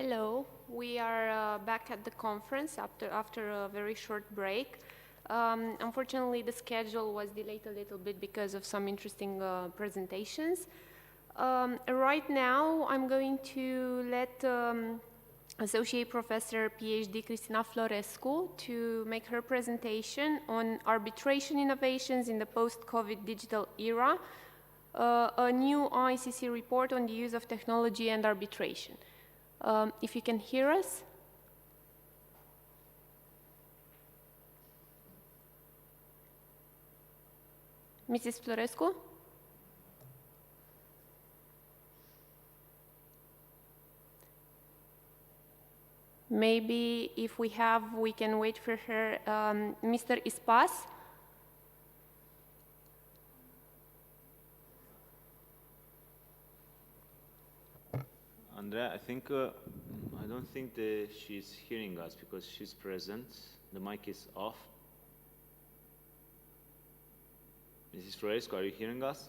Hello, we are back at the conference after a very short break. Unfortunately, the schedule was delayed a little bit because of some interesting presentations. Right now, I'm going to let Associate Professor PhD Cristina Florescu to make her presentation on arbitration innovations in the post-COVID digital era, a new ICC report on the use of technology and arbitration. If you can hear us. Mrs. Florescu? Maybe if we can wait for her. Mr. Ispas? Andrea, I don't think that she's hearing us because she's present. The mic is off. Mrs. Florescu, are you hearing us?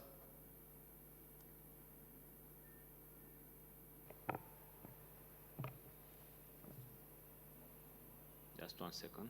Just 1 second.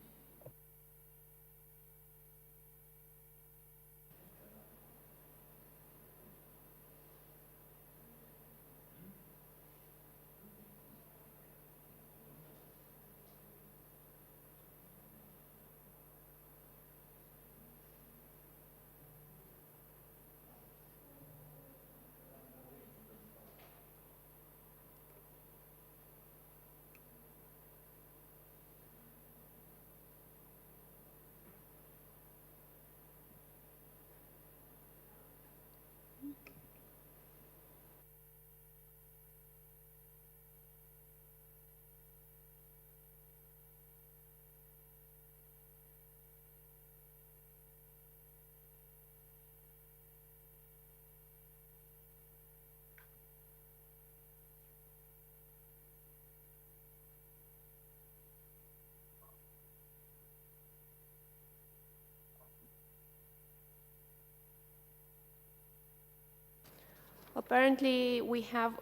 Apparently, we have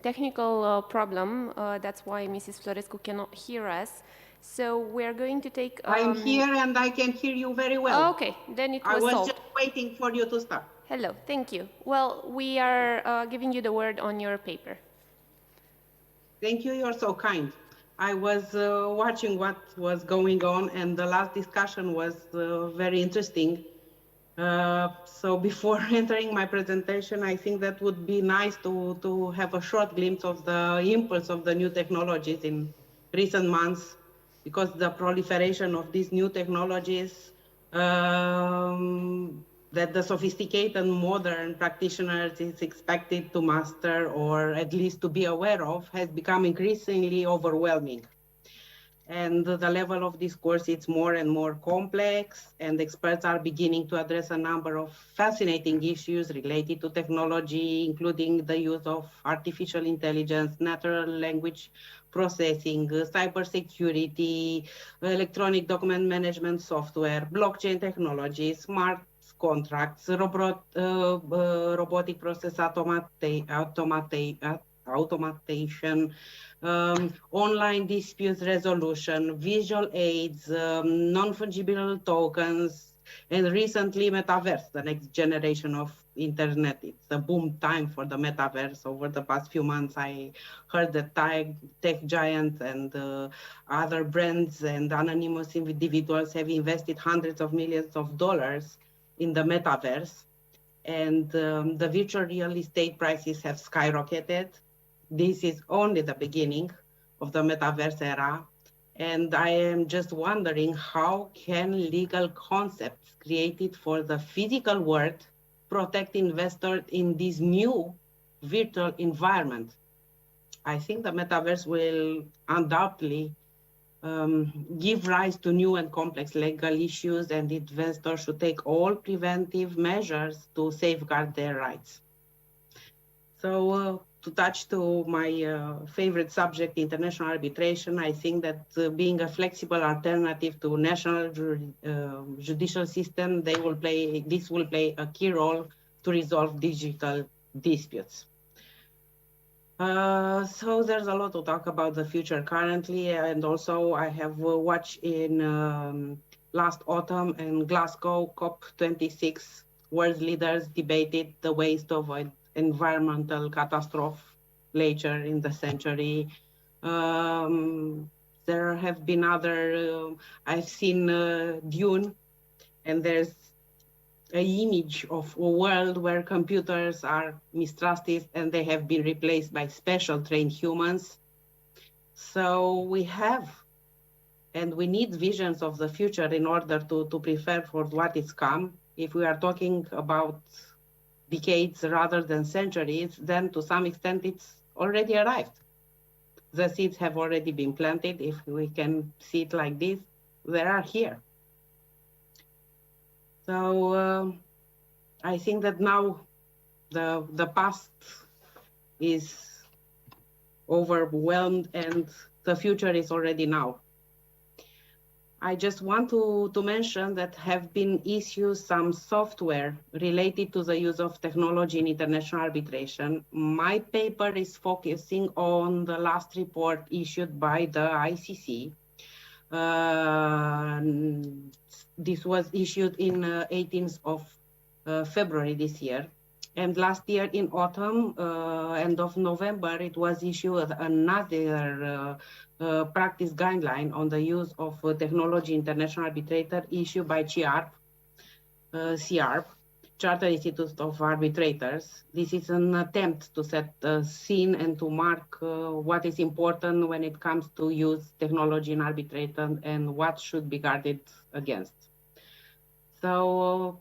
technical problem. That's why Mrs. Florescu cannot hear us. So we're going to take... I'm here and I can hear you very well. Oh, okay, then it was I was solved. just waiting for you to start. Hello, thank you. Well, we are giving you the word on your paper. Thank you, you're so kind. I was watching what was going on and the last discussion was very interesting. So before entering my presentation, I think that would be nice to have a short glimpse of the impulse of the new technologies in recent months, because the proliferation of these new technologies that the sophisticated modern practitioners is expected to master or at least to be aware of has become increasingly overwhelming. And the level of discourse is more and more complex, and experts are beginning to address a number of fascinating issues related to technology, including the use of artificial intelligence, natural language processing, cybersecurity, electronic document management software, blockchain technology, smart contracts, robotic process automation, online dispute resolution, visual aids, non-fungible tokens, and recently metaverse, the next generation of internet. It's a boom time for the metaverse. Over the past few months, I heard that tech giants and other brands and anonymous individuals have invested hundreds of millions of dollars in the metaverse. And the virtual real estate prices have skyrocketed. This is only the beginning of the metaverse era. And I am just wondering, how can legal concepts created for the physical world protect investors in this new virtual environment? I think the metaverse will undoubtedly give rise to new and complex legal issues, and investors should take all preventive measures to safeguard their rights. So to touch to my favorite subject, international arbitration, I think that being a flexible alternative to national judicial system, this will play a key role to resolve digital disputes. So there's a lot to talk about the future currently, and also I have watched in last autumn in Glasgow COP26, world leaders debated the ways to avoid environmental catastrophe later in the century. There have been other, I've seen Dune, and there's an image of a world where computers are mistrusted and they have been replaced by special trained humans. So we have and we need visions of the future in order to prepare for what is come. If we are talking about decades rather than centuries, then to some extent it's already arrived. The seeds have already been planted. If we can see it like this, they are here. So I think that now the past is overwhelmed and the future is already now. I just want to mention that have been issued some software related to the use of technology in international arbitration. My paper is focusing on the last report issued by the ICC. This was issued in 18th of February this year. And last year in autumn, end of November, it was issued another practice guideline on the use of technology international arbitrator issued by CIARP, Charter Institute of Arbitrators. This is an attempt to set a scene and to mark what is important when it comes to use technology in arbitration and what should be guarded against. So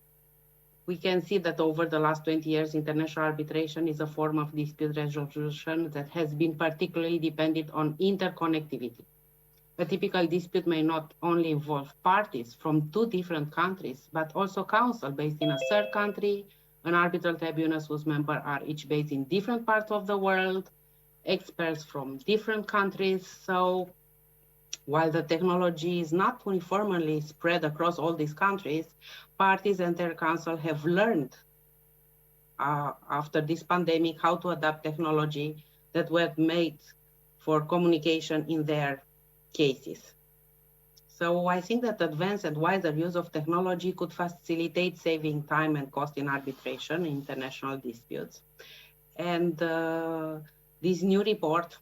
we can see that over the last 20 years, international arbitration is a form of dispute resolution that has been particularly dependent on interconnectivity. A typical dispute may not only involve parties from two different countries, but also counsel based in a third country, an arbitral tribunal whose members are each based in different parts of the world, experts from different countries. So while the technology is not uniformly spread across all these countries, parties and their counsel have learned after this pandemic how to adapt technology that were made for communication in their cases. So I think that advanced and wider use of technology could facilitate saving time and cost in arbitration, international disputes. And this new report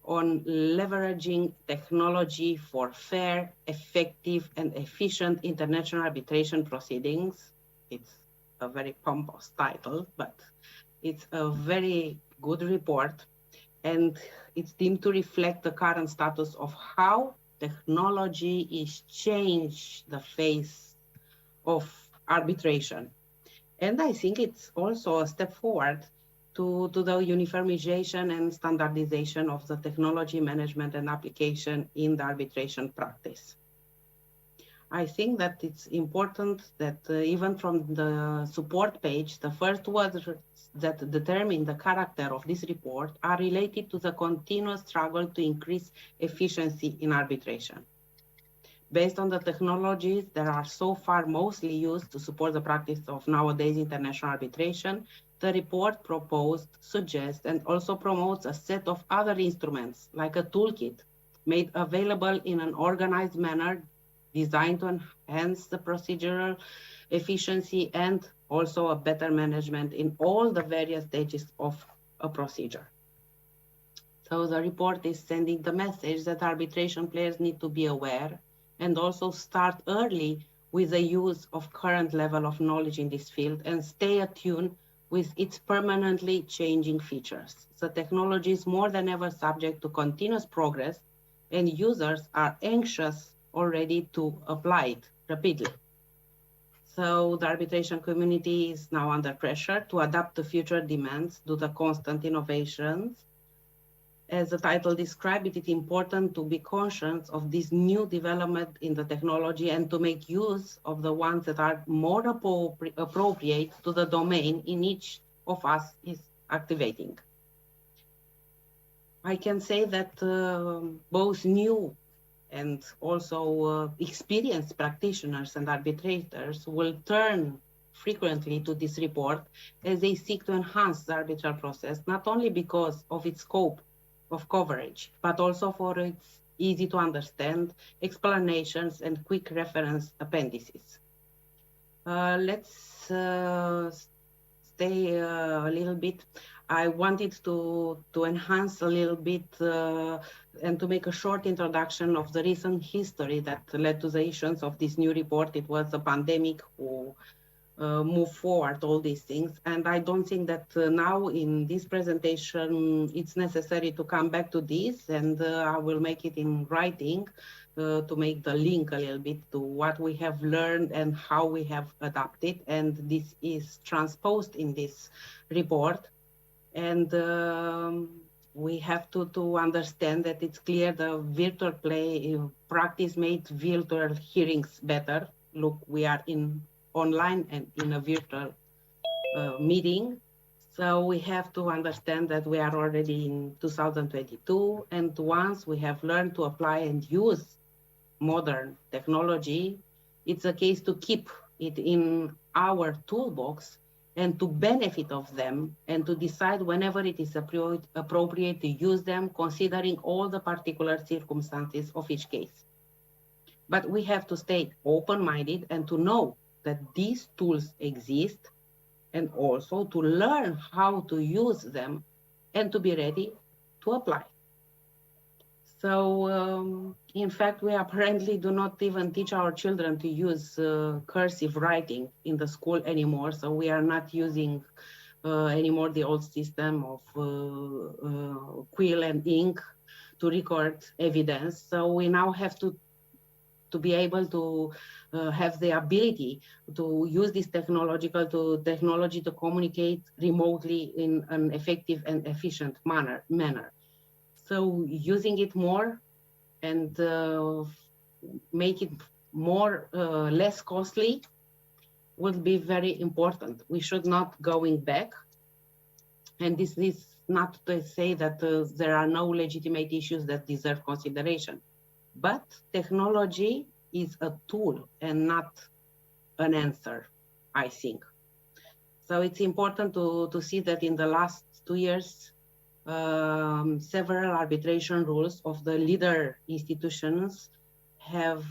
on leveraging technology for fair, effective, and efficient international arbitration proceedings. It's a very pompous title, but it's a very good report, and it's deemed to reflect the current status of how technology is changed the face of arbitration. And I think it's also a step forward to the uniformization and standardization of the technology management and application in the arbitration practice. I think that it's important that even from the support page, the first words that determine the character of this report are related to the continuous struggle to increase efficiency in arbitration. Based on the technologies that are so far mostly used to support the practice of nowadays international arbitration, the report proposed, suggests, and also promotes a set of other instruments, like a toolkit, made available in an organized manner, designed to enhance the procedural efficiency and also a better management in all the various stages of a procedure. So the report is sending the message that arbitration players need to be aware and also start early with the use of current level of knowledge in this field and stay attuned with its permanently changing features. The technology is more than ever subject to continuous progress, and users are anxious already to apply it rapidly. So the arbitration community is now under pressure to adapt to future demands due to constant innovations. As the title describes, it is important to be conscious of this new development in the technology and to make use of the ones that are more appropriate to the domain in each of us is activating. I can say that both new and also experienced practitioners and arbitrators will turn frequently to this report as they seek to enhance the arbitral process, not only because of its scope of coverage, but also for its easy to understand explanations and quick reference appendices. Let's stay a little bit. I wanted to enhance a little bit and to make a short introduction of the recent history that led to the issuance of this new report. It was the pandemic who move forward all these things. And I don't think that now in this presentation, it's necessary to come back to this, and I will make it in writing to make the link a little bit to what we have learned and how we have adapted. And this is transposed in this report. And we have to understand that it's clear the virtual play practice made virtual hearings better. Look, we are in online and in a virtual meeting. So we have to understand that we are already in 2022. And once we have learned to apply and use modern technology, it's a case to keep it in our toolbox and to benefit of them and to decide whenever it is appropriate to use them, considering all the particular circumstances of each case. But we have to stay open-minded and to know that these tools exist, and also to learn how to use them and to be ready to apply. So, in fact, we apparently do not even teach our children to use cursive writing in the school anymore. So we are not using anymore the old system of quill and ink to record evidence. So we now have to be able to have the ability to use this technology to communicate remotely in an effective and efficient manner. So using it more and make it more less costly would be very important. We should not going back. And this is not to say that there are no legitimate issues that deserve consideration. But technology is a tool and not an answer, I think. So it's important to see that in the last 2 years, several arbitration rules of the leader institutions have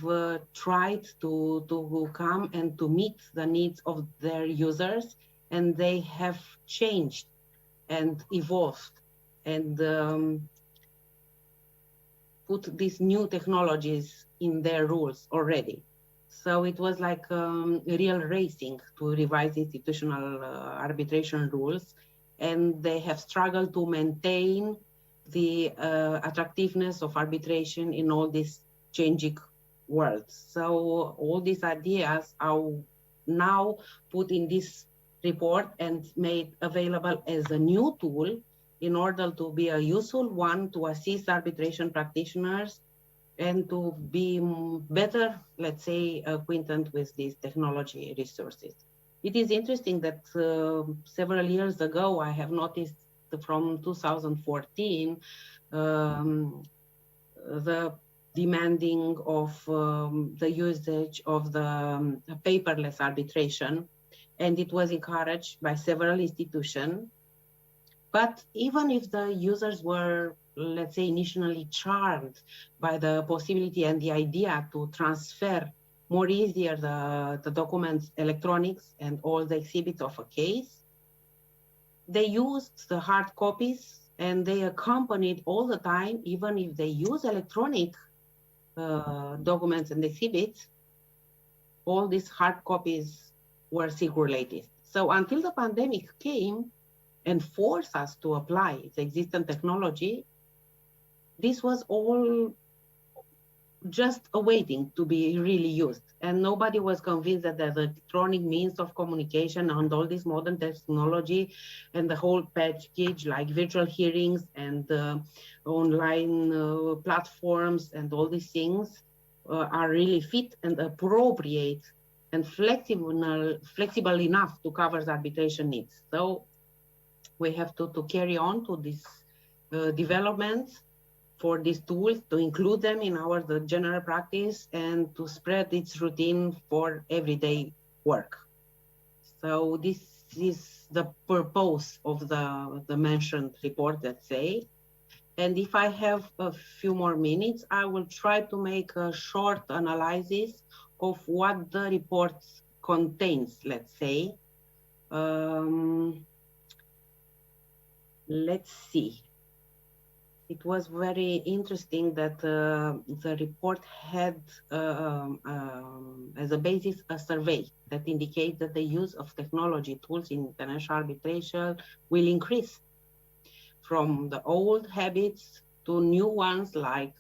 tried to come and to meet the needs of their users, and they have changed and evolved and put these new technologies in their rules already. So it was like real racing to revise institutional arbitration rules, and they have struggled to maintain the attractiveness of arbitration in all these changing worlds. So all these ideas are now put in this report and made available as a new tool in order to be a useful one to assist arbitration practitioners and to be better, let's say, acquainted with these technology resources. It is interesting that several years ago, I have noticed from 2014, the demanding of the usage of the paperless arbitration, and it was encouraged by several institutions. But even if the users were, let's say, initially charmed by the possibility and the idea to transfer more easier the documents, electronics, and all the exhibits of a case, they used the hard copies and they accompanied all the time, even if they use electronic documents and exhibits, all these hard copies were circulated. So until the pandemic came and forced us to apply its existing technology, this was all just awaiting to be really used. And nobody was convinced that the electronic means of communication and all this modern technology and the whole package like virtual hearings and online platforms and all these things are really fit and appropriate and flexible enough to cover the arbitration needs. So we have to carry on to these developments for these tools, to include them in our general practice and to spread its routine for everyday work. So this is the purpose of the mentioned report, let's say. And if I have a few more minutes, I will try to make a short analysis of what the report contains, let's say. Let's see. It was very interesting that the report had as a basis a survey that indicates that the use of technology tools in international arbitration will increase from the old habits to new ones like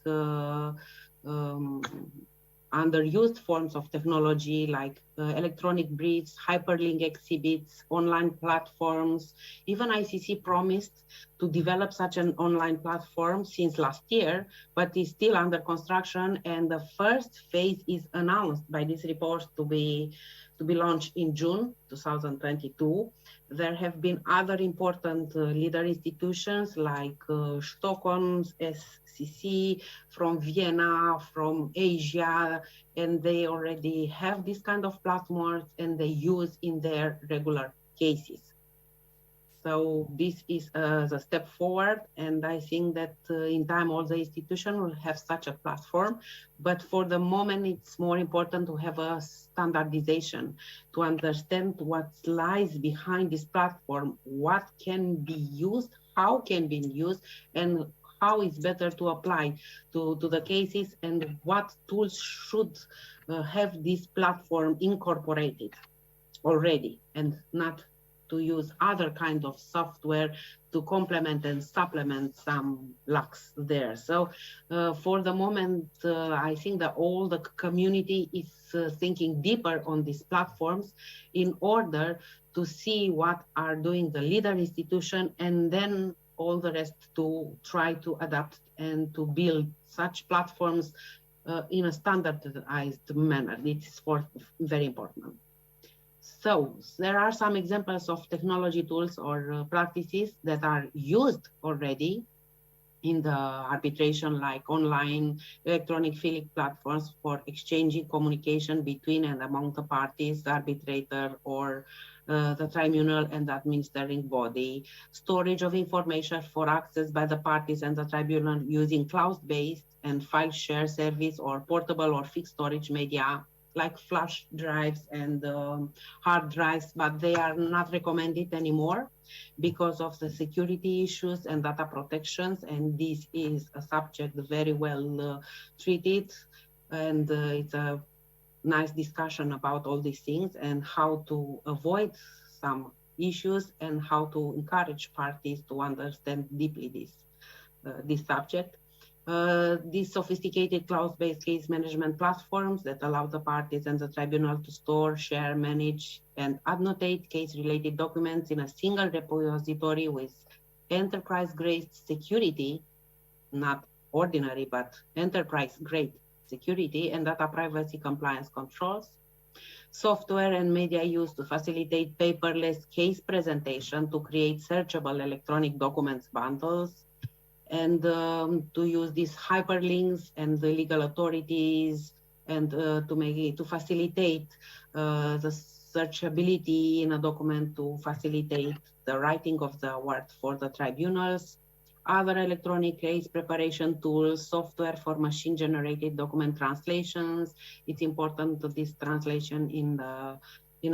underused forms of technology like electronic briefs, hyperlink exhibits, online platforms. Even ICC promised to develop such an online platform since last year, but is still under construction. And the first phase is announced by this report to be launched in June 2022. There have been other important leader institutions like Stockholm's SCC, from Vienna, from Asia, and they already have this kind of platforms and they use in their regular cases. So this is the step forward, and I think that in time all the institutions will have such a platform. But for the moment, it's more important to have a standardization, to understand what lies behind this platform, what can be used, how can be used, and how it's better to apply to the cases, and what tools should have this platform incorporated already, and not to use other kind of software to complement and supplement some lacks there. So for the moment, I think that all the community is thinking deeper on these platforms in order to see what are doing the leader institution, and then all the rest to try to adapt and to build such platforms in a standardized manner. It's very important. So there are some examples of technology tools or practices that are used already in the arbitration, like online electronic filing platforms for exchanging communication between and among the parties, the arbitrator or the tribunal and the administering body, storage of information for access by the parties and the tribunal using cloud-based and file share service or portable or fixed storage media, like flash drives and hard drives, but they are not recommended anymore because of the security issues and data protections. And this is a subject very well treated, and it's a nice discussion about all these things and how to avoid some issues and how to encourage parties to understand deeply this subject. These sophisticated cloud-based case management platforms that allow the parties and the tribunal to store, share, manage, and annotate case-related documents in a single repository with enterprise-grade security, not ordinary, but enterprise-grade security and data privacy compliance controls. Software and media used to facilitate paperless case presentation to create searchable electronic documents bundles, and to use these hyperlinks and the legal authorities, and to facilitate the searchability in a document, to facilitate the writing of the award for the tribunals. Other electronic case preparation tools, software for machine-generated document translations. It's important that this translation in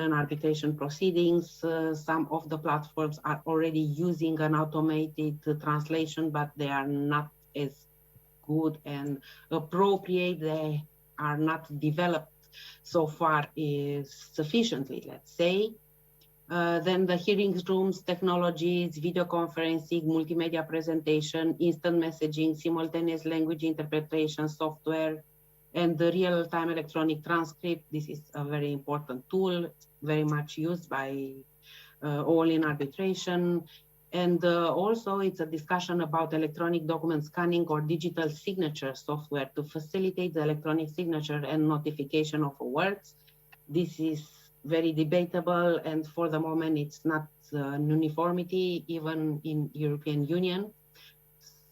an arbitration proceedings. Some of the platforms are already using an automated translation, but they are not as good and appropriate. They are not developed so far sufficiently, let's say. Then the hearing rooms, technologies, video conferencing, multimedia presentation, instant messaging, simultaneous language interpretation software, and the real-time electronic transcript. This is a very important tool, very much used by all in arbitration. And also it's a discussion about electronic document scanning or digital signature software to facilitate the electronic signature and notification of awards. This is very debatable, and for the moment it's not uniformity even in European Union.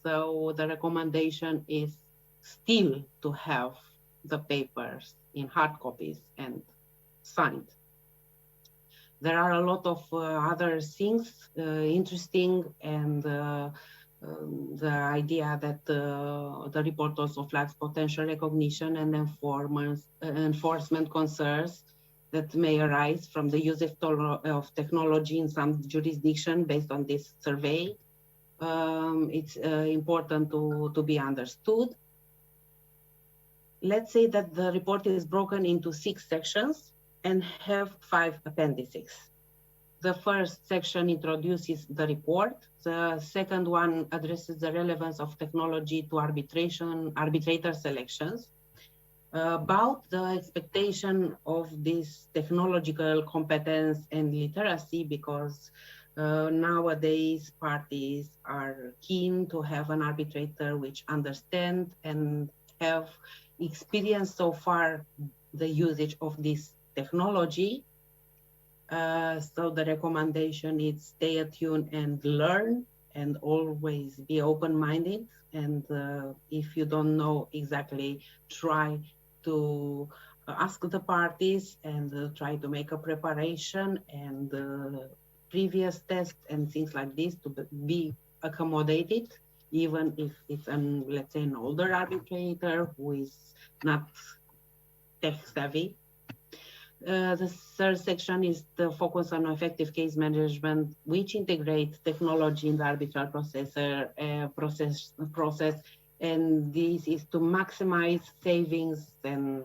So the recommendation is still to have the papers in hard copies and signed. There are a lot of other things interesting, and the idea that the report also flags potential recognition and enforcement concerns that may arise from the use of technology in some jurisdiction based on this survey. It's important to be understood. Let's say that the report is broken into 6 sections and have 5 appendices. The first section introduces the report. The second one addresses the relevance of technology to arbitrator selections, about the expectation of this technological competence and literacy, because nowadays parties are keen to have an arbitrator which understand and have experienced so far the usage of this technology. So the recommendation is stay attuned and learn, and always be open-minded. And if you don't know exactly, try to ask the parties and try to make a preparation and previous tests and things like this to be accommodated, even if it's let's say an older arbitrator who is not tech savvy. The third section is the focus on effective case management, which integrates technology in the arbitral process, and this is to maximize savings and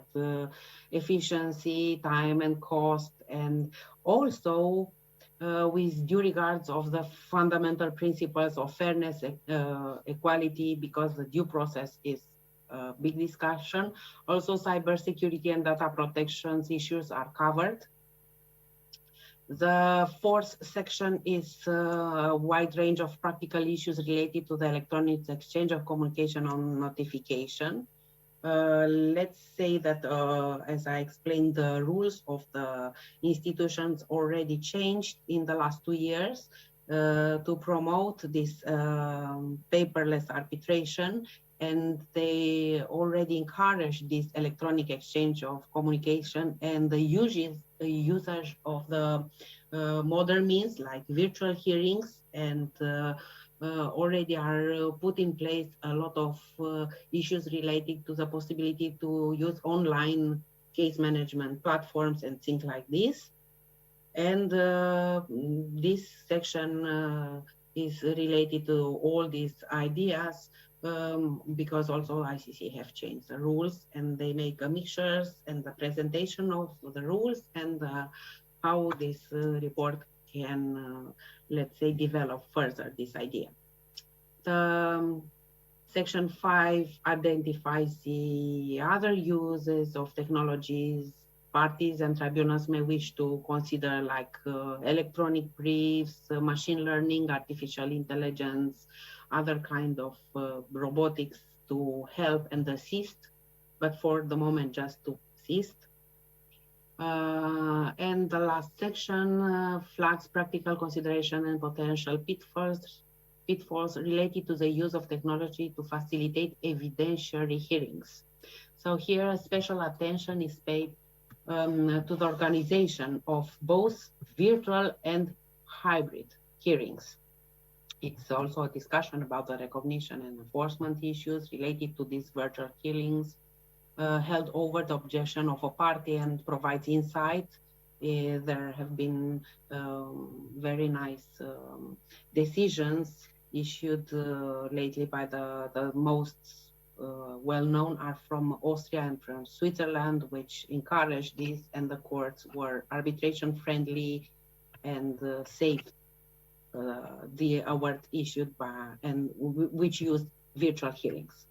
efficiency, time and cost, and also with due regards of the fundamental principles of fairness, equality, because the due process is a big discussion. Also, cybersecurity and data protections issues are covered. The fourth section is a wide range of practical issues related to the electronic exchange of communication on notification. Let's say that, as I explained, the rules of the institutions already changed in the last 2 years to promote this paperless arbitration, and they already encourage this electronic exchange of communication and the usage of the modern means like virtual hearings, and already are put in place a lot of issues related to the possibility to use online case management platforms and things like this. And this section is related to all these ideas, because also ICC have changed the rules, and they make a mixtures and the presentation of the rules and how this report can, let's say, develop further this idea. The section 5 identifies the other uses of technologies parties and tribunals may wish to consider, like electronic briefs, machine learning, artificial intelligence, other kind of robotics to help and assist, but for the moment just to assist. And the last section flags practical consideration and potential pitfalls related to the use of technology to facilitate evidentiary hearings. So here special attention is paid to the organization of both virtual and hybrid hearings. It's also a discussion about the recognition and enforcement issues related to these virtual hearings, held over the objection of a party and provides insight. There have been very nice decisions issued lately by the most well-known are from Austria and from Switzerland, which encouraged this, and the courts were arbitration-friendly and saved the award issued by and which used virtual hearings.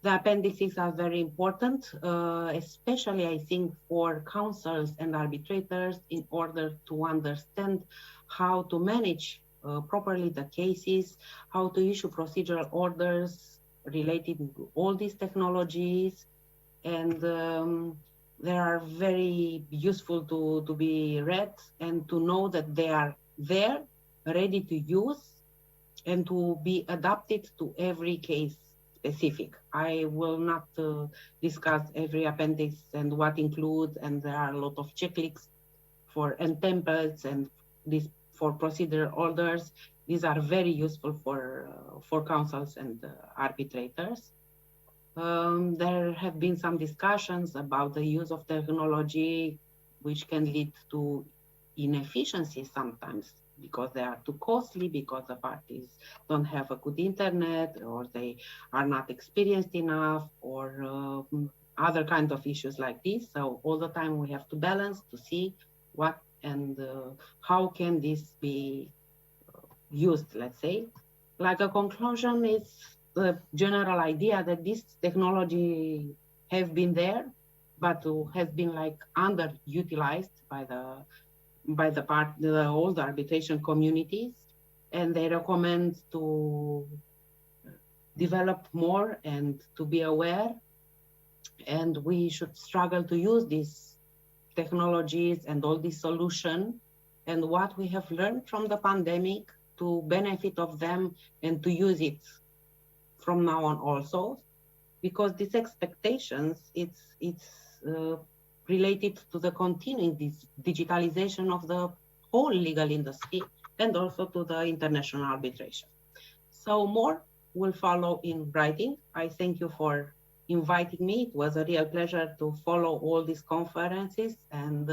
The appendices are very important, especially I think for counsels and arbitrators, in order to understand how to manage properly the cases, how to issue procedural orders related to all these technologies, and they are very useful to be read and to know that they are there, ready to use, and to be adapted to every case specific. I will not discuss every appendix and what includes, and there are a lot of checklists and templates and this for procedure orders. These are very useful for counsels and arbitrators. There have been some discussions about the use of technology, which can lead to inefficiency sometimes because they are too costly, because the parties don't have a good internet, or they are not experienced enough, or other kinds of issues like this. So all the time we have to balance to see what and how can this be used, let's say. Like a conclusion, it's the general idea that this technology have been there, but has been like underutilized by all the arbitration communities, and they recommend to develop more and to be aware, and we should struggle to use these technologies and all these solutions and what we have learned from the pandemic to benefit of them and to use it from now on also, because these expectations, it's related to the continuing this digitalization of the whole legal industry and also to the international arbitration. So more will follow in writing. I thank you for inviting me. It was a real pleasure to follow all these conferences, and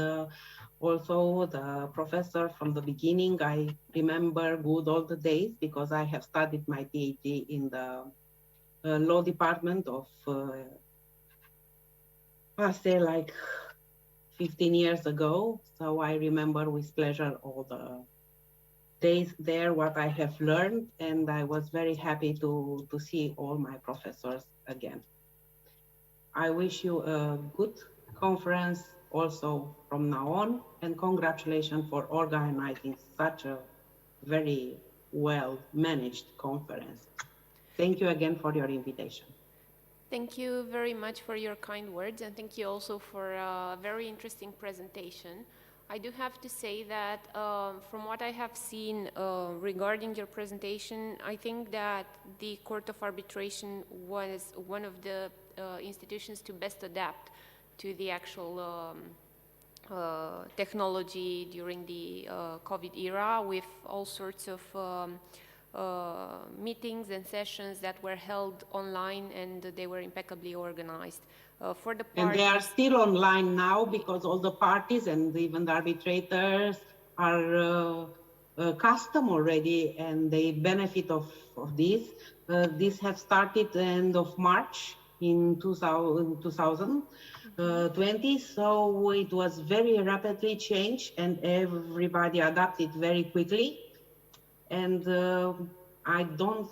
also the professor from the beginning. I remember good all the days because I have studied my PhD in the law department of, I say like 15 years ago. So I remember with pleasure all the days there, what I have learned, and I was very happy to see all my professors again. I wish you a good conference also from now on, and congratulations for organizing such a very well managed conference. Thank you again for your invitation. Thank you very much for your kind words, and thank you also for a very interesting presentation. I do have to say that from what I have seen regarding your presentation, I think that the Court of Arbitration was one of the institutions to best adapt to the actual technology during the COVID era, with all sorts of meetings and sessions that were held online, and they were impeccably organized. For the parties, and they are still online now because all the parties and even the arbitrators are custom already, and they benefit of this. This have started the end of March in 2020, so it was very rapidly changed and everybody adapted very quickly. And I don't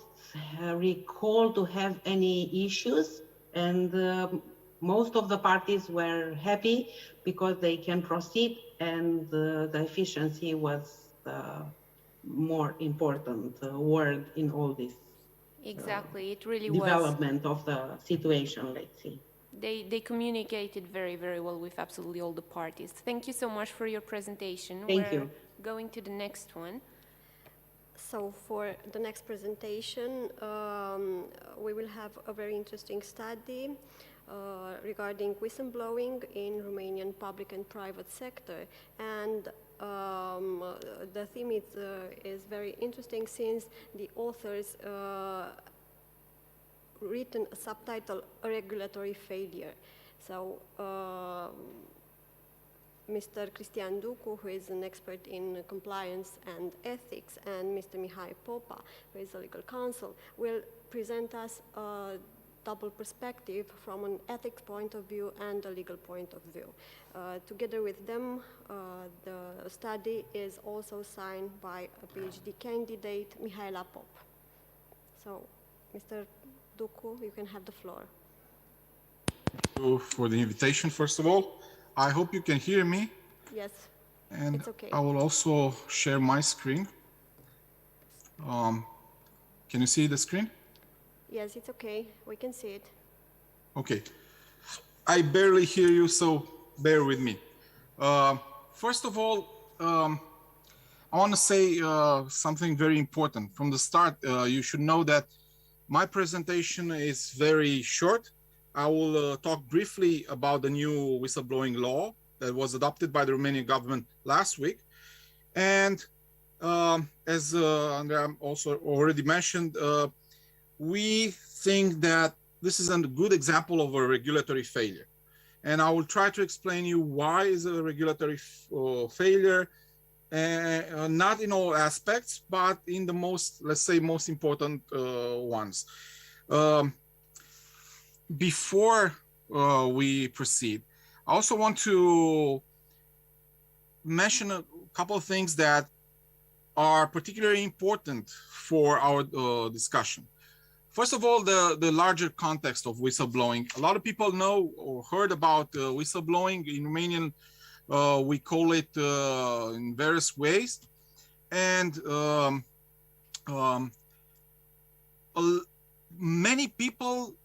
recall to have any issues, and most of the parties were happy because they can proceed, and the efficiency was the more important word in all this. Exactly, it really development of the situation, let's see. They communicated very, very well with absolutely all the parties. Thank you so much for your presentation. Thank you. Going to the next one. So for the next presentation, we will have a very interesting study regarding whistleblowing in Romanian public and private sector. And the theme is very interesting since the authors written a subtitle, "A Regulatory Failure." So Mr. Cristian Ducu, who is an expert in compliance and ethics, and Mr. Mihai Popa, who is a legal counsel, will present us a double perspective from an ethics point of view and a legal point of view. Together with them, the study is also signed by a PhD candidate, Mihaela Pop. So, Mr. Ducu, you can have the floor. Thank you for the invitation, first of all. I hope you can hear me. Yes, and it's okay. I will also share my screen. Can you see the screen? Yes, it's okay. We can see it. Okay. I barely hear you, so bear with me. First of all, I want to say something very important. From the start, you should know that my presentation is very short. I will talk briefly about the new whistleblowing law that was adopted by the Romanian government last week. And as Andrea also already mentioned, we think that this is a good example of a regulatory failure. And I will try to explain you why is a regulatory failure, not in all aspects, but in the most, let's say, most important ones. Before we proceed, I also want to mention a couple of things that are particularly important for our discussion. First of all, the larger context of whistleblowing. A lot of people know or heard about whistleblowing. In Romanian, we call it in various ways. And many people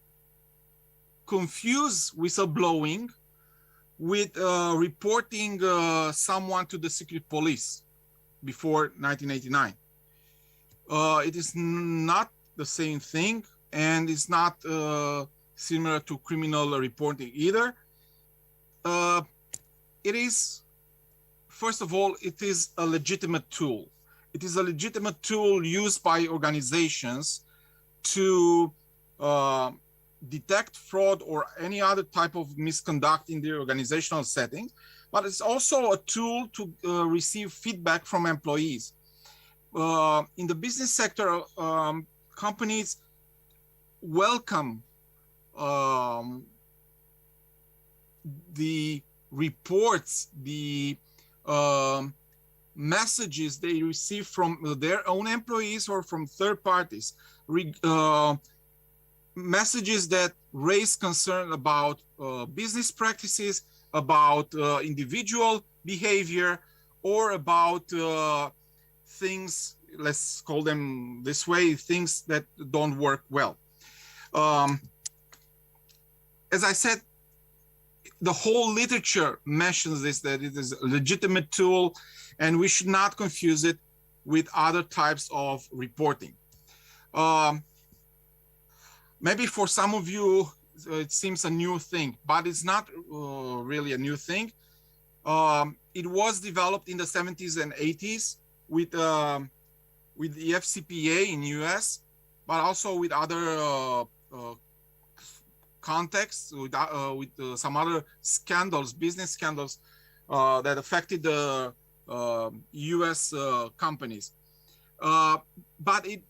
confuse whistleblowing with reporting someone to the secret police before 1989. It is not the same thing, and it's not similar to criminal reporting either. It is, first of all, it is a legitimate tool. It is a legitimate tool used by organizations to detect fraud or any other type of misconduct in the organizational setting, but it's also a tool to receive feedback from employees. In the business sector, companies welcome the reports, the messages they receive from their own employees or from third parties, messages that raise concern about business practices, about individual behavior, or about things, let's call them this way, things that don't work well. As I said, the whole literature mentions this, that it is a legitimate tool, and we should not confuse it with other types of reporting. Maybe for some of you, it seems a new thing, but it's not really a new thing. It was developed in the 70s and 80s with the FCPA in US, but also with other contexts, with some other scandals, business scandals that affected the US companies. But it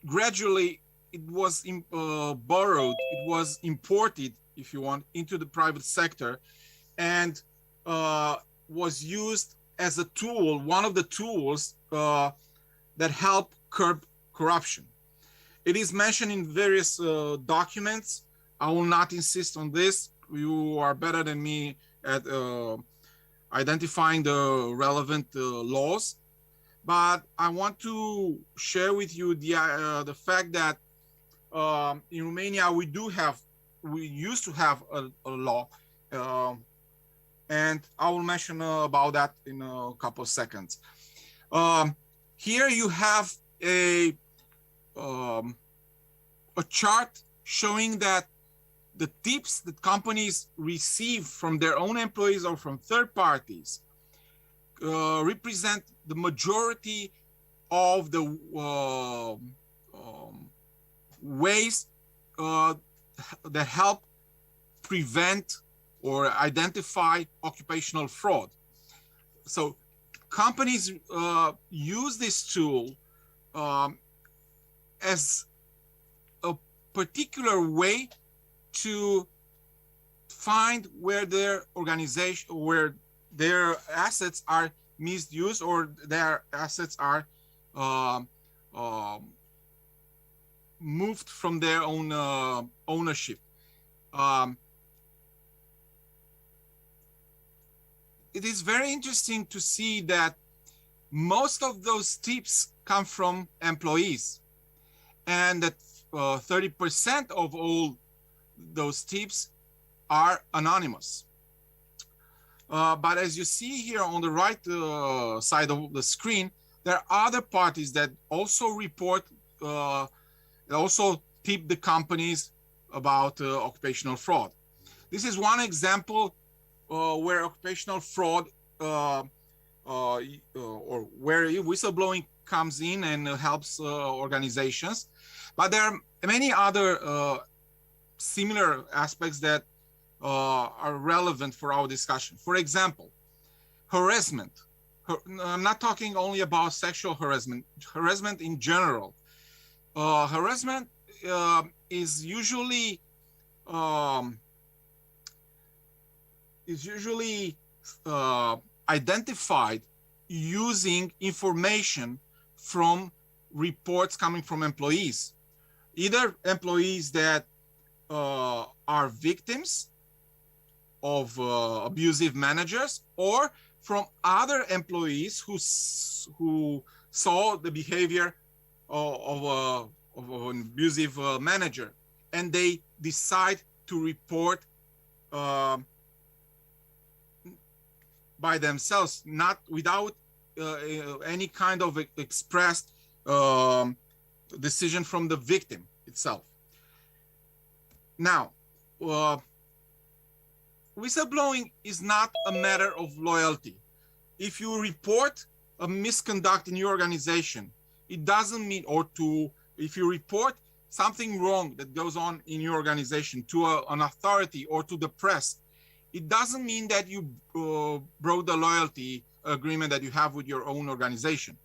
gradually, it was borrowed, it was imported, if you want, into the private sector, and was used as a tool, one of the tools that help curb corruption. It is mentioned in various documents. I will not insist on this. You are better than me at identifying the relevant laws. But I want to share with you the fact that in Romania, we used to have a law, and I will mention about that in a couple of seconds. Here you have a chart showing that the tips that companies receive from their own employees or from third parties represent the majority of the ways that help prevent or identify occupational fraud. So companies use this tool as a particular way to find where their organization, where their assets are misused or their assets are moved from their own ownership. It is very interesting to see that most of those tips come from employees, and that 30% of all those tips are anonymous. But as you see here on the right side of the screen, there are other parties that also report, also tip the companies about occupational fraud. This is one example where occupational fraud or where whistleblowing comes in and helps organizations. But there are many other similar aspects that are relevant for our discussion. For example, harassment. I'm not talking only about sexual harassment, harassment in general. Harassment is usually identified using information from reports coming from employees, either employees that are victims of abusive managers, or from other employees who saw the behavior of an abusive manager, and they decide to report by themselves, not without any kind of expressed decision from the victim itself. Now, whistleblowing is not a matter of loyalty. If you report a misconduct in your organization, it doesn't mean, if you report something wrong that goes on in your organization to an authority or to the press, it doesn't mean that you broke the loyalty agreement that you have with your own organization.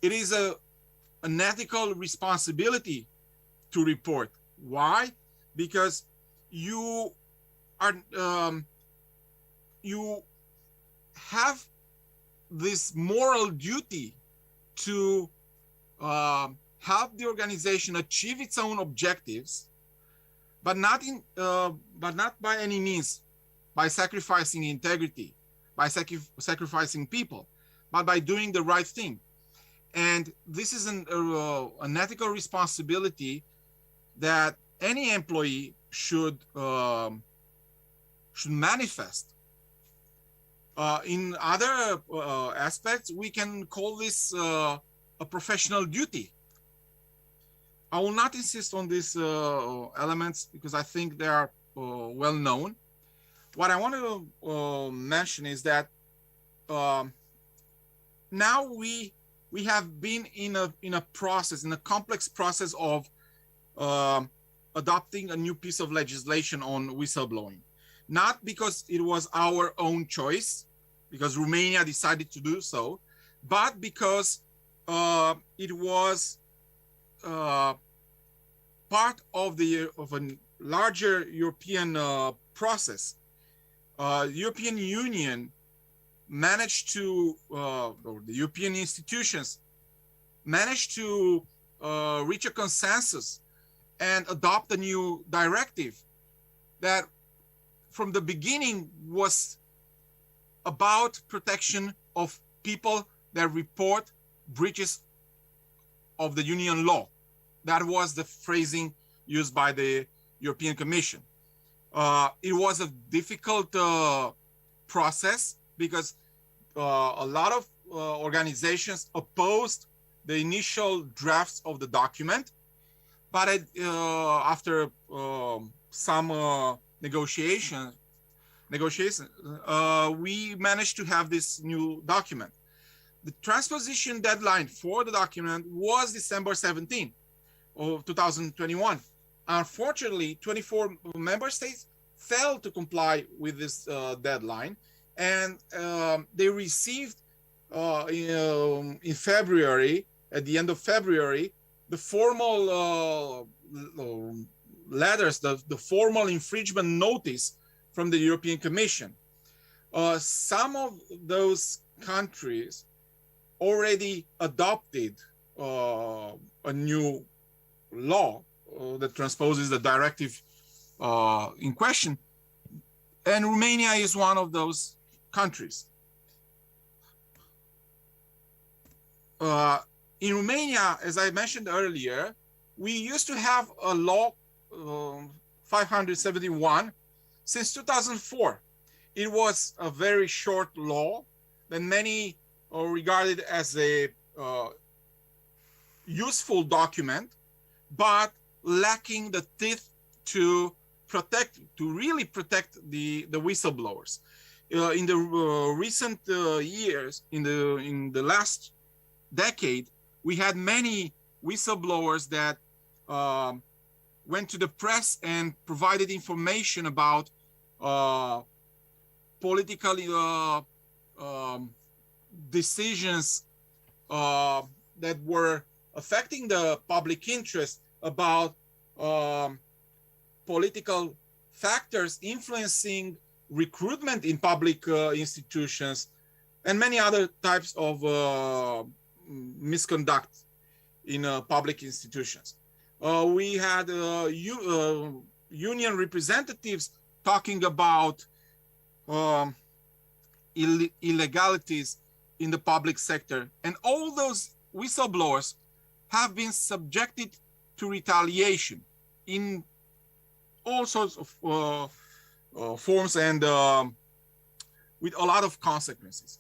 It is an ethical responsibility to report. Why? Because you are you have this moral duty to help the organization achieve its own objectives, but not by any means by sacrificing integrity, by sacrificing people, but by doing the right thing. And this is an ethical responsibility that any employee should manifest. In other aspects, we can call this a professional duty. I will not insist on these elements because I think they are well known. What I want to mention is that now we have been in a process, in a complex process of adopting a new piece of legislation on whistleblowing. Not because it was our own choice, because Romania decided to do so, but because it was part of a larger European process. European Union managed to, or the European institutions managed to reach a consensus and adopt a new directive that from the beginning was about protection of people that report breaches of the union law. That was the phrasing used by the European Commission. It was a difficult process because a lot of organizations opposed the initial drafts of the document, but after some negotiations, we managed to have this new document. The transposition deadline for the document was December 17 of 2021. Unfortunately, 24 member states failed to comply with this deadline, and they received in February, at the end of February, the formal letters, the formal infringement notice from the European Commission. Some of those countries already adopted a new law that transposes the directive in question, and Romania is one of those countries. In Romania, as I mentioned earlier, we used to have a law 571 since 2004. It was a very short law that many regarded as a useful document, but lacking the teeth to really protect the whistleblowers. In the recent years, in the last decade, we had many whistleblowers that went to the press and provided information about political decisions that were affecting the public interest, about political factors influencing recruitment in public institutions, and many other types of misconduct in public institutions. We had union representatives talking about illegalities in the public sector, and all those whistleblowers have been subjected to retaliation in all sorts of forms and with a lot of consequences.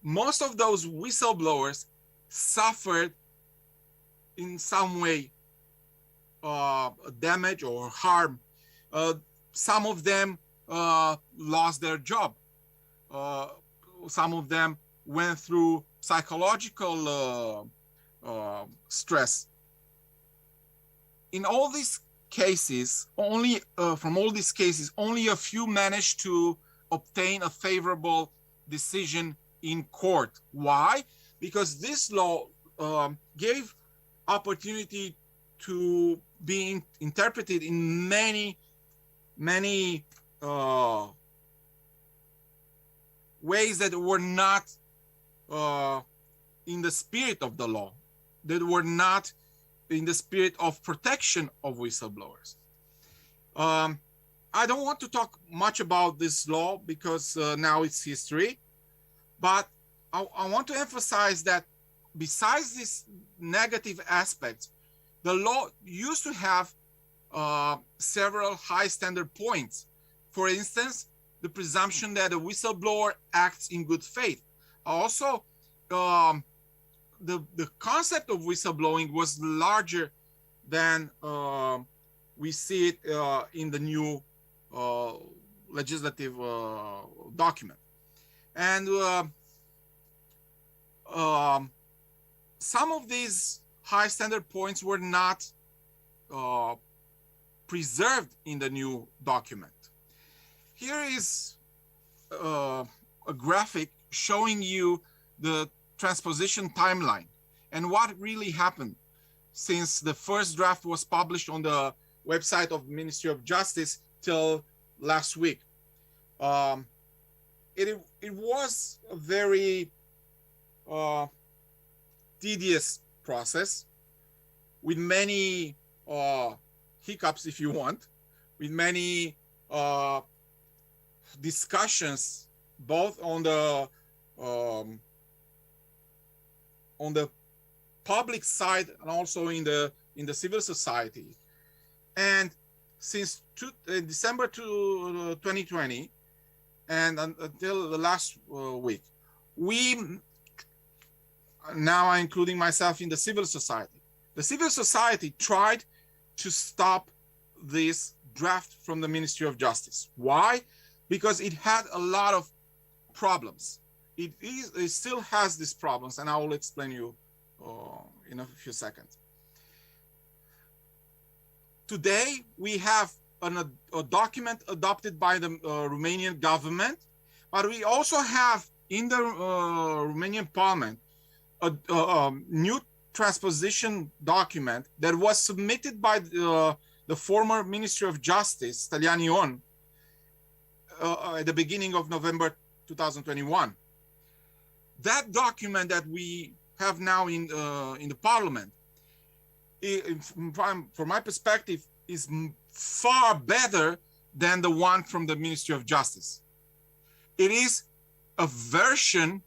Most of those whistleblowers suffered in some way damage or harm. Some of them lost their job. Some of them went through psychological stress. In all these cases, only only a few managed to obtain a favorable decision in court. Why? Because this law gave opportunity to be interpreted in many ways that were not in the spirit of the law, that were not in the spirit of protection of whistleblowers. I don't want to talk much about this law because now it's history, but I want to emphasize that besides these negative aspects, the law used to have several high standard points. For instance, the presumption that a whistleblower acts in good faith. Also, the concept of whistleblowing was larger than we see it in the new legislative document. And some of these high standard points were not preserved in the new document. Here is a graphic showing you the transposition timeline and what really happened since the first draft was published on the website of the Ministry of Justice till last week. It was a very tedious process with many hiccups, if you want, with many discussions both on the public side and also in the civil society. And since December 2020 and until the last week, we, now I'm including myself in the civil society. The civil society tried to stop this draft from the Ministry of Justice. Why? Because it had a lot of problems. It still has these problems, and I will explain you in a few seconds. Today, we have a document adopted by the Romanian government, but we also have in the Romanian parliament a new transposition document that was submitted by the former Ministry of Justice, Stelian Ion, at the beginning of November 2021. That document that we have now in the parliament, from my perspective, is far better than the one from the Ministry of Justice. It is a version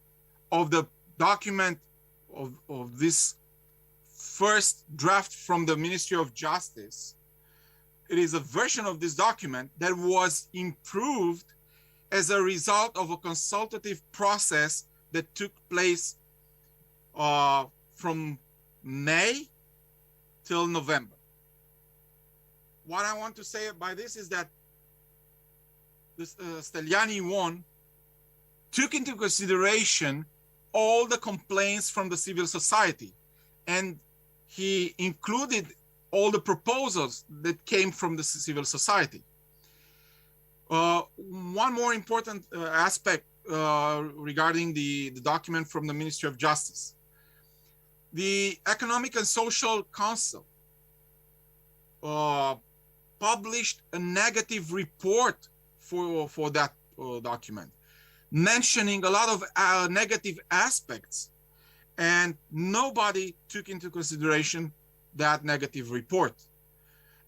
of the document of this first draft from the Ministry of Justice. It is a version of this document that was improved as a result of a consultative process that took place from May till November. What I want to say by this is that this Stelian Ion took into consideration all the complaints from the civil society, and he included all the proposals that came from the civil society. One more important aspect regarding the document from the Ministry of Justice. The Economic and Social Council published a negative report for that document, mentioning a lot of negative aspects, and nobody took into consideration that negative report.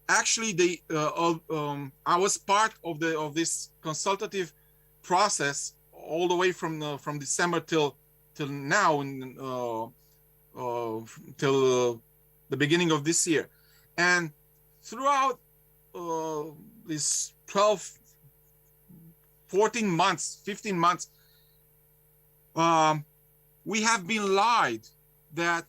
Actually, I was part of this consultative process all the way from December till now, till the beginning of this year, and throughout these 12, 14 months, 15 months, we have been lied that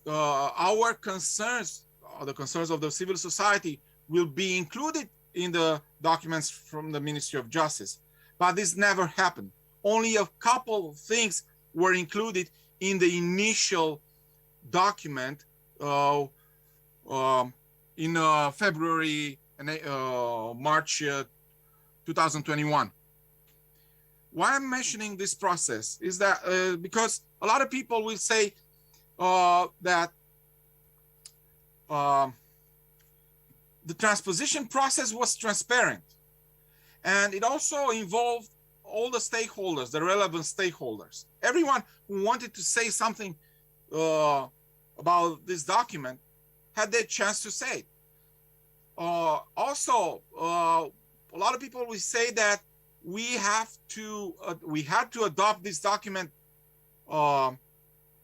our concerns, the concerns of the civil society, will be included in the documents from the Ministry of Justice. But this never happened. Only a couple of things were included in the initial document in February and March 2021. Why I'm mentioning this process is that because a lot of people will say that the transposition process was transparent, and it also involved all the stakeholders, the relevant stakeholders. Everyone who wanted to say something about this document had their chance to say it. Also, a lot of people will say that we had to adopt this document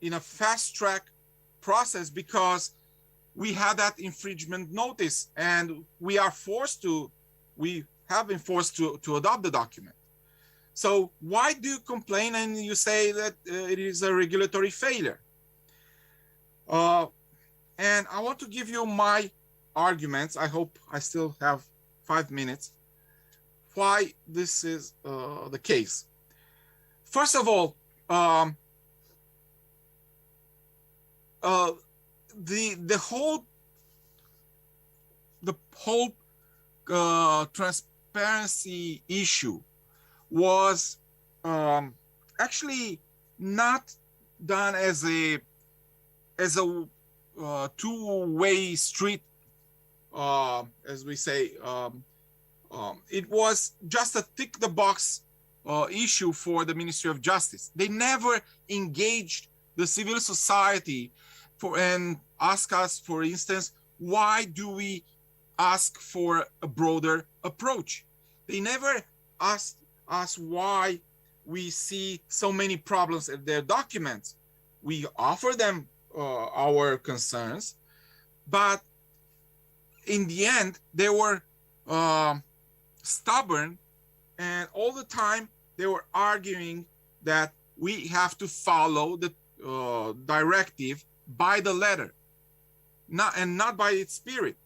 in a fast-track process because we had that infringement notice, and we have been forced to adopt the document. So why do you complain and you say that it is a regulatory failure? And I want to give you my arguments. I hope I still have 5 minutes. Why this is the case. First of all, the whole transparency issue was actually not done as a two-way street, as we say. It was just a tick-the-box issue for the Ministry of Justice. They never engaged the civil society and ask us, for instance, why do we ask for a broader approach? They never asked us why we see so many problems in their documents. We offer them our concerns, but in the end, they were stubborn, and all the time they were arguing that we have to follow the directive by the letter, not by its spirit.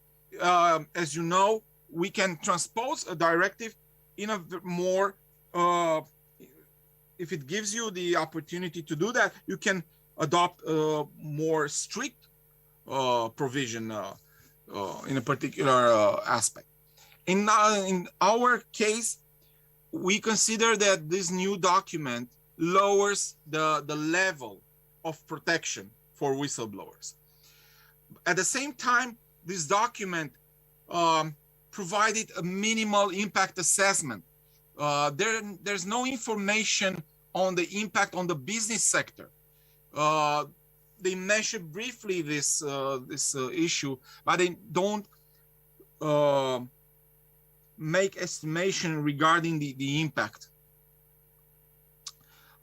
As you know, we can transpose a directive in a more, if it gives you the opportunity to do that, you can adopt a more strict provision in a particular aspect. In our case, we consider that this new document lowers the level of protection for whistleblowers. At the same time, this document provided a minimal impact assessment. There's no information on the impact on the business sector. They mentioned briefly this issue, but they don't make estimation regarding the impact.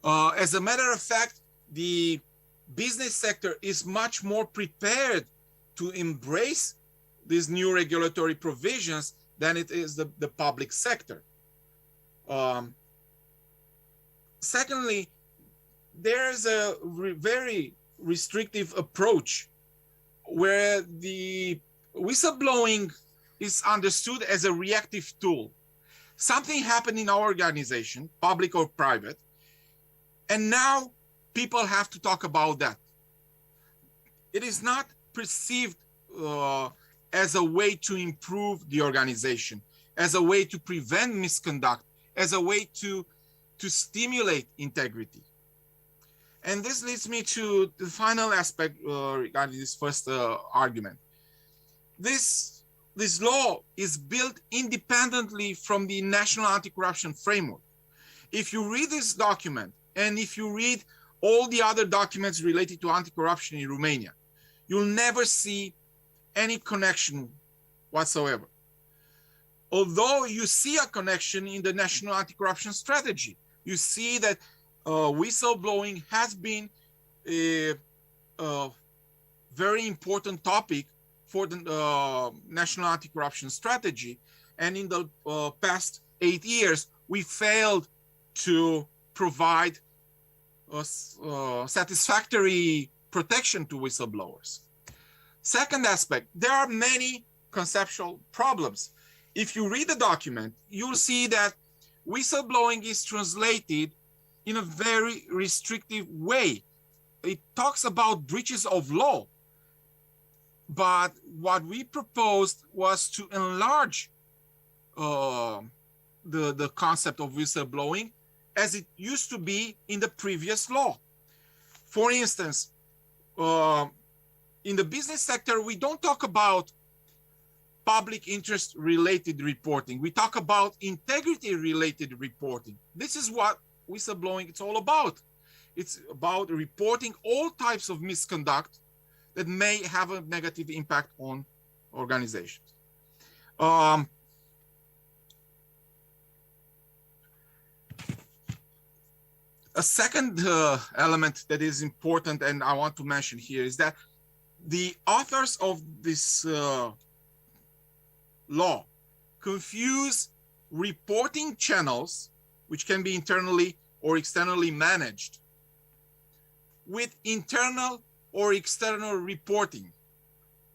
As a matter of fact, the business sector is much more prepared to embrace these new regulatory provisions than it is the public sector. Secondly, there's a very restrictive approach where the whistleblowing is understood as a reactive tool. Something happened in our organization, public or private, And now people have to talk about that. It is not perceived as a way to improve the organization, as a way to prevent misconduct, as a way to stimulate integrity. And this leads me to the final aspect regarding this first argument. This law is built independently from the National Anti-Corruption Framework. If you read this document, and if you read all the other documents related to anti-corruption in Romania, you'll never see any connection whatsoever. Although you see a connection in the National Anti-Corruption Strategy. You see that whistleblowing has been a very important topic for the National Anti-Corruption Strategy. And in the past 8 years, we failed to provide satisfactory protection to whistleblowers. Second aspect, there are many conceptual problems. If you read the document, you'll see that whistleblowing is translated in a very restrictive way. It talks about breaches of law, but what we proposed was to enlarge the concept of whistleblowing as it used to be in the previous law. For instance, in the business sector, we don't talk about public interest related reporting. We talk about integrity related reporting. This is what whistleblowing is all about. It's about reporting all types of misconduct that may have a negative impact on organizations. A second element that is important and I want to mention here is that the authors of this law confuse reporting channels, which can be internally or externally managed, with internal or external reporting.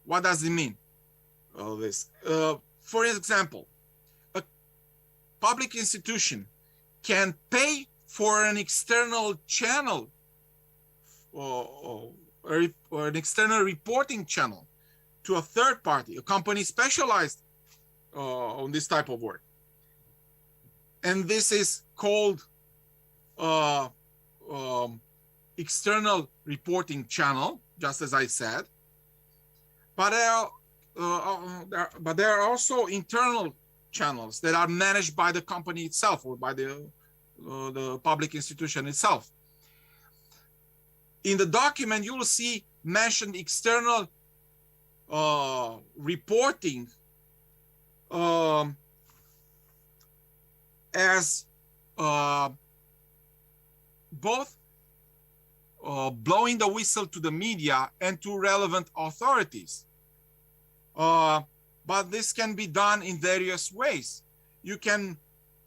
What does it mean? All this. For example, a public institution can pay for an external channel or an external reporting channel to a third party, a company specialized on this type of work. And this is called external reporting channel, just as I said. But there are also internal channels that are managed by the company itself or by the public institution itself. In the document, you will see mentioned external reporting as both blowing the whistle to the media and to relevant authorities. But this can be done in various ways. You can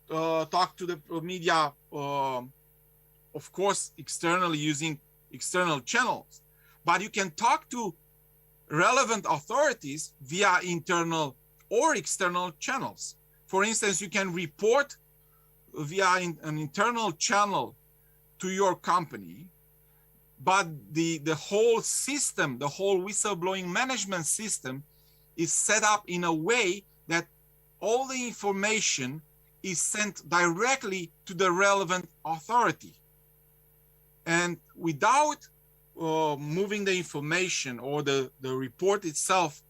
talk to the media, of course, externally using external channels, but you can talk to relevant authorities via internal or external channels. For instance, you can report via an internal channel to your company, but the whole system, the whole whistleblowing management system is set up in a way that all the information is sent directly to the relevant authority. And without moving the information or the report itself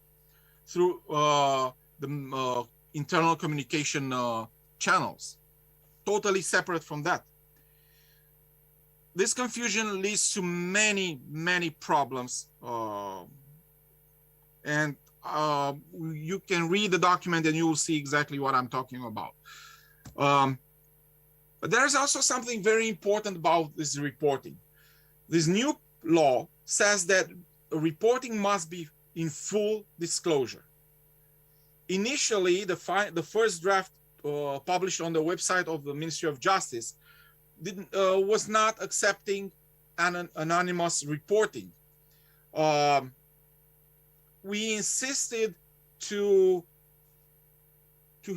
through the internal communication channels, totally separate from that. This confusion leads to many, many problems. And you can read the document and you will see exactly what I'm talking about. But there's also something very important about this reporting. This new law says that reporting must be in full disclosure. Initially, the first draft published on the website of the Ministry of Justice was not accepting anonymous reporting. We insisted to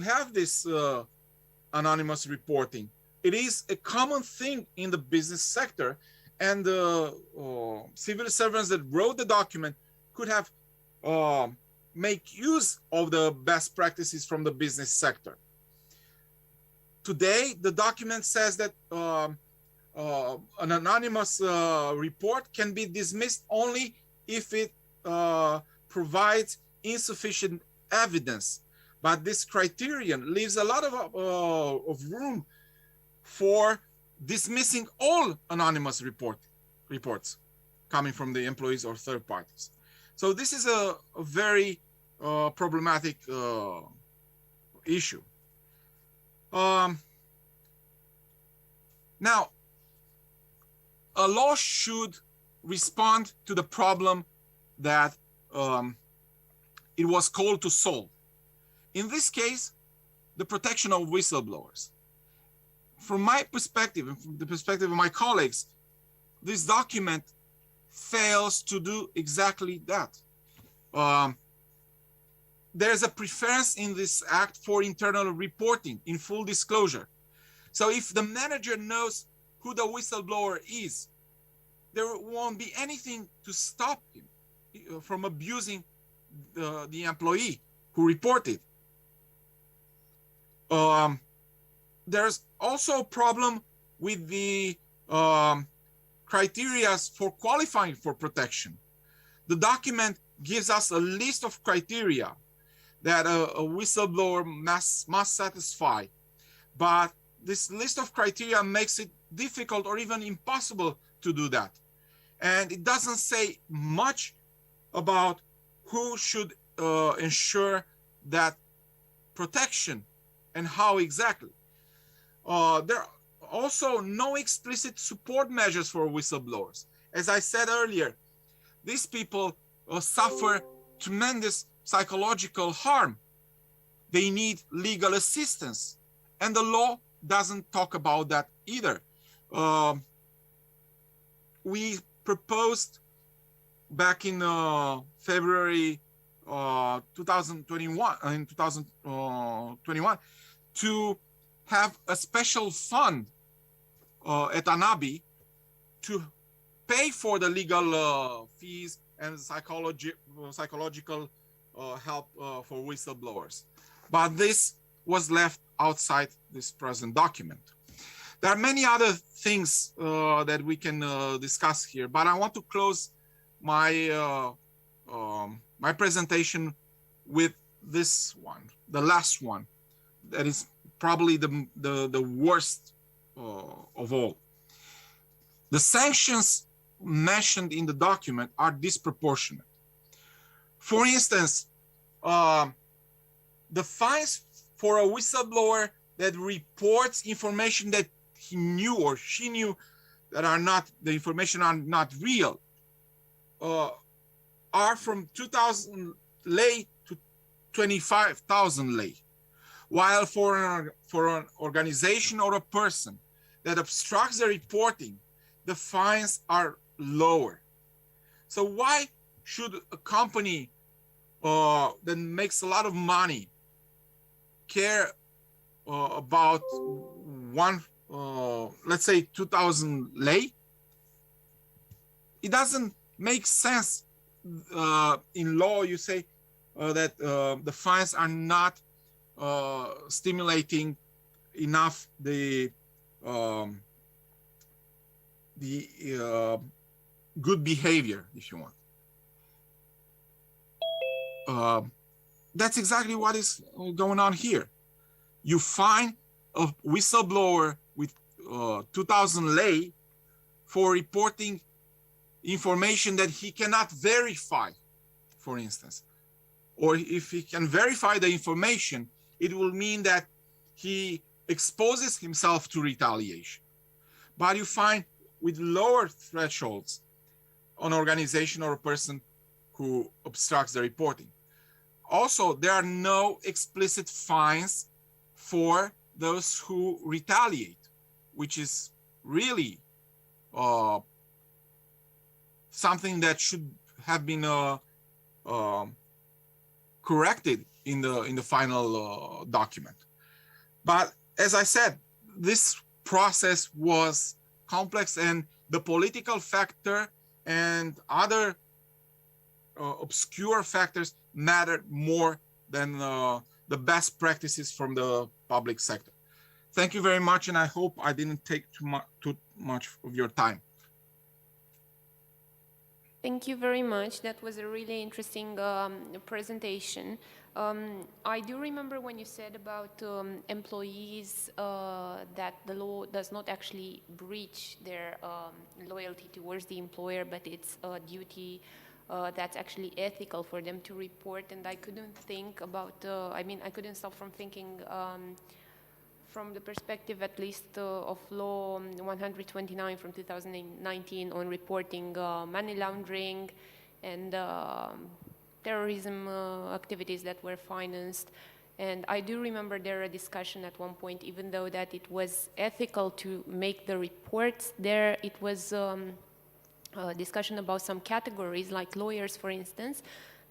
have this anonymous reporting. it is a common thing in the business sector, and the civil servants that wrote the document could have make use of the best practices from the business sector. Today, the document says that an anonymous report can be dismissed only if it provides insufficient evidence. But this criterion leaves a lot of room for dismissing all anonymous reports coming from the employees or third parties. So this is a very problematic issue. Now, a law should respond to the problem that it was called to solve. In this case, the protection of whistleblowers. From my perspective, and from the perspective of my colleagues, this document fails to do exactly that. There's a preference in this act for internal reporting in full disclosure. So if the manager knows who the whistleblower is, there won't be anything to stop him from abusing the employee who reported. There's also a problem with the criteria for qualifying for protection. The document gives us a list of criteria that a whistleblower must satisfy, but this list of criteria makes it difficult or even impossible to do that. And it doesn't say much about who should ensure that protection and how exactly. There are also no explicit support measures for whistleblowers. As I said earlier, these people suffer tremendous psychological harm. They need legal assistance, and the law doesn't talk about that either. We proposed back in February 2021 to have a special fund at ANABI to pay for the legal fees and psychological help for whistleblowers. But this was left outside this present document. There are many other things that we can discuss here, but I want to close my my presentation with this one, the last one, that is probably the worst of all. The sanctions mentioned in the document are disproportionate. For instance, the fines for a whistleblower that reports information that he knew or she knew that the information are not real, are from 2,000 lei to 25,000 lei. While for an organization or a person that obstructs the reporting, the fines are lower. So why should a company that makes a lot of money care about let's say 2,000 lei? It doesn't make sense. In law, you say that the fines are not stimulating enough the good behavior, if you want. That's exactly what is going on here. You fine a whistleblower with 2,000 lei for reporting information that he cannot verify, for instance. Or if he can verify the information, it will mean that he exposes himself to retaliation. But you find with lower thresholds an organization or a person who obstructs the reporting. Also, there are no explicit fines for those who retaliate, which is really something that should have been corrected in the final document. But as I said, this process was complex, and the political factor and other obscure factors mattered more than the best practices from the public sector. Thank you very much, and I hope I didn't take too much of your time. Thank you very much. That was a really interesting presentation. I do remember when you said about employees that the law does not actually breach their loyalty towards the employer, but it's a duty that's actually ethical for them to report. And I couldn't think about, I mean, I couldn't stop from thinking from the perspective at least of Law 129 from 2019 on reporting money laundering and terrorism activities that were financed. And I do remember there a discussion at one point, even though that it was ethical to make the reports, there it was a discussion about some categories, like lawyers, for instance,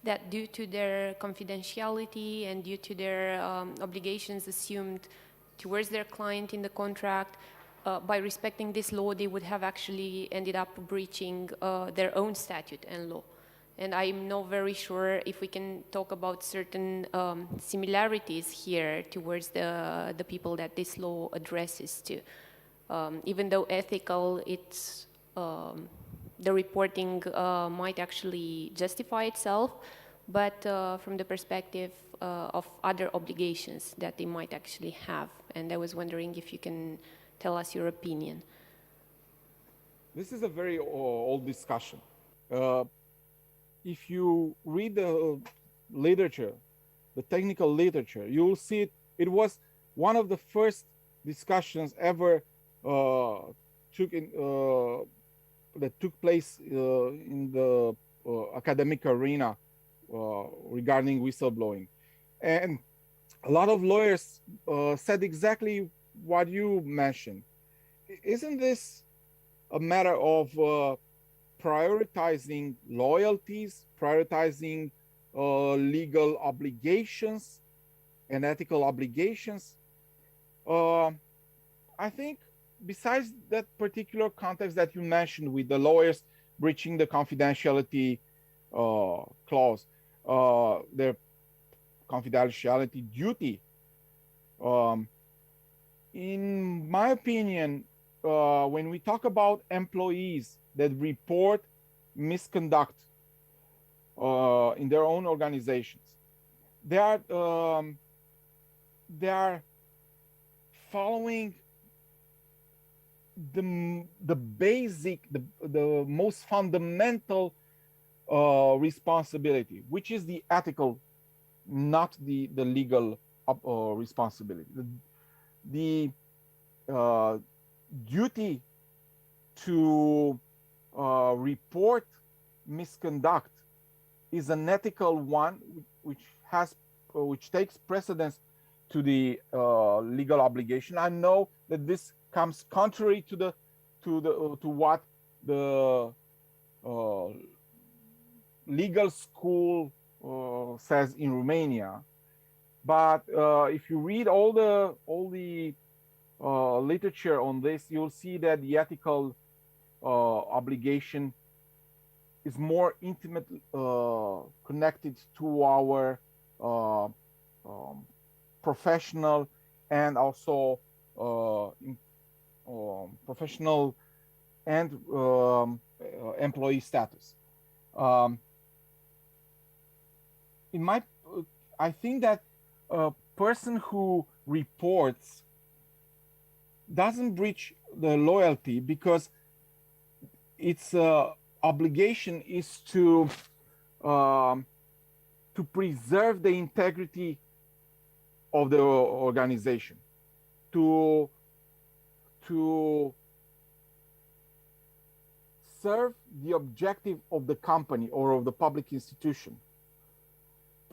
that due to their confidentiality and due to their obligations assumed towards their client in the contract, by respecting this law, they would have actually ended up breaching their own statute and law. And I'm not very sure if we can talk about certain similarities here towards the people that this law addresses to. Even though ethical, it's, the reporting might actually justify itself, but from the perspective of other obligations that they might actually have. And I was wondering if you can tell us your opinion. This is a very old discussion. If you read the literature, the technical literature, you will see it was one of the first discussions ever that took place in the academic arena regarding whistleblowing. And a lot of lawyers said exactly what you mentioned. Isn't this a matter of prioritizing loyalties, prioritizing legal obligations and ethical obligations? I think besides that particular context that you mentioned with the lawyers breaching the confidentiality clause, their confidentiality duty, in my opinion, when we talk about employees that report misconduct in their own organizations, they are following the basic, the most fundamental responsibility, which is the ethical, not the legal responsibility. The duty to report misconduct is an ethical one, which takes precedence to the legal obligation. I know that this comes contrary to what the legal school says in Romania, but if you read all the literature on this, you'll see that the ethical obligation is more intimately connected to our professional and also professional and employee status. I think that a person who reports doesn't breach the loyalty because its obligation is to preserve the integrity of the organization, to serve the objective of the company or of the public institution.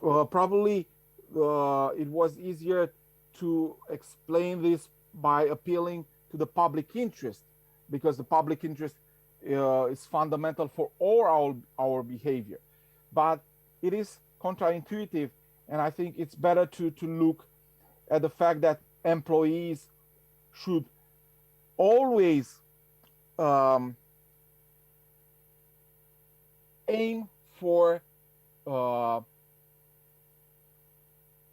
Probably it was easier to explain this by appealing to the public interest, because the public interest is fundamental for all our behavior. But it is counterintuitive, and I think it's better to look at the fact that employees should always aim for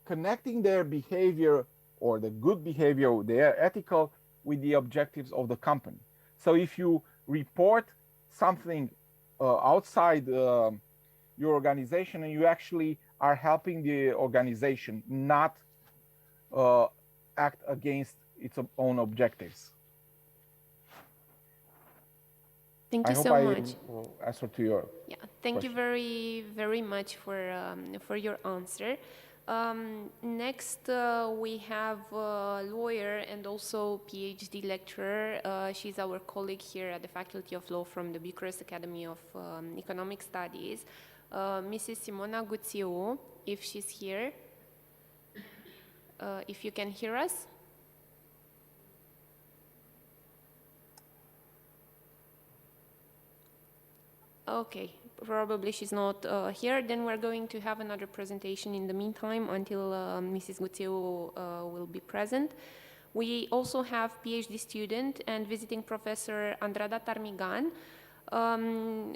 connecting their behavior or the good behavior, their ethical, with the objectives of the company. So if you report something outside your organization, and you actually are helping the organization, not act against its own objectives. Thank you I hope so I much. answered to your Yeah, thank you question. very much for your answer. Next, we have a lawyer and also PhD lecturer. She's our colleague here at the Faculty of Law from the Bucharest Academy of Economic Studies, Mrs. Simona Guțiu, if she's here, if you can hear us. Okay, probably she's not here. Then we're going to have another presentation in the meantime until Mrs. Guțiu will be present. We also have PhD student and visiting professor Andrada Tarmigan,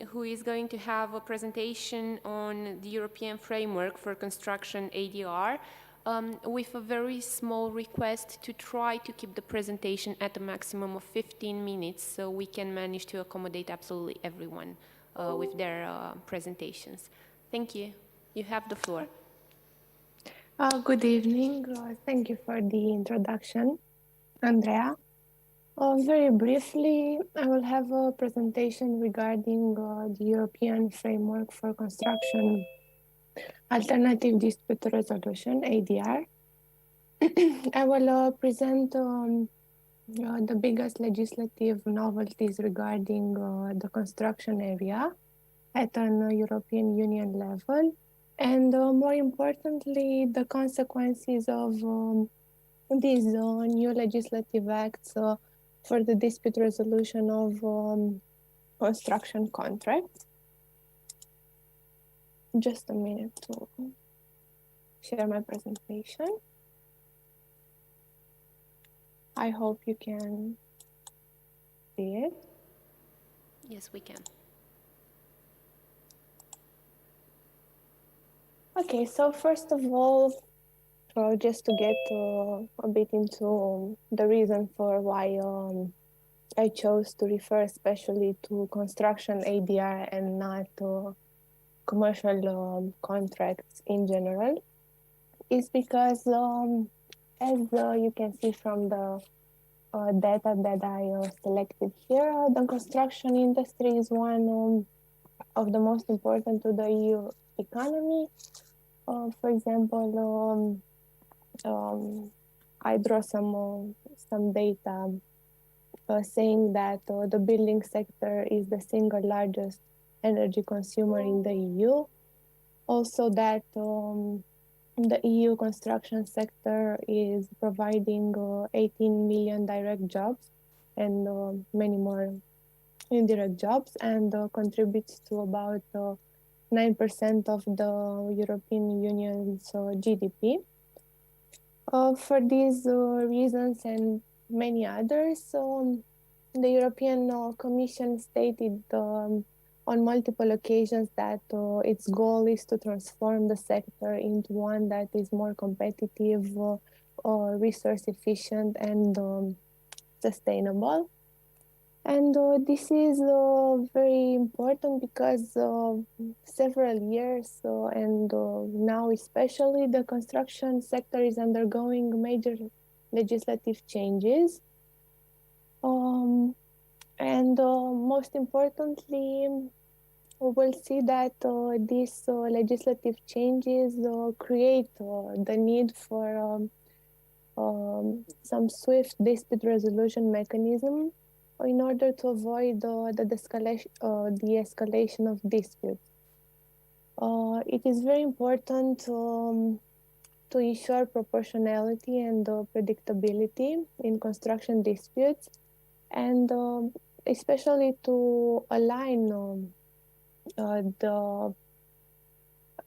who is going to have a presentation on the European Framework for Construction ADR, with a very small request to try to keep the presentation at a maximum of 15 minutes so we can manage to accommodate absolutely everyone with their presentations. Thank you. You have the floor. Good evening. Thank you for the introduction, Andrea. Very briefly, I will have a presentation regarding the European Framework for Construction Alternative Dispute Resolution, ADR. I will present the biggest legislative novelties regarding the construction area at an European Union level, and more importantly, the consequences of these new legislative acts for the dispute resolution of construction contracts. Just a minute to share my presentation. I hope you can see it. Yes, we can. Okay, so first of all, just to get a bit into the reason for why I chose to refer especially to construction ADR and not commercial contracts in general, is because as you can see from the data that I selected here, the construction industry is one of the most important to the EU economy. For example, I draw some data saying that the building sector is the single largest energy consumer in the EU. Also that the EU construction sector is providing 18 million direct jobs and many more indirect jobs, and contributes to about 9% of the European Union's GDP. For these reasons and many others, the European Commission stated on multiple occasions that its goal is to transform the sector into one that is more competitive, resource efficient, and sustainable. And this is very important because several years and now especially the construction sector is undergoing major legislative changes. And most importantly, we will see that these legislative changes create the need for some swift dispute resolution mechanism in order to avoid the escalation of disputes. It is very important to ensure proportionality and predictability in construction disputes, and especially to align the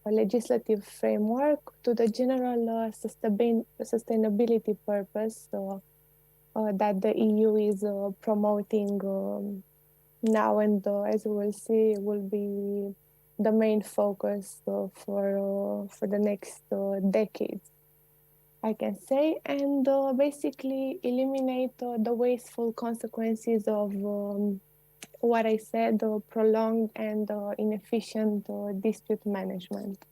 legislative framework to the general sustainability purpose that the EU is promoting now, and as we will see, will be the main focus for the next decades, I can say, and basically eliminate the wasteful consequences of what I said, prolonged and inefficient dispute management.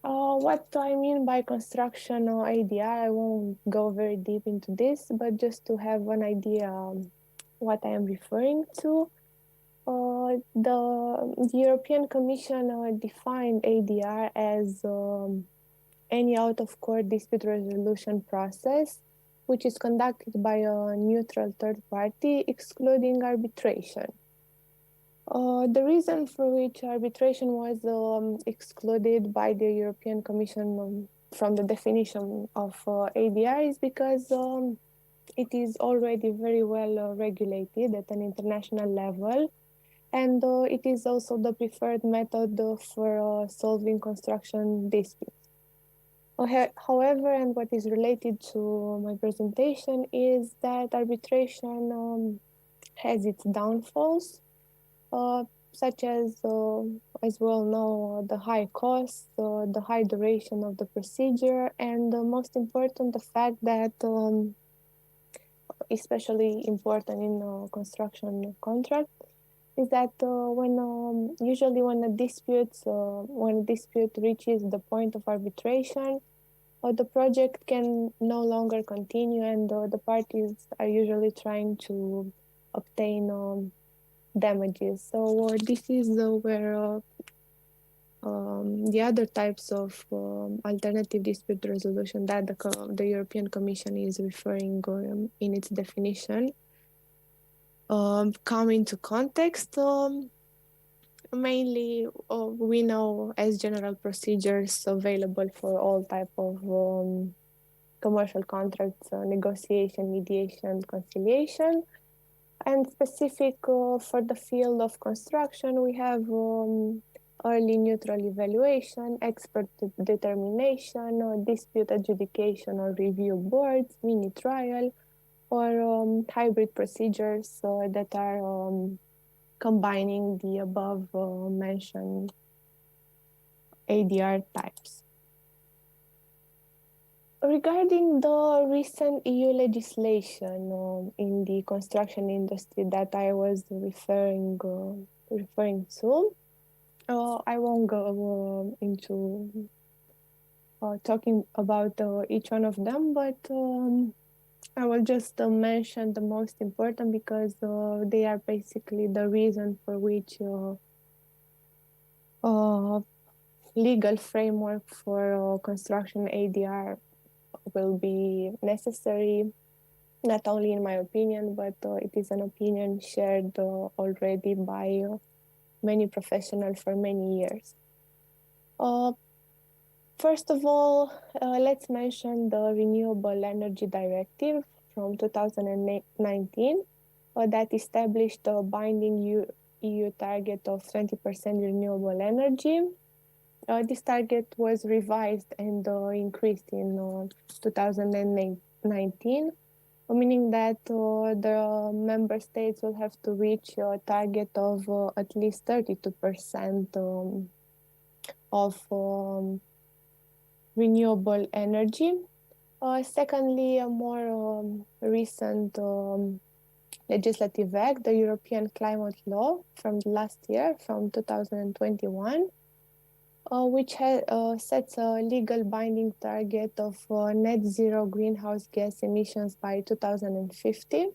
What do I mean by construction or ADR? I won't go very deep into this, but just to have an idea what I am referring to. The European Commission defined ADR as any out-of-court dispute resolution process which is conducted by a neutral third party, excluding arbitration. The reason for which arbitration was excluded by the European Commission from the definition of ADR is because it is already very well regulated at an international level, and it is also the preferred method for solving construction disputes. However, and what is related to my presentation is that arbitration has its downfalls, such as we all know, the high cost, the high duration of the procedure, and most important, the fact that, especially important in a construction contract, is that usually when a dispute reaches the point of arbitration, the project can no longer continue, and the parties are usually trying to obtain damages. So this is where the other types of alternative dispute resolution that the European Commission is referring in its definition come into context. Mainly, we know as general procedures available for all type of commercial contracts, negotiation, mediation, conciliation. And specific for the field of construction, we have early neutral evaluation, expert determination, or dispute adjudication or review boards, mini trial, or hybrid procedures that are combining the above mentioned ADR types. Regarding the recent EU legislation in the construction industry that I was referring to, I won't go into talking about each one of them, but I will just mention the most important because they are basically the reason for which legal framework for construction ADR will be necessary, not only in my opinion, but it is an opinion shared already by many professionals for many years. First of all, let's mention the Renewable Energy Directive from 2019 that established a binding EU target of 20% renewable energy. This target was revised and increased in 2019, meaning that the member states will have to reach a target of at least 32% of renewable energy. Secondly, a more recent legislative act, the European Climate Law from last year, from 2021, which sets a legal binding target of net zero greenhouse gas emissions by 2050.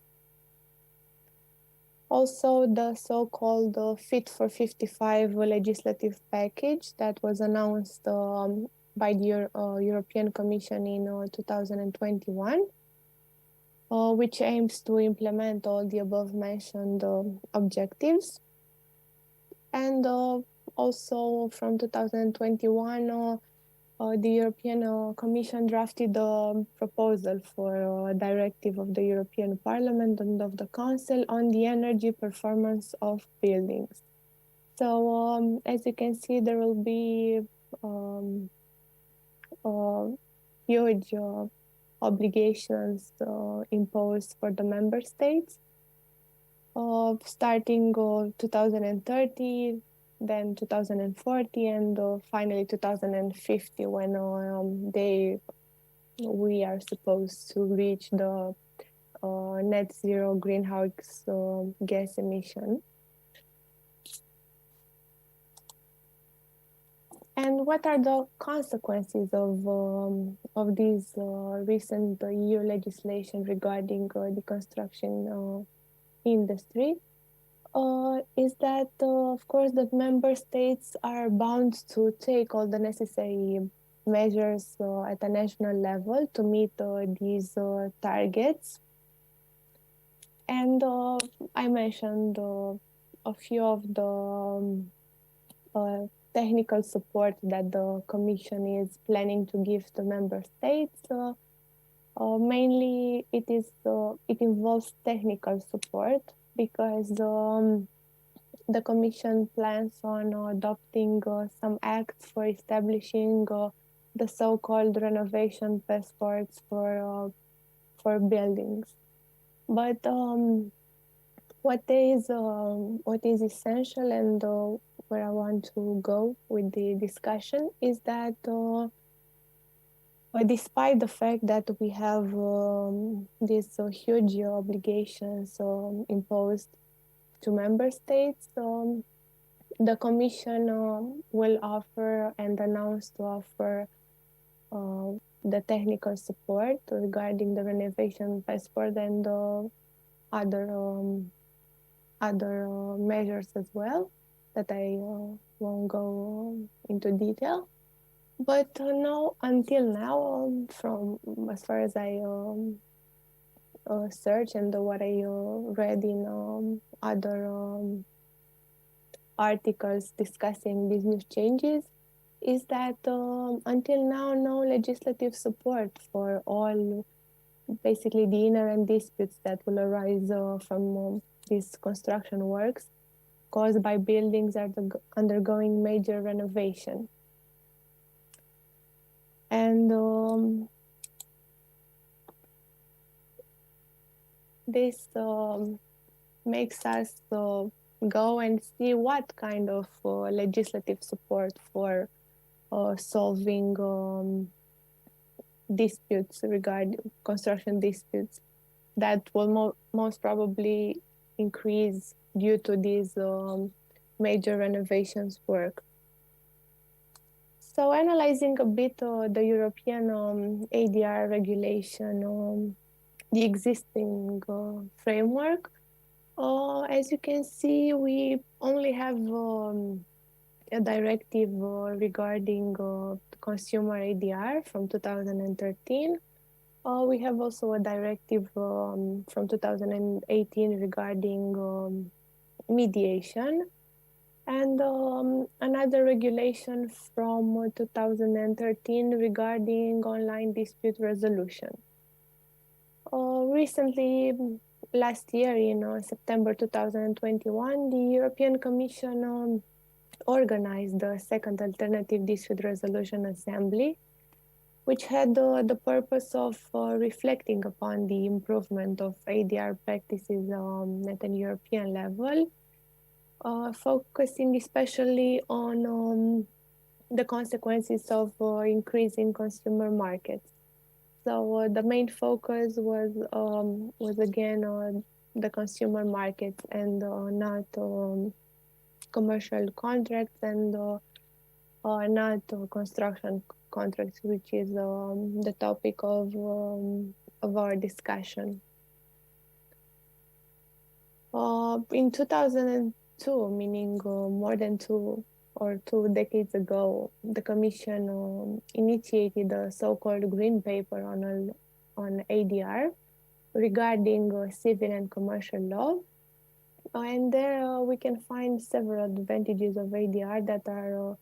Also, the so-called Fit for 55 legislative package that was announced by the European Commission in 2021, which aims to implement all the above mentioned objectives. And also from 2021, the European Commission drafted a proposal for a directive of the European Parliament and of the Council on the energy performance of buildings. So as you can see, there will be huge obligations imposed for the member states, starting 2030, then 2040, and finally 2050, when we are supposed to reach the net zero greenhouse gas emission. And what are the consequences of this recent EU legislation regarding the construction industry? Is that, of course, that member states are bound to take all the necessary measures at a national level to meet these targets. And I mentioned a few of the technical support that the Commission is planning to give to member states. Mainly, it involves technical support, because the Commission plans on adopting some acts for establishing the so-called renovation passports for buildings. But what is essential, and where I want to go with the discussion, is that despite the fact that we have these huge obligations imposed to member states, the Commission will offer and announce to offer the technical support regarding the renovation passport and other measures as well, that I won't go into detail. But until now, from as far as I search and what I read in other articles discussing these new changes, is that until now, no legislative support for all, basically the inherent disputes that will arise from these construction works caused by buildings that are undergoing major renovation. And this makes us go and see what kind of legislative support for solving disputes regarding construction disputes that will most probably increase due to these major renovations work. So analyzing a bit the European ADR regulation, the existing framework, as you can see, we only have a directive regarding consumer ADR from 2013. We have also a directive from 2018 regarding mediation, and another regulation from 2013 regarding online dispute resolution. Recently, last year, in September 2021, the European Commission organized the second Alternative Dispute Resolution Assembly, which had the purpose of reflecting upon the improvement of ADR practices at a European level, focusing especially on the consequences of increasing consumer markets. So the main focus was again on the consumer markets, and not commercial contracts, and not construction contracts, which is the topic of our discussion. In 2002, meaning more than 2 decades ago, the Commission initiated a so-called Green Paper on ADR regarding civil and commercial law. And there we can find several advantages of ADR that are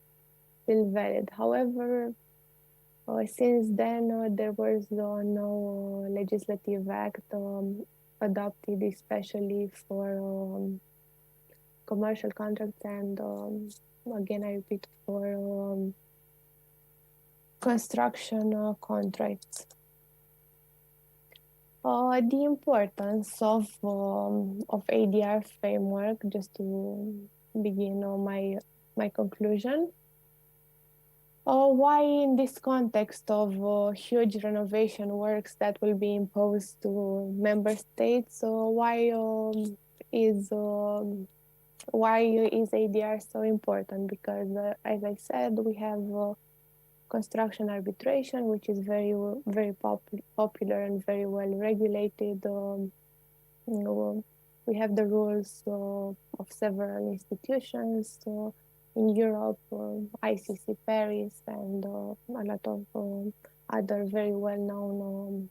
still valid. However, since then, there was no legislative act adopted, especially for commercial contracts, and again, I repeat, for construction contracts. The importance of ADR framework, just to begin my conclusion. Why in this context of huge renovation works that will be imposed to member states, is why is ADR so important? Because as I said, we have construction arbitration, which is very popular and very well regulated. You know, we have the rules of several institutions in Europe, ICC Paris, and a lot of other very well-known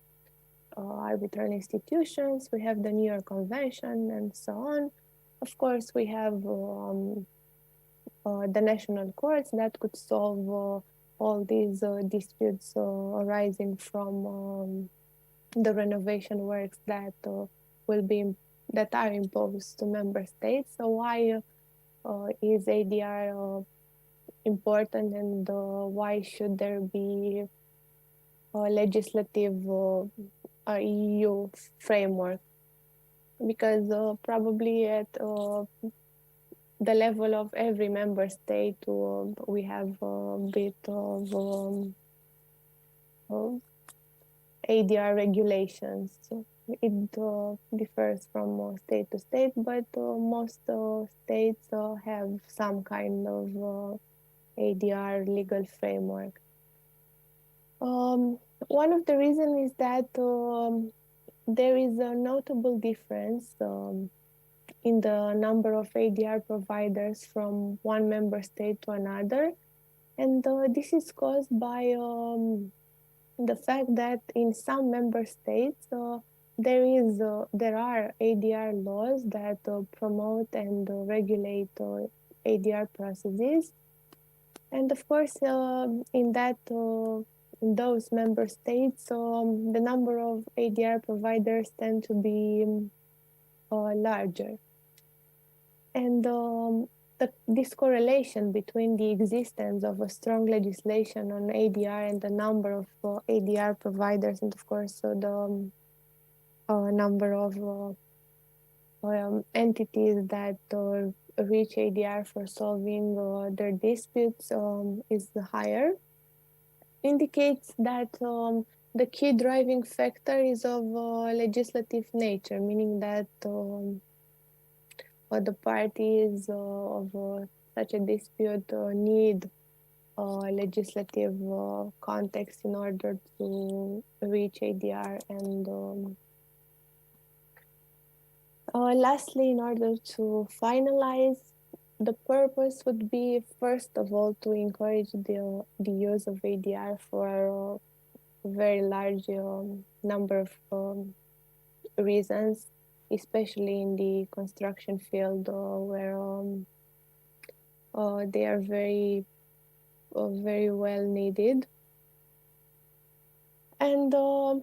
arbitral institutions. We have the New York Convention and so on. Of course, we have the national courts that could solve all these disputes arising from the renovation works that are imposed to member states. So why is ADR important, and why should there be a legislative EU framework? Because probably at the level of every member state, we have a bit of ADR regulations. So it differs from state to state, but most states have some kind of ADR legal framework. One of the reasons is that there is a notable difference in the number of ADR providers from one member state to another. And this is caused by the fact that in some member states, there are ADR laws that promote and regulate ADR processes. And of course, in those member states, the number of ADR providers tend to be larger. And this correlation between the existence of a strong legislation on ADR and the number of ADR providers, and of course the number of entities that reach ADR for solving their disputes is higher, indicates that the key driving factor is of legislative nature, meaning that the parties of such a dispute need legislative context in order to reach ADR. And lastly, in order to finalize, the purpose would be, first of all, to encourage the use of ADR for a very large number of reasons, especially in the construction field, where they are very well needed. And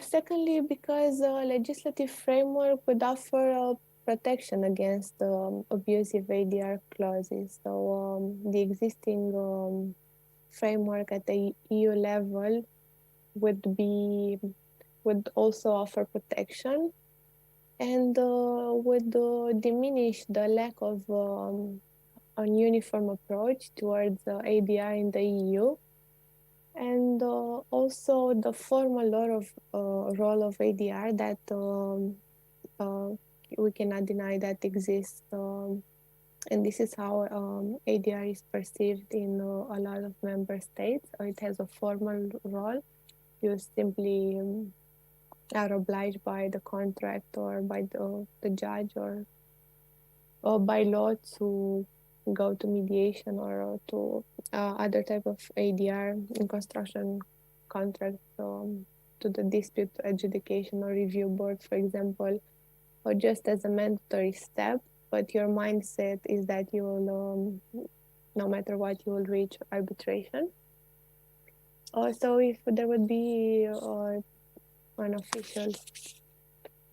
secondly, because legislative framework would offer protection against abusive ADR clauses. So the existing framework at the EU level would also offer protection, and would diminish the lack of an uniform approach towards ADR in the EU. And also the formal role of ADR that we cannot deny that exists, and this is how ADR is perceived in a lot of member states. It has a formal role. You simply are obliged by the contract or by the judge or by law to go to mediation or to other type of ADR in construction contracts, to the dispute adjudication or review board, for example, or just as a mandatory step. But your mindset is that you will, no matter what, you will reach arbitration. So if there would be an official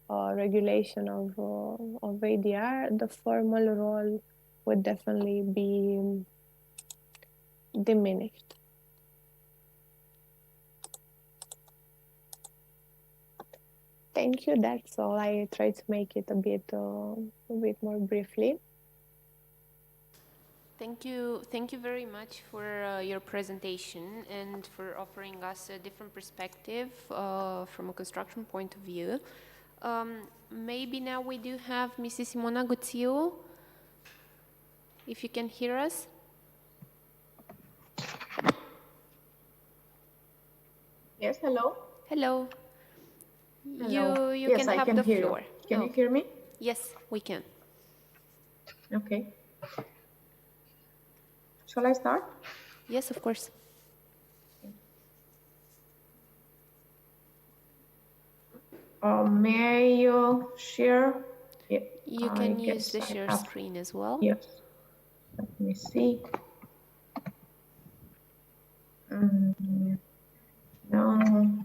regulation of ADR, the formal role would definitely be diminished. thank you. That's all. I tried to make it a bit more briefly. Thank you very much for your presentation and for offering us a different perspective from a construction point of view. Maybe now we do have Mrs. Simona Guțiu, if you can hear us. Yes, hello. Hello. Hello. You Yes, can I have can the hear floor. you. Can you hear me? Yes, we can. Okay. Shall I start? Yes, of course. May I share? Yeah, You can use the share screen as well. Yes. Let me see. No,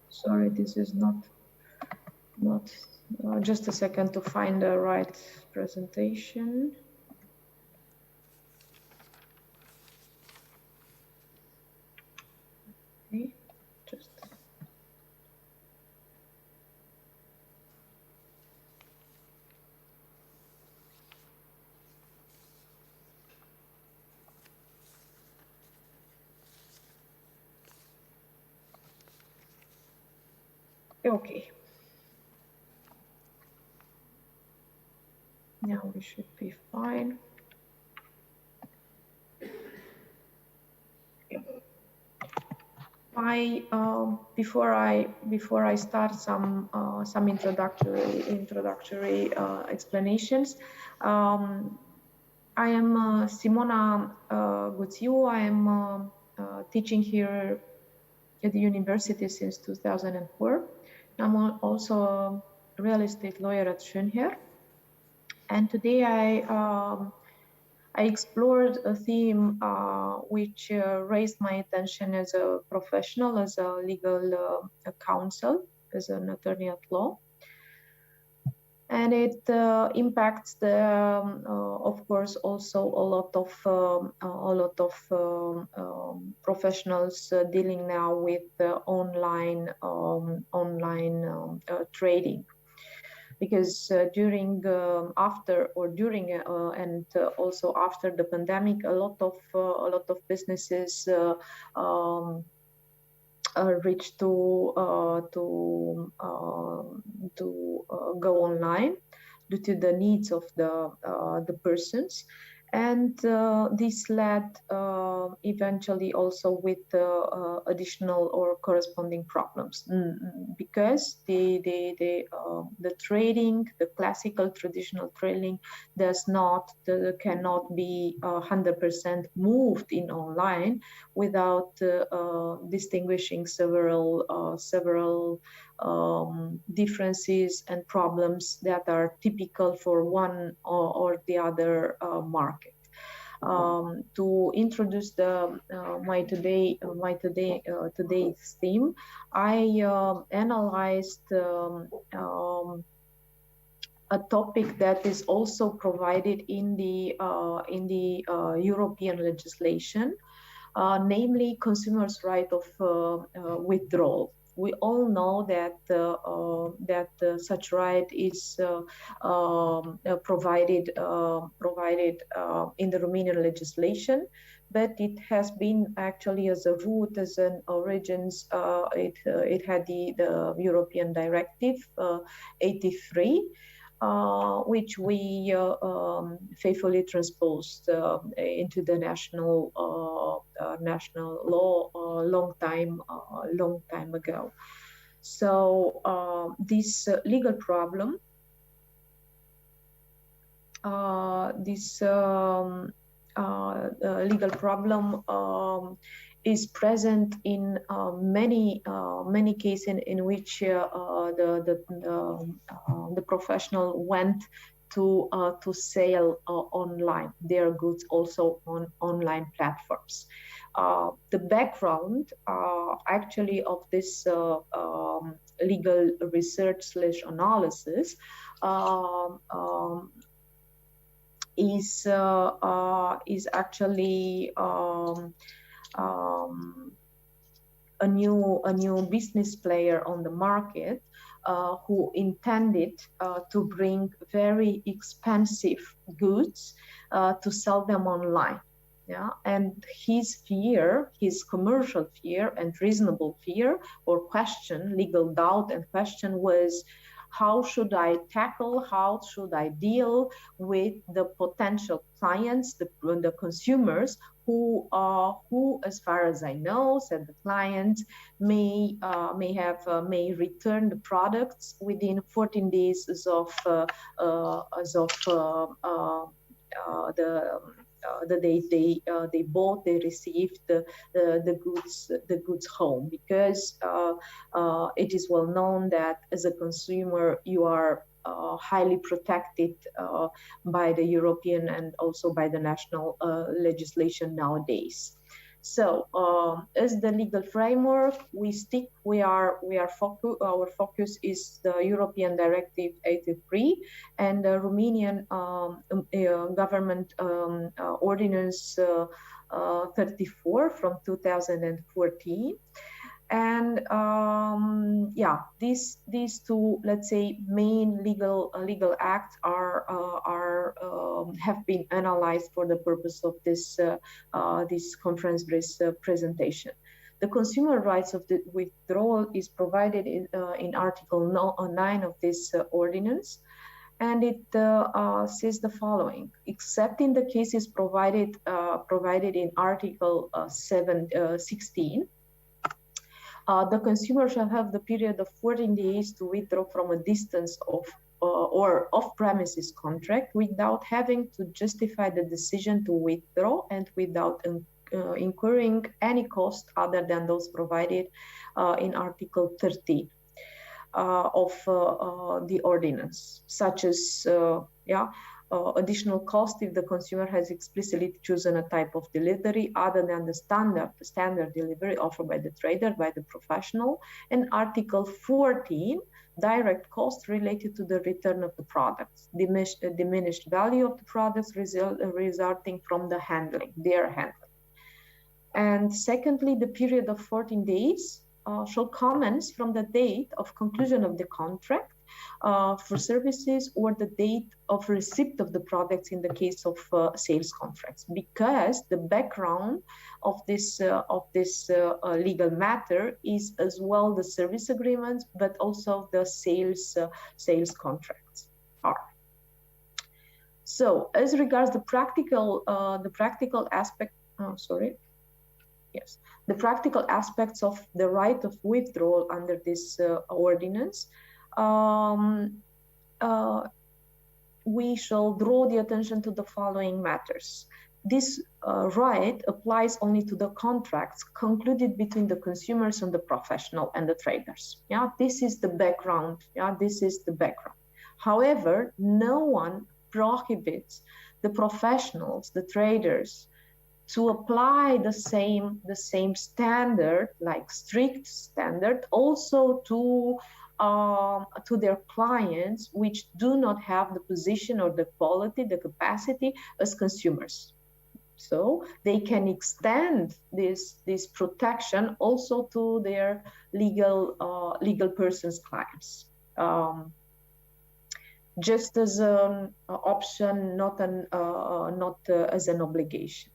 sorry, this is not. Just a second to find the right presentation. Okay, just. Okay. Now we should be fine. Before I start some introductory explanations, I am Simona Guțiu. I am teaching here at the university since 2004. I'm also a real estate lawyer at Schönherr. And today I explored a theme which raised my attention as a professional, as a legal counsel, as an attorney at law. And it impacts of course, also a lot of professionals dealing now with online trading. Because during, after, or during, and also after the pandemic, a lot of businesses reached to go online due to the needs of the persons, and this led eventually also with additional or corresponding problems, because the trading, the classical traditional trading, cannot be 100% moved in online without distinguishing several differences and problems that are typical for one or the other market. To introduce today's theme, I analyzed a topic that is also provided in the European legislation, namely consumers' right of withdrawal. We all know that such right is provided in the Romanian legislation, but it has been actually as a root, as an origins. It had the European Directive 83. Which we faithfully transposed into the national law a long time ago. So this legal problem, is present in many cases in which the professional went to sell online their goods also on online platforms. The background actually of this legal research / analysis is actually a new business player on the market, who intended to bring very expensive goods to sell them online. Yeah, and his fear, his commercial fear and reasonable fear or question, legal doubt and question was, how should I tackle, how should I deal with the potential clients, the consumers who, as far as I know, said the client, may return the products within 14 days the day they bought, they received the goods home, because it is well known that as a consumer you are highly protected by the European and also by the national legislation nowadays. So as the legal framework, our focus is the European Directive 83 and the Romanian government ordinance 34 from 2014. And yeah, these two, let's say, main legal acts have been analyzed for the purpose of this conference-based presentation. The consumer rights of the withdrawal is provided in Article 9 of this ordinance, and it says the following: except in the cases provided in Article 16. The consumer shall have the period of 14 days to withdraw from a distance of or off-premises contract without having to justify the decision to withdraw and without incurring any cost other than those provided in Article 30 of the ordinance, such as additional cost if the consumer has explicitly chosen a type of delivery other than the standard delivery offered by the trader, by the professional, and Article 14, direct cost related to the return of the products, diminished value of the products resulting from the their handling. And secondly, the period of 14 days shall commence from the date of conclusion of the contract for services or the date of receipt of the products in the case of sales contracts, because the background of this legal matter is as well the service agreements, but also the sales contracts are. So, as regards the practical aspect, the practical aspects of the right of withdrawal under this ordinance. We shall draw the attention to the following matters. This right applies only to the contracts concluded between the consumers and the professional and the traders. Yeah, this is the background. Yeah, this is the background. However, no one prohibits the professionals, the traders, to apply the same standard, like strict standard, also to their clients which do not have the position or the quality, the capacity as consumers. So they can extend this protection also to their legal persons clients, just as an option, not as an obligation.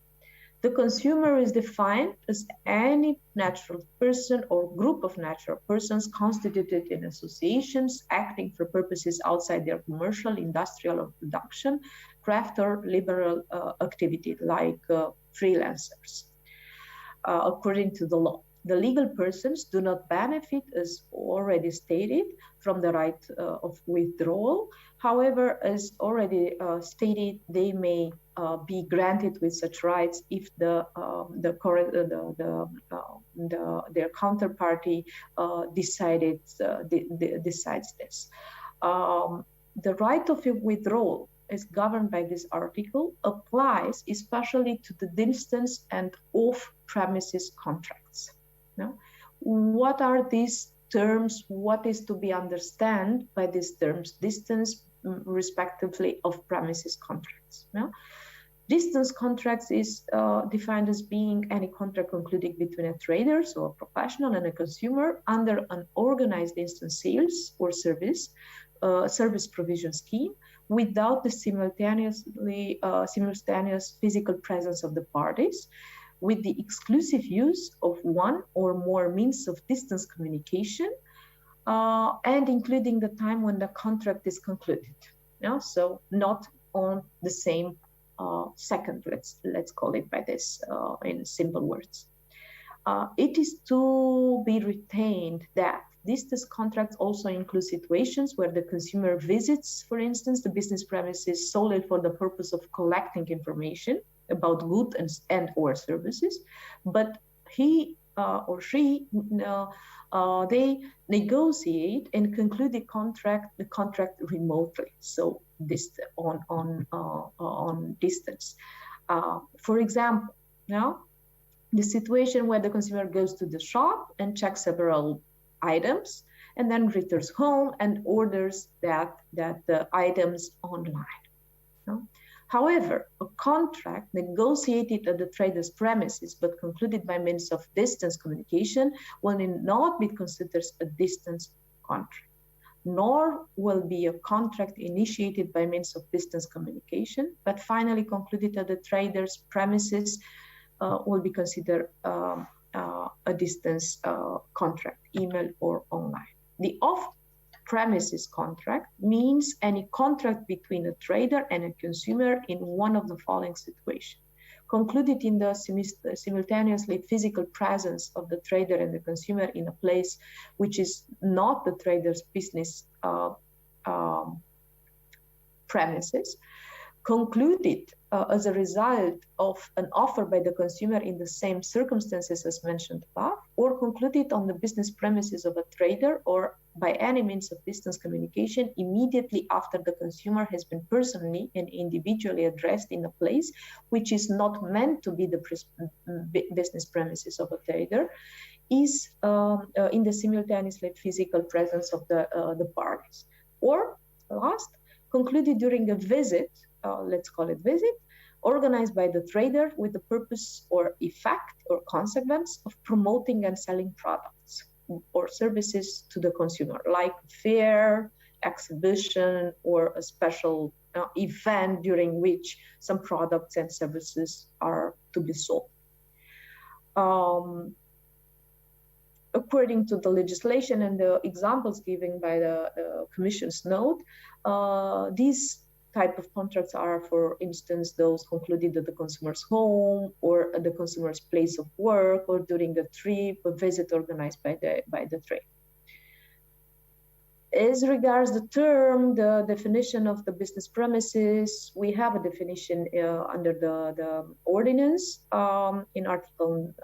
The consumer is defined as any natural person or group of natural persons constituted in associations acting for purposes outside their commercial, industrial, or production, craft, or liberal activity, like freelancers, according to the law. The legal persons do not benefit, as already stated, from the right of withdrawal. However, as already stated, they may be granted with such rights if their counterparty decides this. The right of withdrawal, as governed by this article, applies especially to the distance and off-premises contracts. Now, what are these terms? What is to be understood by these terms? Distance, respectively, off-premises contracts. Now, Distance contracts is defined as being any contract concluded between a trader, so a professional, and a consumer under an organized distance sales or service provision scheme without the simultaneous physical presence of the parties, with the exclusive use of one or more means of distance communication, and including the time when the contract is concluded. Yeah? So not on the same second, let's call it by this in simple words. It is to be retained that distance contracts also include situations where the consumer visits, for instance, the business premises solely for the purpose of collecting information about goods and or services, but he or she they negotiate and conclude the contract remotely, so this on distance. For example, now the situation where the consumer goes to the shop and checks several items and then returns home and orders the items online. No? However, a contract negotiated at the trader's premises but concluded by means of distance communication will not be considered a distance contract, nor will be a contract initiated by means of distance communication, but finally concluded at the trader's premises will be considered a distance contract, email or online. The off-premises contract means any contract between a trader and a consumer in one of the following situations: concluded in the simultaneously physical presence of the trader and the consumer in a place which is not the trader's business premises, concluded as a result of an offer by the consumer in the same circumstances as mentioned above, or concluded on the business premises of a trader or by any means of distance communication immediately after the consumer has been personally and individually addressed in a place which is not meant to be the business premises of a trader, is in the simultaneously physical presence of the parties. Or last, concluded during a visit, let's call it visit, organized by the trader with the purpose or effect or consequence of promoting and selling products or services to the consumer, like fair, exhibition, or a special event during which some products and services are to be sold. According to the legislation and the examples given by the Commission's note, these type of contracts are, for instance, those concluded at the consumer's home or at the consumer's place of work or during a trip, a visit organized by the trade. As regards the term, the definition of the business premises, we have a definition under the ordinance in Article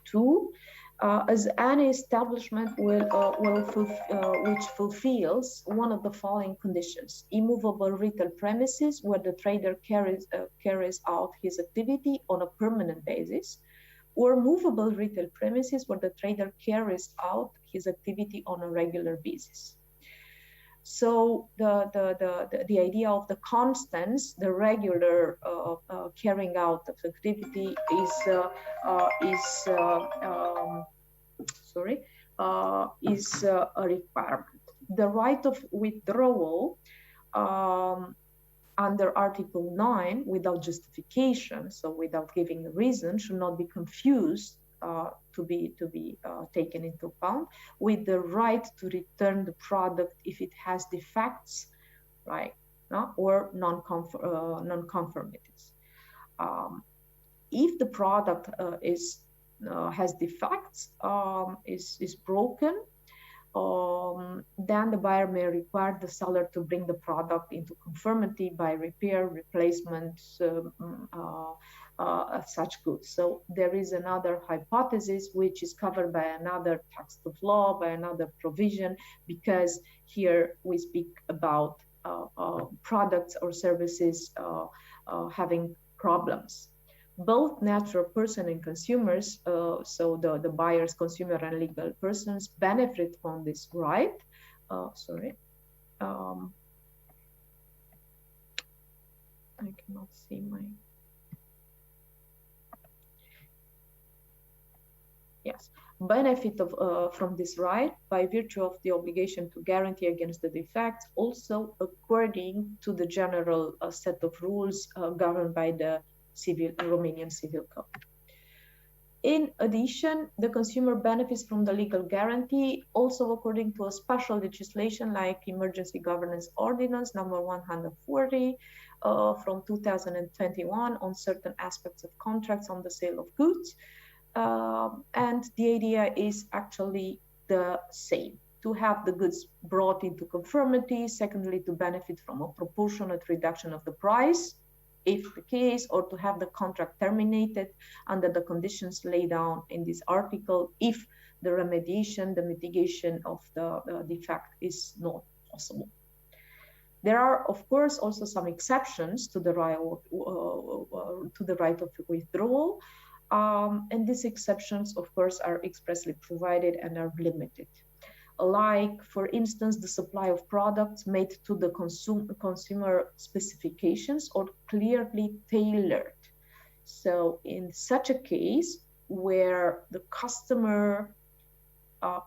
2. As any establishment which fulfills one of the following conditions: immovable retail premises where the trader carries out his activity on a permanent basis, or movable retail premises where the trader carries out his activity on a regular basis. So the idea of the constants, the regular carrying out of activity is a requirement. The right of withdrawal under Article 9 without justification, so without giving a reason, should not be confused to be taken into account with the right to return the product if it has defects, right, or non-conformities. If the product has defects, is broken, then the buyer may require the seller to bring the product into conformity by repair, replacement, such goods. So there is another hypothesis which is covered by another text of law, by another provision, because here we speak about products or services having problems. Both natural person and consumers, so the buyers, consumer, and legal persons benefit from this right. I I cannot see my. Yes, benefit of from this right by virtue of the obligation to guarantee against the defects, also according to the general set of rules governed by the Romanian Civil Code. In addition, the consumer benefits from the legal guarantee also according to a special legislation like Emergency Governance Ordinance number 140 from 2021 on certain aspects of contracts on the sale of goods. And the idea is actually the same: to have the goods brought into conformity, secondly, to benefit from a proportionate reduction of the price, if the case, or to have the contract terminated under the conditions laid down in this article if the remediation, the mitigation of the defect is not possible. There are, of course, also some exceptions to the right of withdrawal, and these exceptions, of course, are expressly provided and are limited. Like, for instance, the supply of products made to the consumer specifications or clearly tailored. So in such a case where the customer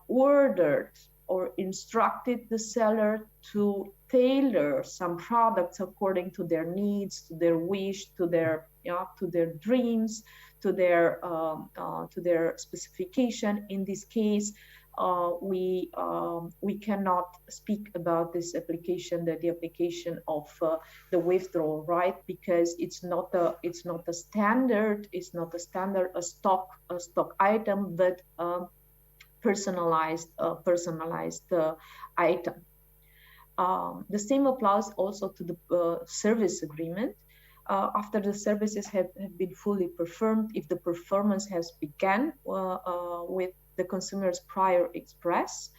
ordered or instructed the seller to tailor some products according to their needs, to their wish, to their dreams, to their specification. In this case, we cannot speak about this application, the application of the withdrawal right, because it's not a standard stock item, but personalized item. The same applies also to the service agreement. After the services have been fully performed, if the performance has begun with the consumer's prior express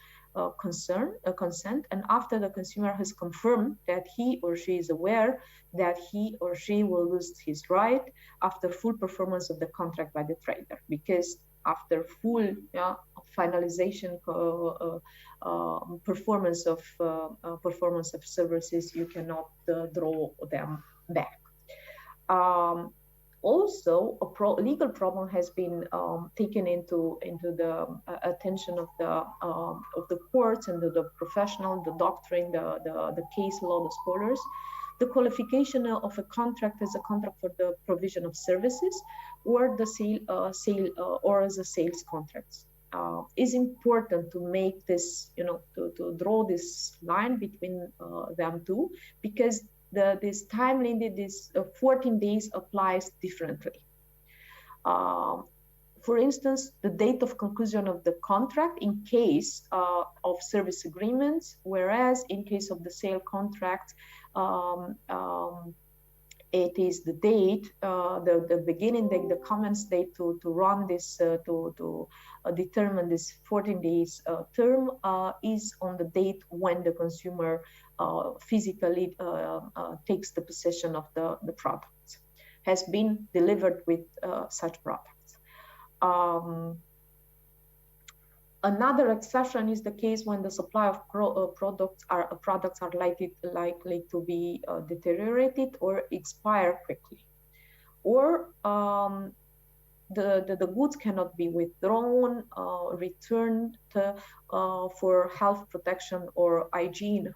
consent, and after the consumer has confirmed that he or she is aware that he or she will lose his right after full performance of the contract by the trader, because after full finalization performance of services, you cannot draw them back. Also, a legal problem has been taken into the attention of the courts and the professional, the doctrine, the case law, the scholars. The qualification of a contract as a contract for the provision of services, or the sale or as a sales contracts, is important to make this, to draw this line between them two, because this time limit, this 14 days, applies differently. For instance, the date of conclusion of the contract in case of service agreements, whereas in case of the sale contract, it is the date, the beginning date, the commence date to run this, to determine this 14 days term is on the date when the consumer physically takes the possession of the products, has been delivered with such products. Another exception is the case when the supply of products are likely to be deteriorated or expire quickly, or the goods cannot be withdrawn, returned for health protection or hygiene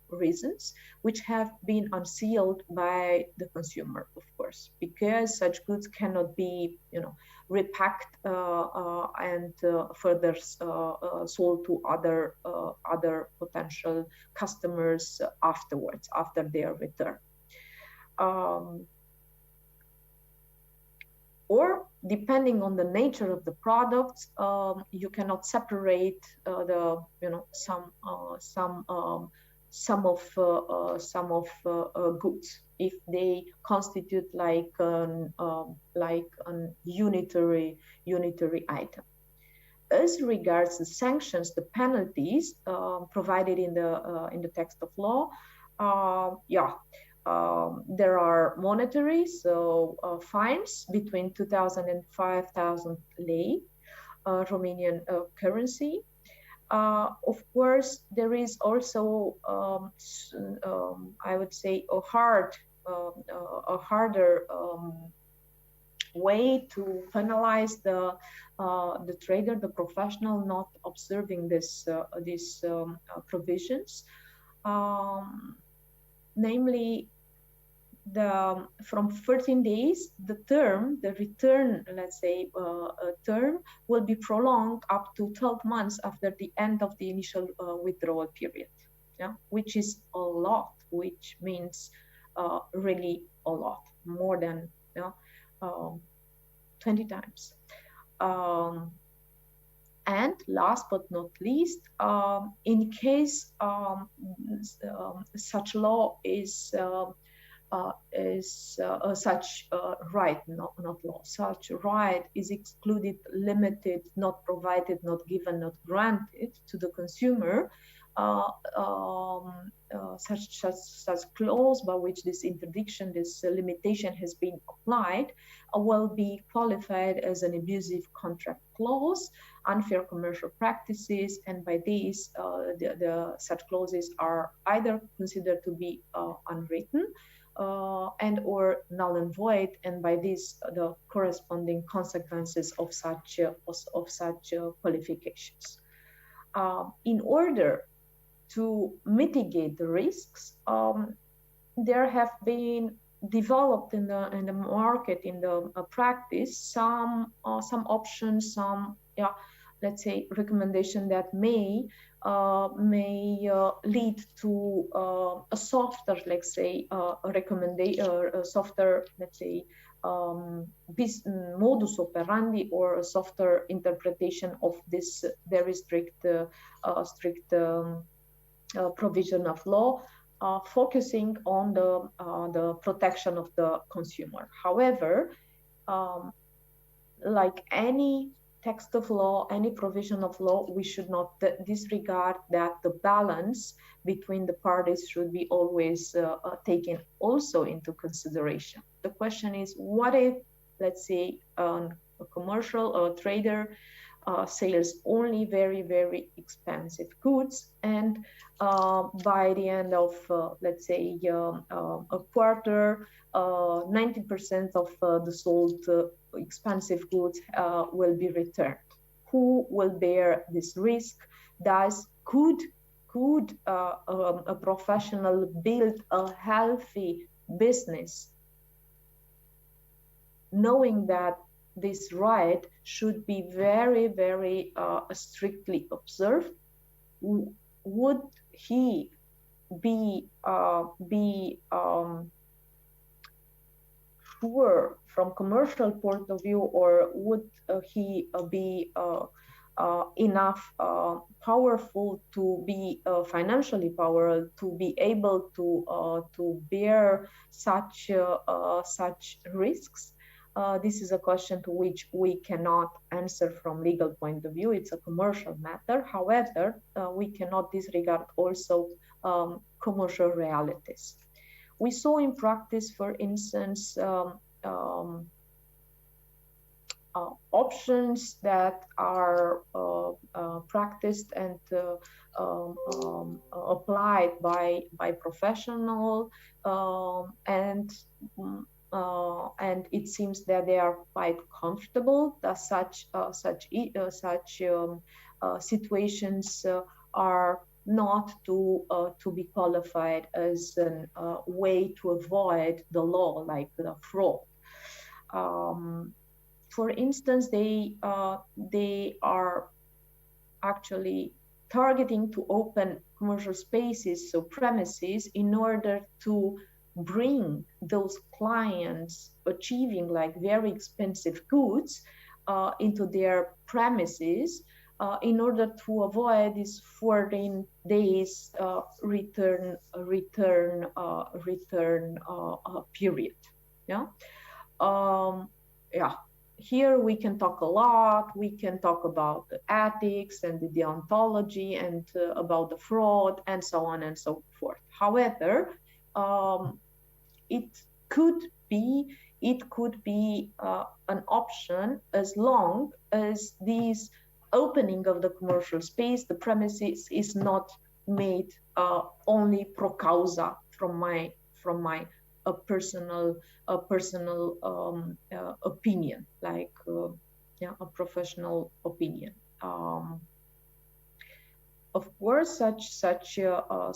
reasons, which have been unsealed by the consumer, of course, because such goods cannot be, repacked and further sold to other potential customers afterwards, after their return. Or depending on the nature of the products, you cannot separate some of goods if they constitute like an unitary item. As regards the sanctions, the penalties provided in the text of law, there are monetary, fines between 2,000 and 5,000 lei, Romanian currency. Of course, there is also, I would say, a hard a harder way to penalize the trader, the professional, not observing these provisions. Namely, from 13 days, the return, let's say, term will be prolonged up to 12 months after the end of the initial withdrawal period, yeah, which is a lot, which means really a lot, more than 20 times. And last but not least, in case such law is such right, not law, such right is excluded, limited, not provided, not given, not granted to the consumer, such clause by which this interdiction, this limitation has been applied, will be qualified as an abusive contract clause, unfair commercial practices, and by these, such clauses are either considered to be unwritten and or null and void, and by this the corresponding consequences of such qualifications. In order to mitigate the risks, there have been developed in the market, in the practice, some options, some let's say recommendation that may lead to a softer, let's say, recommendation, or a softer, let's say, modus operandi, or a softer interpretation of this very strict provision of law, focusing on the protection of the consumer. However, like any text of law, any provision of law, we should not disregard that the balance between the parties should be always taken also into consideration. The question is, what if, let's say, a commercial or a trader sells only very, very expensive goods, and by the end of, let's say, a quarter, 90% of the sold expensive goods will be returned. Who will bear this risk? Could a professional build a healthy business knowing that this right should be very, very strictly observed? Would he be sure from commercial point of view, or would he be enough powerful to be financially powerful to be able to bear such risks? This is a question to which we cannot answer from legal point of view. It's a commercial matter. However, we cannot disregard also commercial realities. We saw in practice, for instance, options that are practiced and applied by professional, and it seems that they are quite comfortable that such situations are not to be qualified as a way to avoid the law, like the fraud. For instance, they are actually targeting to open commercial spaces, so premises, in order to bring those clients achieving like very expensive goods into their premises in order to avoid this 14 days return period. Here we can talk a lot. We can talk about the ethics and the deontology and about the fraud and so on and so forth. However, it could be an option as long as this opening of the commercial space, the premises, is not made only pro causa from my a personal opinion, like yeah, a professional opinion. Of course, such a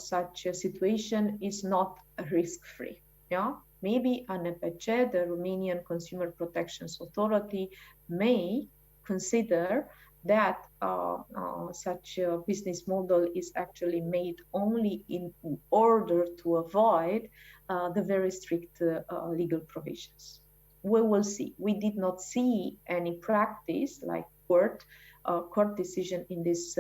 situation is not risk-free. Yeah, maybe ANPC, the Romanian Consumer Protection Authority, may consider that such a business model is actually made only in order to avoid the very strict legal provisions. We will see. We did not see any practice like court decision in this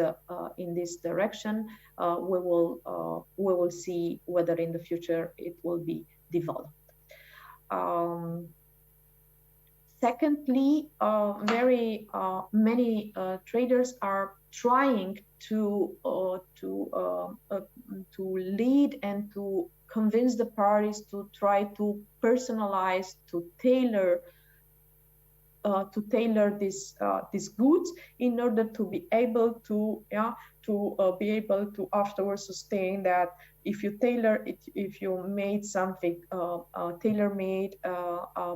direction. We will see whether in the future it will be developed. Secondly, very many traders are trying to lead and to convince the parties to try to personalize, to tailor these goods in order to be able to afterwards sustain that if you tailor it, if you made something tailor-made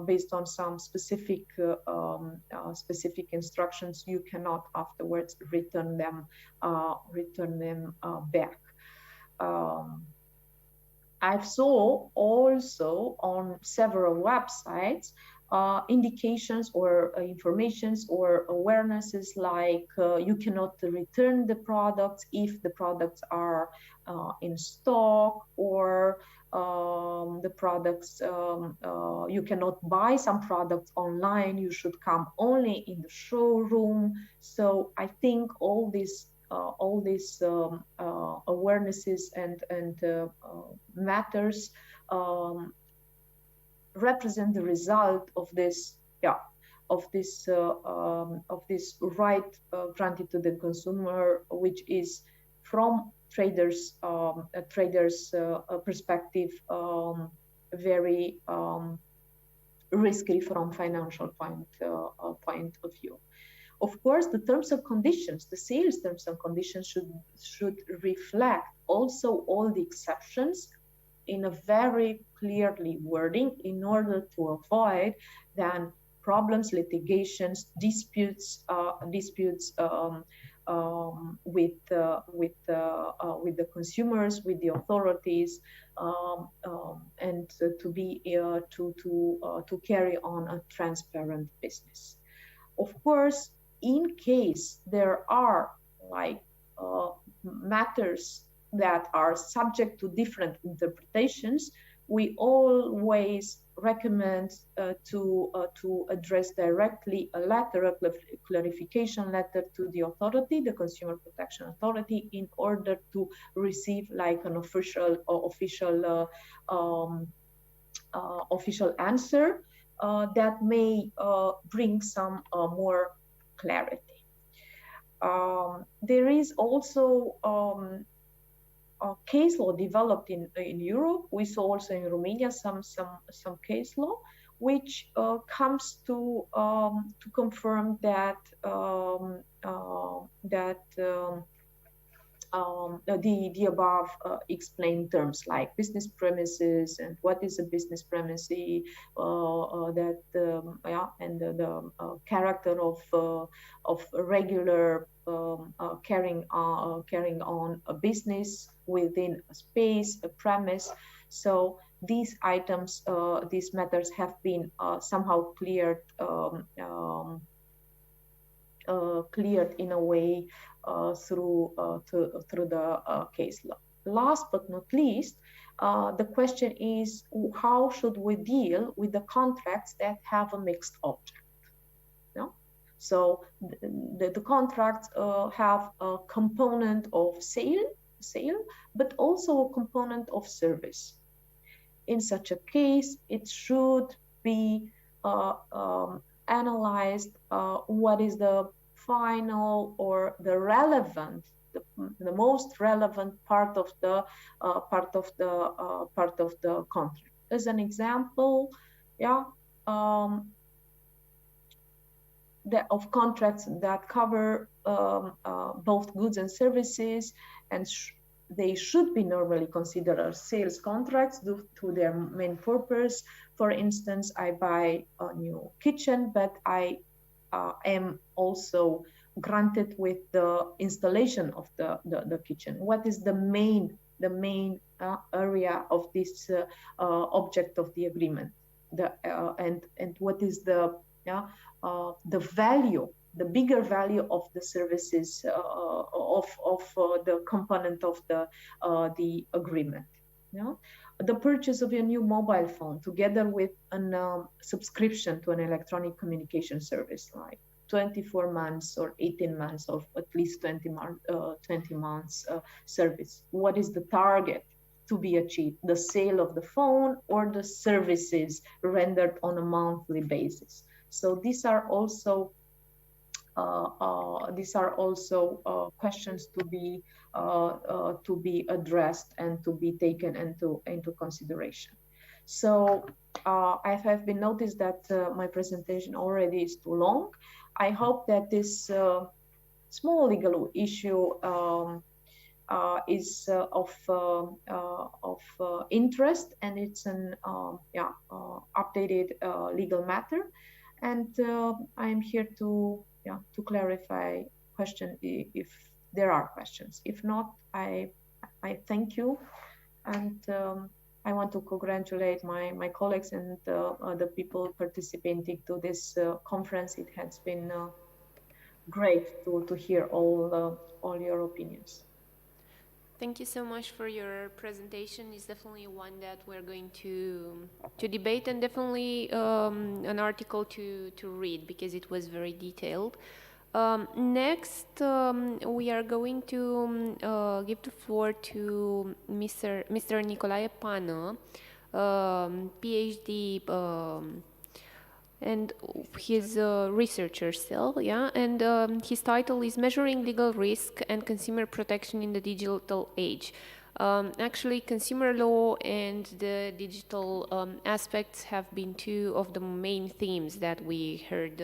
based on some specific instructions, you cannot afterwards return them back. I saw also on several websites indications or informations or awarenesses like you cannot return the products if the products are in stock, or the products you cannot buy some products online, you should come only in the showroom. So I think all these awarenesses and matters represent the result of this right granted to the consumer, which is from traders perspective very risky from financial point of view. Of course, the terms and conditions, the sales terms and conditions should reflect also all the exceptions in a very clearly wording in order to avoid then problems, litigations, disputes with the consumers, with the authorities, and to carry on a transparent business. Of course, in case there are like matters that are subject to different interpretations, we always recommend to address directly a letter, a clarification letter to the authority, the Consumer Protection Authority, in order to receive like an official answer that may bring some more clarity. There is also a case law developed in Europe. We saw also in Romania some case law, which comes to confirm that the above explained terms like business premises and what is a business premise, and the character of regular carrying on a business within a space, a premise. So these items, these matters have been somehow cleared in a way through the case law. Last but not least, the question is, how should we deal with the contracts that have a mixed object? No? So the contracts have a component of sale, but also a component of service. In such a case, it should be analyzed what is the final or the relevant, the most relevant part of the contract. As an example, of contracts that cover both goods and services, and they should be normally considered as sales contracts due to their main purpose. For instance, I buy a new kitchen, but I am also granted with the installation of the kitchen. What is the main area of this object of the agreement? And what is the value, the bigger value of the services of the component of the agreement? The purchase of a new mobile phone together with a subscription to an electronic communication service, like 24 months or 18 months or at least 20 months service. What is the target to be achieved? The sale of the phone or the services rendered on a monthly basis? So these are also questions to be addressed and to be taken into consideration. So I have been noticed that my presentation already is too long. I hope that this small legal issue is of interest, and it's an updated legal matter. And I'm here to clarify question if there are questions. If not, I thank you, and I want to congratulate my colleagues and the people participating to this conference. It has been great to hear all your opinions. Thank you so much for your presentation. It's definitely one that we're going to debate, and definitely an article to read because it was very detailed. Next, we are going to give the floor to Mr. Nicolae Pană, PhD, and he's a researcher still, and his title is Measuring Legal Risk and Consumer Protection in the Digital Age. Actually, consumer law and the digital aspects have been two of the main themes that we heard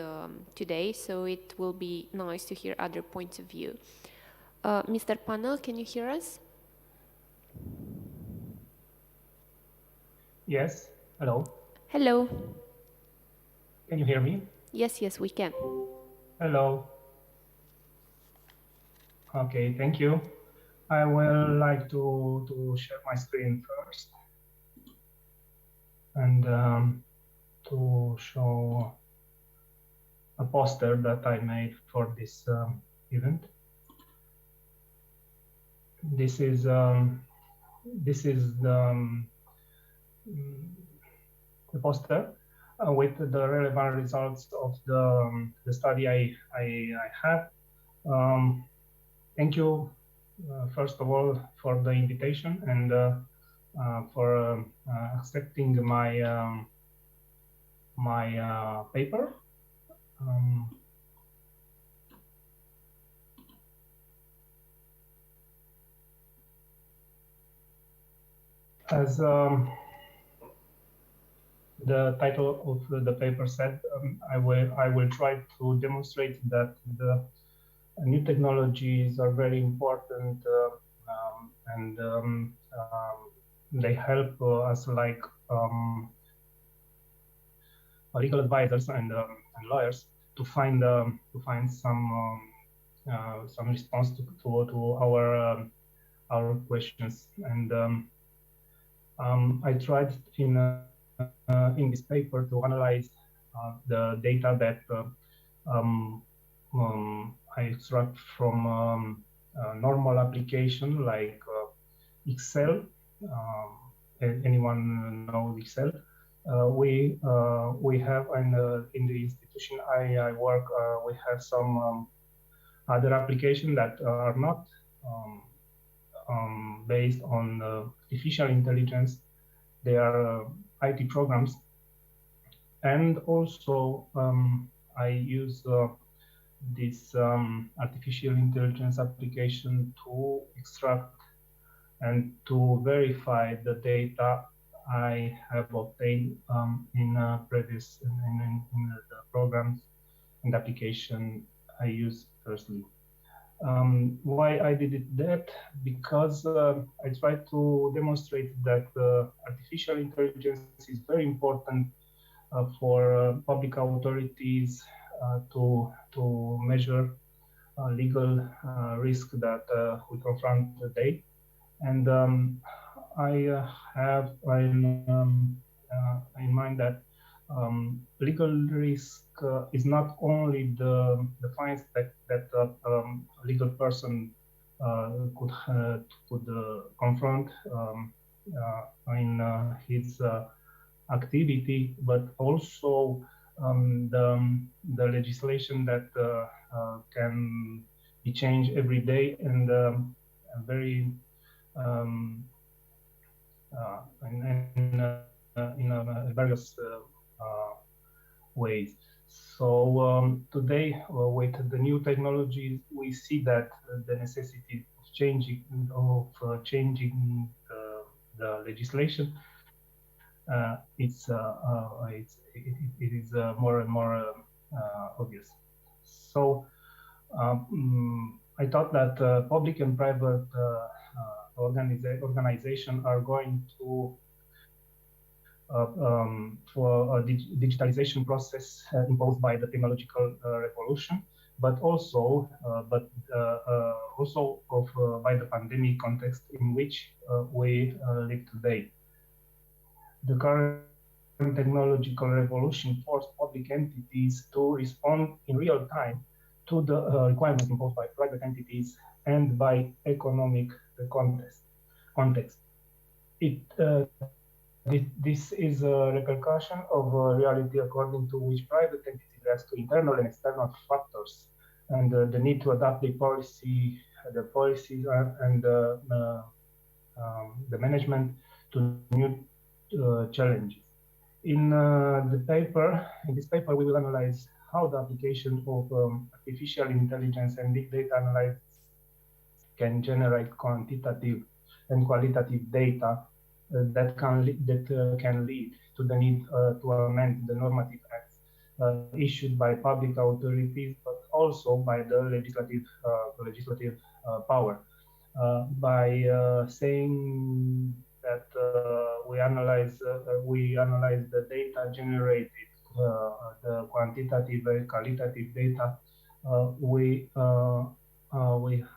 today, so it will be nice to hear other points of view. Mr. Pană, can you hear us? Yes, hello. Hello. Can you hear me? Yes, we can. Hello. Okay, thank you. I will like to share my screen first and to show a poster that I made for this event. This is the poster with the relevant results of the study I have. Thank you, first of all, for the invitation and for accepting my paper. As the title of the paper said, I will try to demonstrate that the new technologies are very important and they help us, like legal advisors and lawyers, to find some response to our questions. And I tried in this paper to analyze the data that I extract from normal application like Excel. Anyone knows Excel? We have in the institution I work, we have some other applications that are not based on artificial intelligence. They are IT programs, and also I use this artificial intelligence application to extract and to verify the data I have obtained in previous in the programs and application I use firstly. Why I did it that? Because I tried to demonstrate that artificial intelligence is very important for public authorities to measure legal risk that we confront today. And I have in mind that legal risk is not only the fines that a legal person could confront in his activity, but also the legislation that can be changed every day and very in various ways. So today, with the new technologies, we see that the necessity of changing the legislation it is more and more obvious. So I thought that public and private organizations are going to for a digitalization process imposed by the technological revolution, but also by the pandemic context in which we live today. The current technological revolution forced public entities to respond in real time to the requirements imposed by private entities and by economic context. This is a repercussion of a reality according to which private entities react to internal and external factors, and the need to adapt the policies and the management to new challenges. In this paper, we will analyze how the application of artificial intelligence and big data analysis can generate quantitative and qualitative data that can lead to the need to amend the normative acts issued by public authorities, but also by the legislative power. By saying that we analyze the data generated, the quantitative and qualitative data, we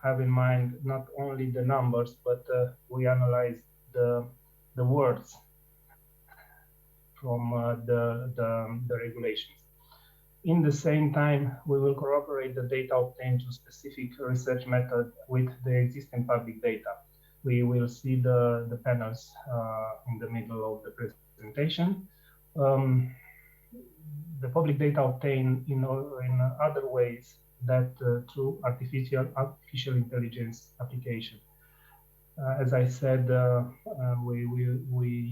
have in mind not only the numbers, but we analyze the words from the regulations. In the same time, we will corroborate the data obtained through specific research method with the existing public data. We will see the panels in the middle of the presentation. The public data obtained in other ways that through artificial intelligence application. As I said, we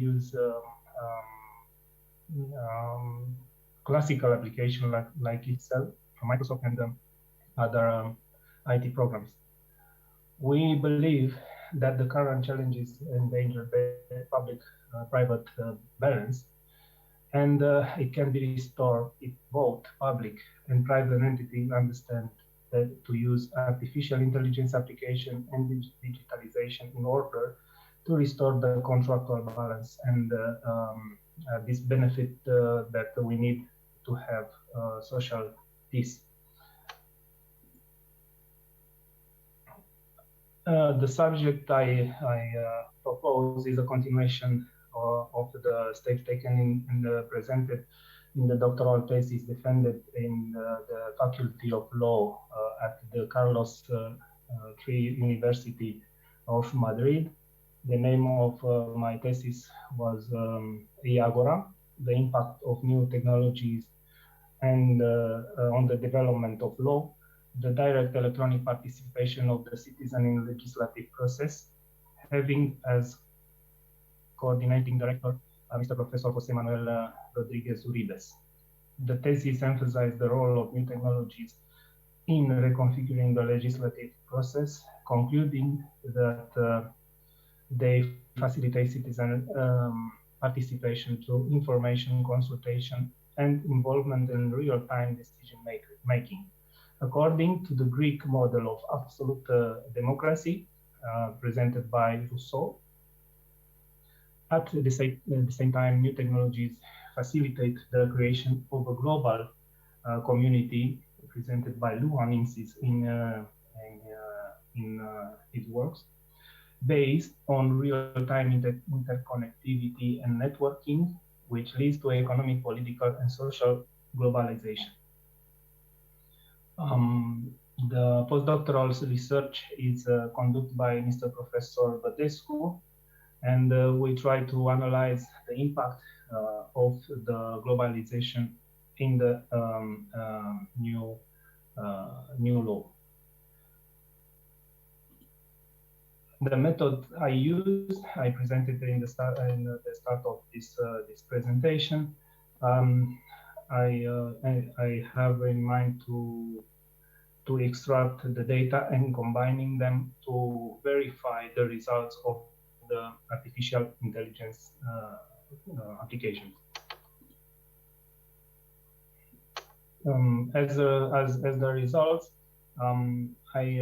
use classical application like Excel from Microsoft and other IT programs. We believe that the current challenges endanger the public-private balance, and it can be restored if both public and private entities understand that to use artificial intelligence application and digitalization in order to restore the contractual balance and this benefit that we need to have social peace. The subject I propose is a continuation of the steps taken and presented in the doctoral thesis defended in the Faculty of Law at the Carlos III University of Madrid. The name of my thesis was Agora, the impact of new technologies and on the development of law, the direct electronic participation of the citizen in the legislative process, having as coordinating director Mr. Professor Jose Manuel Rodriguez Uribes. The thesis emphasized the role of new technologies in reconfiguring the legislative process, concluding that they facilitate citizen participation through information, consultation, and involvement in real-time decision making. according to the Greek model of absolute democracy presented by Rousseau. At the same time, new technologies facilitate the creation of a global community presented by Luan in his works, based on real-time interconnectivity and networking, which leads to economic, political, and social globalization. The postdoctoral research is conducted by Mr. Professor Badescu, and we try to analyze the impact of the globalization in the new law. The method I used, I presented in the start of this presentation. I have in mind to extract the data and combining them to verify the results of the artificial intelligence applications. As the results, I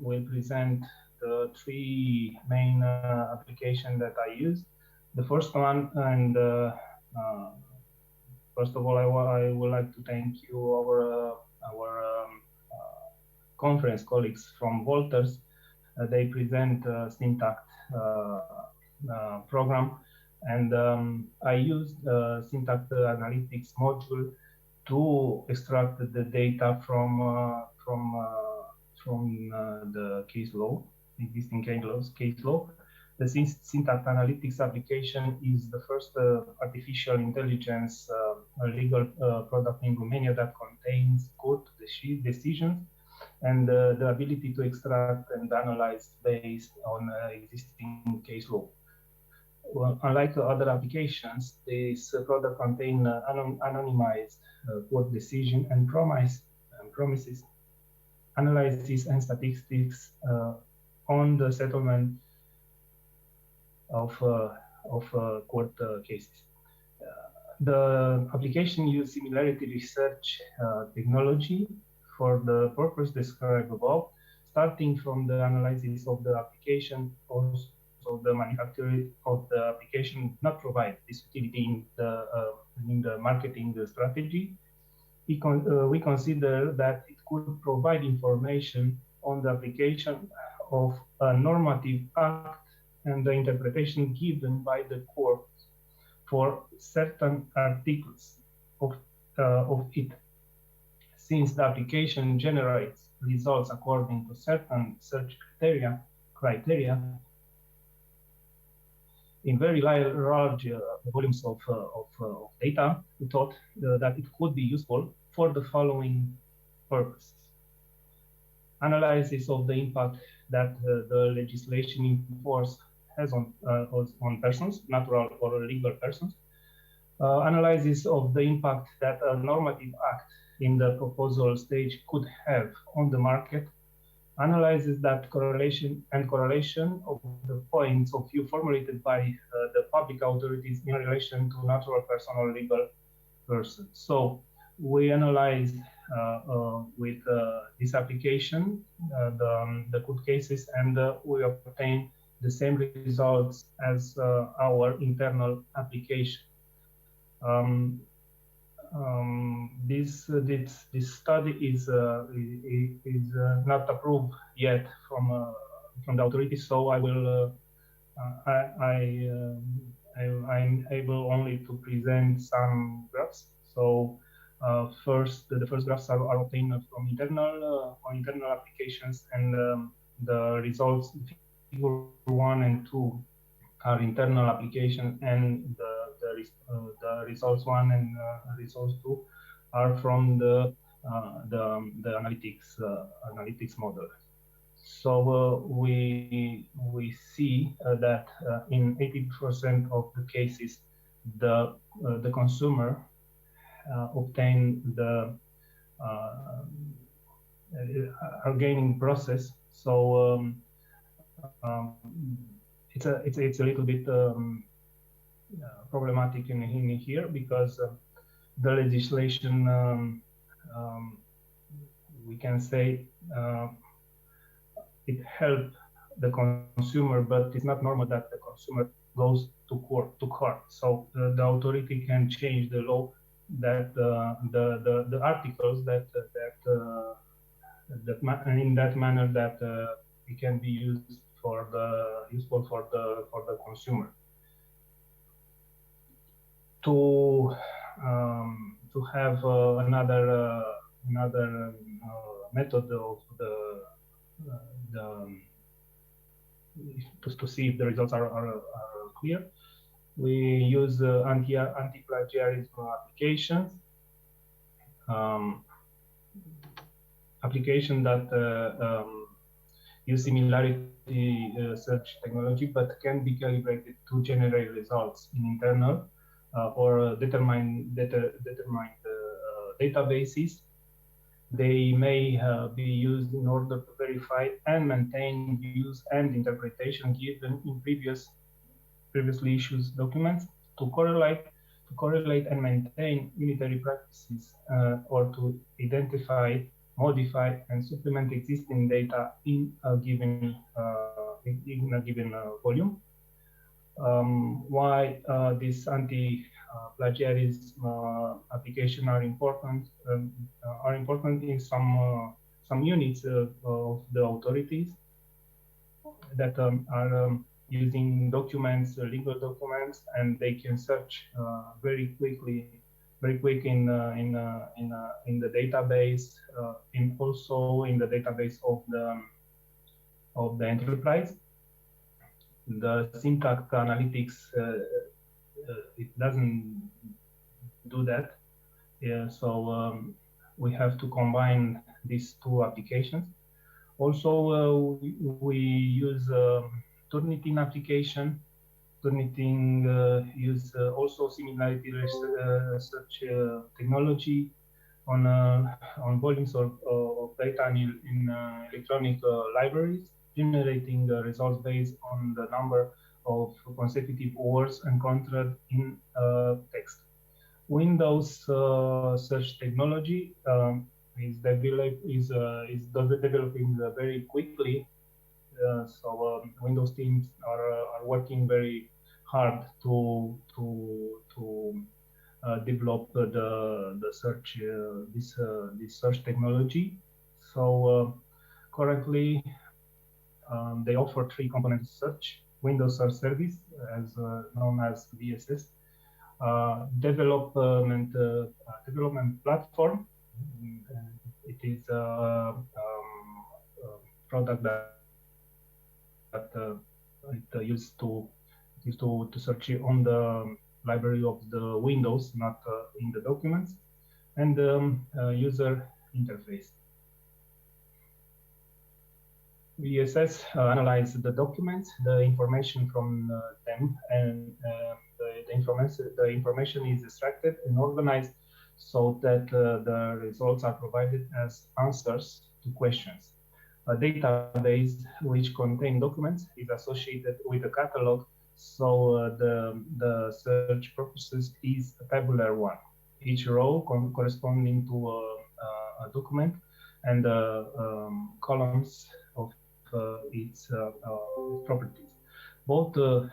will present the three main applications that I use. The first one, and first of all, I would like to thank you, our conference colleagues from Wolters. They present Syntact program, and I used Syntact analytics module to extract the data from the case law, existing case law. The Syntact analytics application is the first artificial intelligence legal product in Romania that contains court decisions and the ability to extract and analyze based on existing case law. Well, unlike other applications, this product contains anonymized court decision and promises, analysis and statistics on the settlement of court cases. The application uses similarity research technology for the purpose described above, starting from the analysis of the application. Also, the manufacturer of the application not provide this utility in the marketing strategy. We consider that it could provide information on the application of a normative act and the interpretation given by the court for certain articles of it. Since the application generates results according to certain search criteria in very large volumes of data, we thought that it could be useful for the following purposes: analysis of the impact that the legislation in force has on persons, natural or legal persons, analysis of the impact that a normative act in the proposal stage could have on the market, analyzes that correlation of the points of view formulated by the public authorities in relation to natural person or legal person. So we analyze with this application the court cases, and we obtain the same results as our internal application. This study is not approved yet from the authorities, so I will I'm able only to present some graphs. So the first graphs are obtained from internal applications, and the results figure 1 and 2 are internal application, and the results 1 and results 2 are from the analytics model. So we see that in 80% of the cases, the consumer obtain the gaining process. So it's a little bit problematic in here, because the legislation we can say it helps the consumer, but it's not normal that the consumer goes to court. So the authority can change the law that the articles in that manner that it can be useful for the consumer. To have another method of to see if the results are clear, we use anti-plagiarism applications. Application that use similarity search technology, but can be calibrated to generate results in internal or determined databases. They may be used in order to verify and maintain use and interpretation given in previously issued documents, to correlate and maintain unitary practices, or to identify, modify, and supplement existing data in a given volume. Why these anti-plagiarism applications are important in some units of the authorities that are using documents, legal documents, and they can search very quick in the database, also in the database of the enterprise. The syntax analytics it doesn't do that. Yeah, so we have to combine these two applications. Also, we use Turnitin application. Turnitin use also similarity research technology on volumes of data in electronic libraries, generating results based on the number of consecutive words encountered in text. Windows search technology is developing very quickly. So Windows teams are working very hard to develop the search this search technology. So currently they offer 3 component search: Windows Search Service, as known as VSS, development platform. It is a product that it used to search on the library of the Windows, not in the documents, and user interface. VSS analyze the documents, the information from them, and the information is extracted and organized so that the results are provided as answers to questions. A database which contains documents is associated with a catalog, so the search purposes is a tabular one. Each row corresponding to a document, and columns of its properties. Both the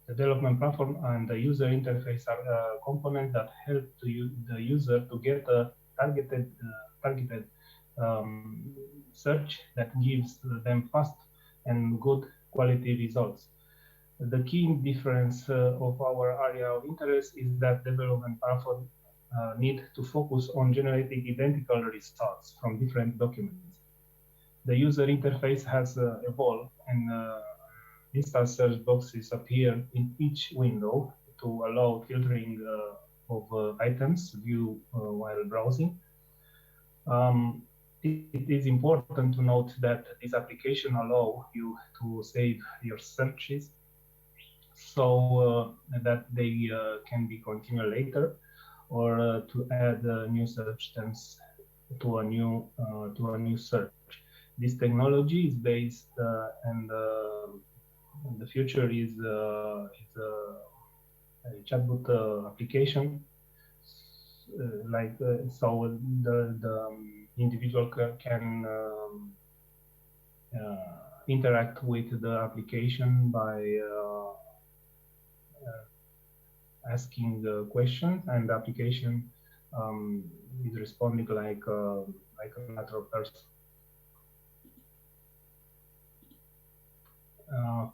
development platform and the user interface are components that help the user to get a targeted search that gives them fast and good quality results. The key difference of our area of interest is that development platform need to focus on generating identical results from different documents. The user interface has evolved, and instance search boxes appear in each window to allow filtering of items viewed while browsing. It is important to note that this application allows you to save your searches so that they can be continued later, or to add new search terms to a new search. This technology is based, and the future is a chatbot application so the individual can interact with the application by asking the question, and the application is responding like a natural person.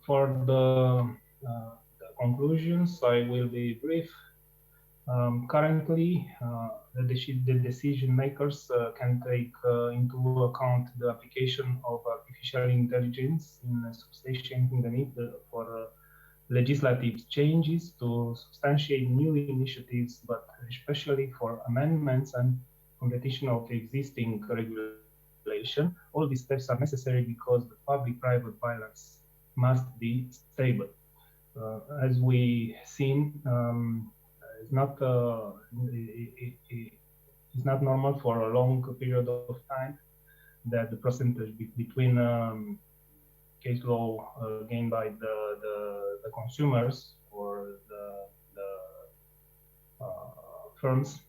For the conclusions, I will be brief. Currently, the decision makers can take into account the application of artificial intelligence in substantiating the need for legislative changes to substantiate new initiatives, but especially for amendments and completion of existing regulation. All these steps are necessary because the public-private balance must be stable. As we seen, it's not normal for a long period of time that the percentage between case law gained by the consumers or the firms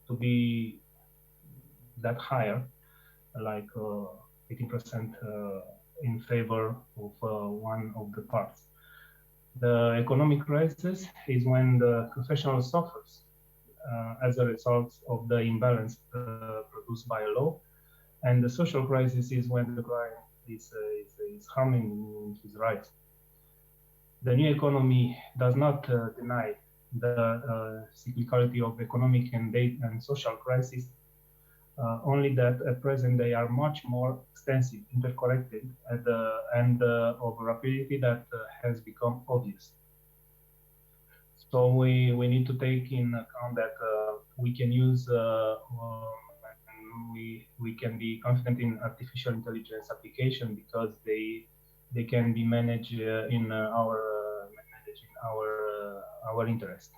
to be that higher, like 18% in favor of one of the parts. The economic crisis is when the professional suffers as a result of the imbalance produced by a law, and the social crisis is when the client is harming his rights. The new economy does not deny the cyclicality of economic and social crisis, only that at present they are much more extensive, interconnected, and of rapidity that has become obvious. So we need to take in account that we can use we can be confident in artificial intelligence application because they can be managed in our interest.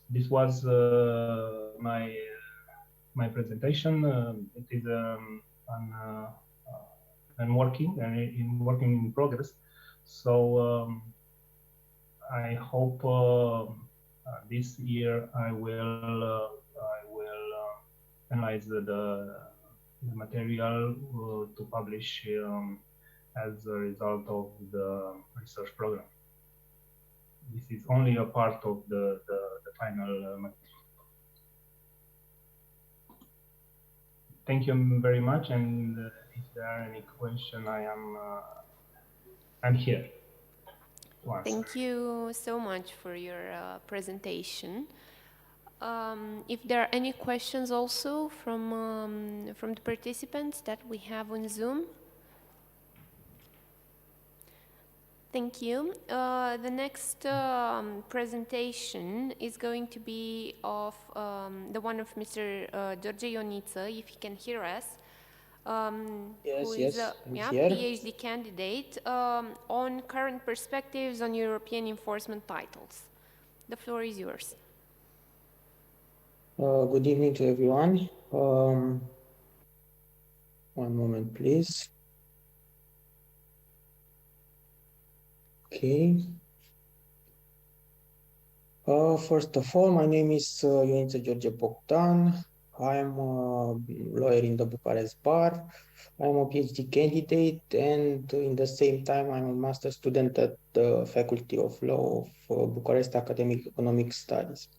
This was my presentation. It is working in progress. So I hope this year I will analyze the material to publish as a result of the research program. This is only a part of the final material. Thank you very much, and if there are any questions, I'm here. Thank you so much for your presentation. If there are any questions also from the participants that we have on Zoom. Thank you. The next presentation is going to be of the one of Mr. George Ionita, if he can hear us. Who is a PhD candidate on current perspectives on European enforcement titles. The floor is yours. Good evening to everyone. One moment, please. Okay. First of all, my name is Ionita George Bogdan. I am a lawyer in the Bucharest Bar. I am a PhD candidate, and in the same time, I'm a master student at the Faculty of Law of Bucharest Academic Economic Studies.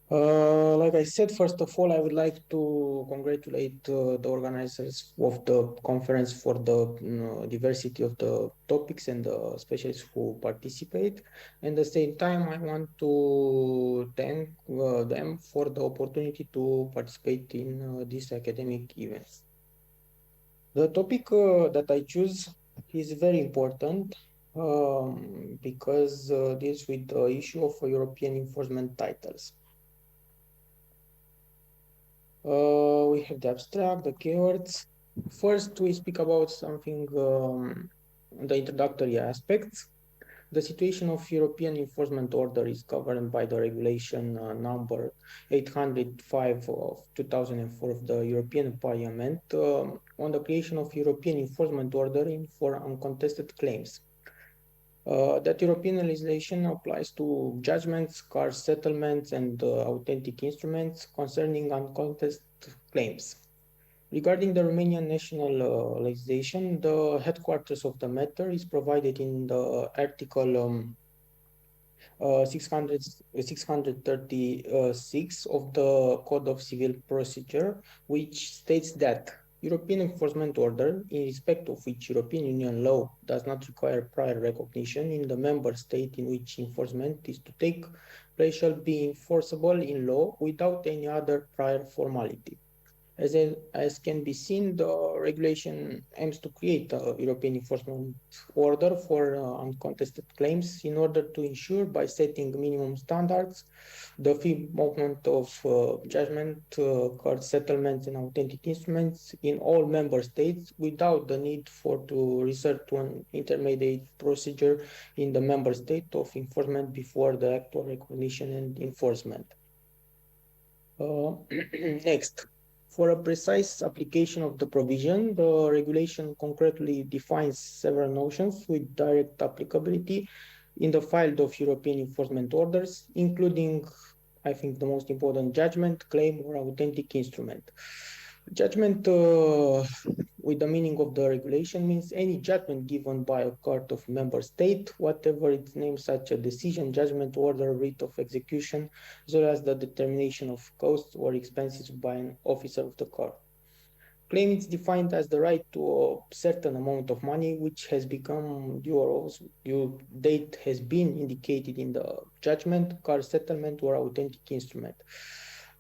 Like I said, first of all, I would like to congratulate the organizers of the conference for the diversity of the topics and the specialists who participate. At the same time, I want to thank them for the opportunity to participate in these academic events. The topic that I choose is very important because deals with the issue of European enforcement titles. We have the abstract, the keywords. First, we speak about something, the introductory aspects. The situation of European enforcement order is governed by the regulation number 805 of 2004 of the European Parliament on the creation of European enforcement order for uncontested claims. That European legislation applies to judgments, car settlements, and authentic instruments concerning uncontested claims. Regarding the Romanian national legislation, the headquarters of the matter is provided in the Article 636 of the Code of Civil Procedure, which states that European enforcement order, in respect of which European Union law does not require prior recognition in the member state in which enforcement is to take place, shall be enforceable in law without any other prior formality. As can be seen, the regulation aims to create a European enforcement order for uncontested claims in order to ensure, by setting minimum standards, the free movement of judgment, court settlements, and authentic instruments in all member states without the need to resort to an intermediate procedure in the member state of enforcement before the actual recognition and enforcement. Next. For a precise application of the provision, the regulation concretely defines several notions with direct applicability in the field of European enforcement orders, including, I think, the most important, judgment, claim, or authentic instrument. Judgment, with the meaning of the regulation, means any judgment given by a court of member state, whatever its name, such a decision, judgment, order, writ of execution, as well as the determination of costs or expenses by an officer of the court. Claim is defined as the right to a certain amount of money which has become due or due date has been indicated in the judgment, car settlement, or authentic instrument.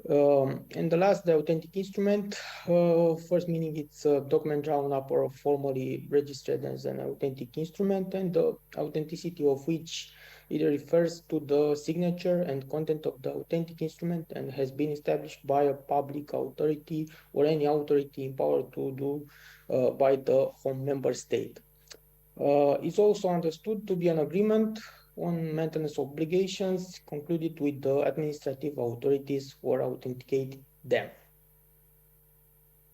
And the last, the authentic instrument, first meaning it's a document drawn up or formally registered as an authentic instrument, and the authenticity of which either refers to the signature and content of the authentic instrument and has been established by a public authority or any authority empowered to do by the home member state. It's also understood to be an agreement on maintenance obligations concluded with the administrative authorities for authenticating them.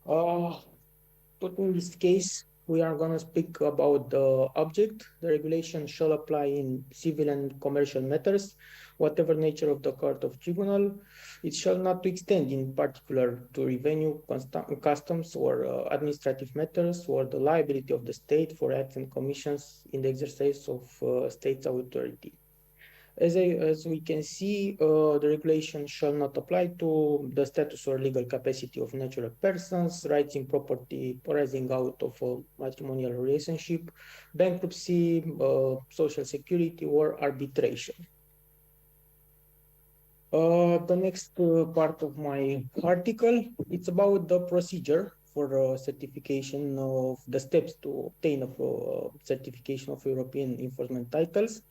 But in this case, we are going to speak about the object. The regulation shall apply in civil and commercial matters, whatever nature of the court of tribunal. It shall not extend in particular to revenue, customs, or administrative matters, or the liability of the state for acts and commissions in the exercise of state's authority. As we can see, the regulation shall not apply to the status or legal capacity of natural persons, rights in property arising out of a matrimonial relationship, bankruptcy, social security, or arbitration. The next part of my article, it's about the procedure for certification of the steps to obtain a certification of European enforcement titles.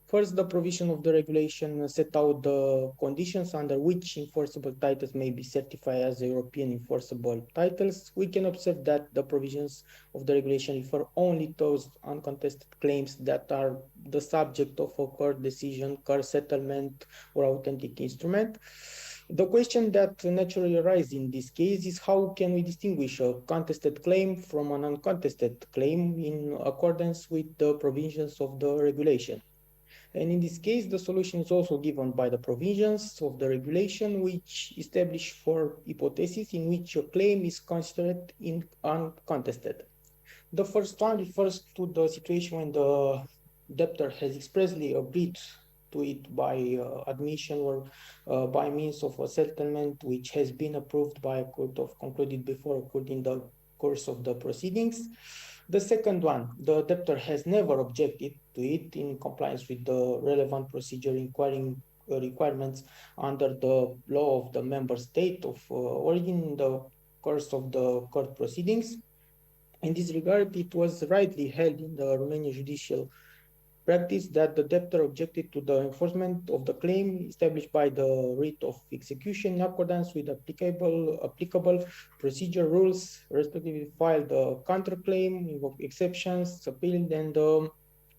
First, the provision of the regulation set out the conditions under which enforceable titles may be certified as European enforceable titles. We can observe that the provisions of the regulation refer only to those uncontested claims that are the subject of a court decision, court settlement, or authentic instrument. The question that naturally arises in this case is how can we distinguish a contested claim from an uncontested claim in accordance with the provisions of the regulation. And in this case, the solution is also given by the provisions of the regulation, which establish four hypotheses in which a claim is considered uncontested. The first one refers to the situation when the debtor has expressly agreed to it by admission or by means of a settlement which has been approved by a court of concluded before a court in the course of the proceedings. The second one, the debtor has never objected to it in compliance with the relevant procedure requirements under the law of the member state of origin in the course of the court proceedings. In this regard, it was rightly held in the Romanian judicial practice that the debtor objected to the enforcement of the claim established by the writ of execution in accordance with applicable procedure rules, respectively filed a counterclaim, invoked exceptions, appealed, and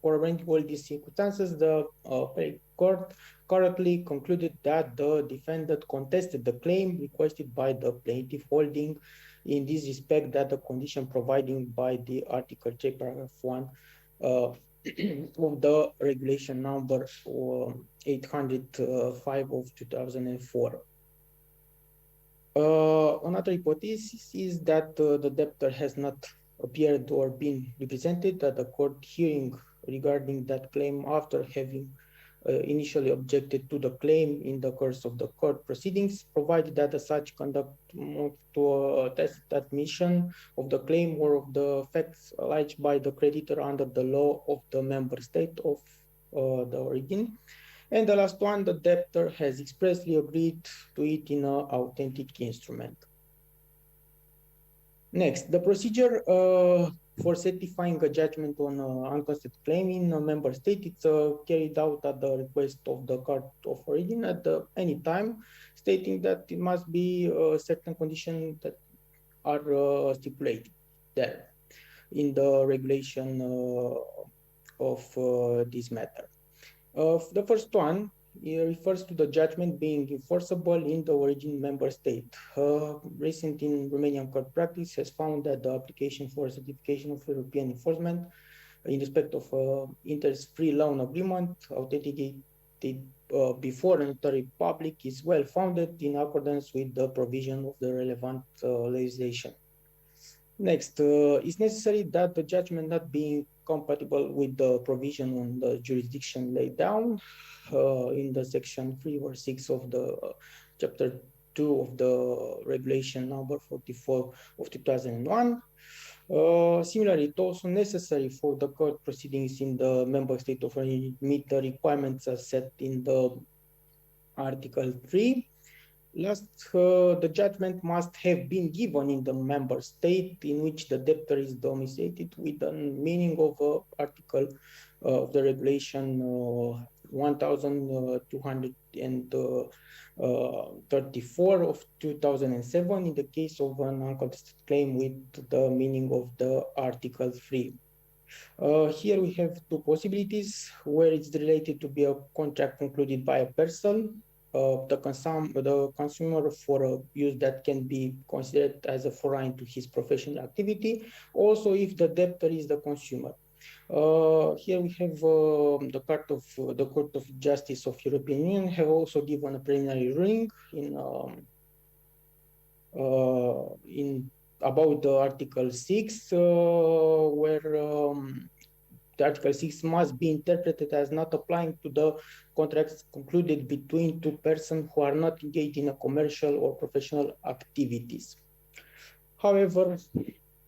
corroborating all these circumstances, the court correctly concluded that the defendant contested the claim requested by the plaintiff, holding in this respect that the condition provided by the Article 3, paragraph 1 of the regulation number 805 of 2004. Another hypothesis is that the debtor has not appeared or been represented at the court hearing regarding that claim after having initially objected to the claim in the course of the court proceedings, provided that such conduct to a tacit admission of the claim or of the facts alleged by the creditor under the law of the member state of the origin. And the last one, the debtor has expressly agreed to it in an authentic instrument. Next, the procedure for certifying a judgment on an uncontested claim in a member state, it's carried out at the request of the court of origin at any time, stating that it must be certain conditions that are stipulated there in the regulation of this matter. The first one refers to the judgment being enforceable in the origin member state. Recent in Romanian court practice has found that the application for certification of European enforcement in respect of interest-free loan agreement authenticated before a notary public is well founded in accordance with the provision of the relevant legislation. Next, it's necessary that the judgment not be compatible with the provision on the jurisdiction laid down in the section 3 or 6 of the chapter 2 of the regulation number 44 of 2001. Similarly, it's also necessary for the court proceedings in the member state of origin meet the requirements as set in the Article 3. Last, the judgment must have been given in the member state in which the debtor is domiciled with the meaning of Article of the regulation 1234 of 2007 in the case of an uncontested claim with the meaning of the Article 3. Here we have two possibilities where it's related to be a contract concluded by a person, the consumer for a use that can be considered as a foreign to his professional activity, also if the debtor is the consumer. Here we have the Court of Justice of European Union have also given a preliminary ruling in about the Article 6, where the Article 6 must be interpreted as not applying to the contracts concluded between two persons who are not engaged in a commercial or professional activities. However,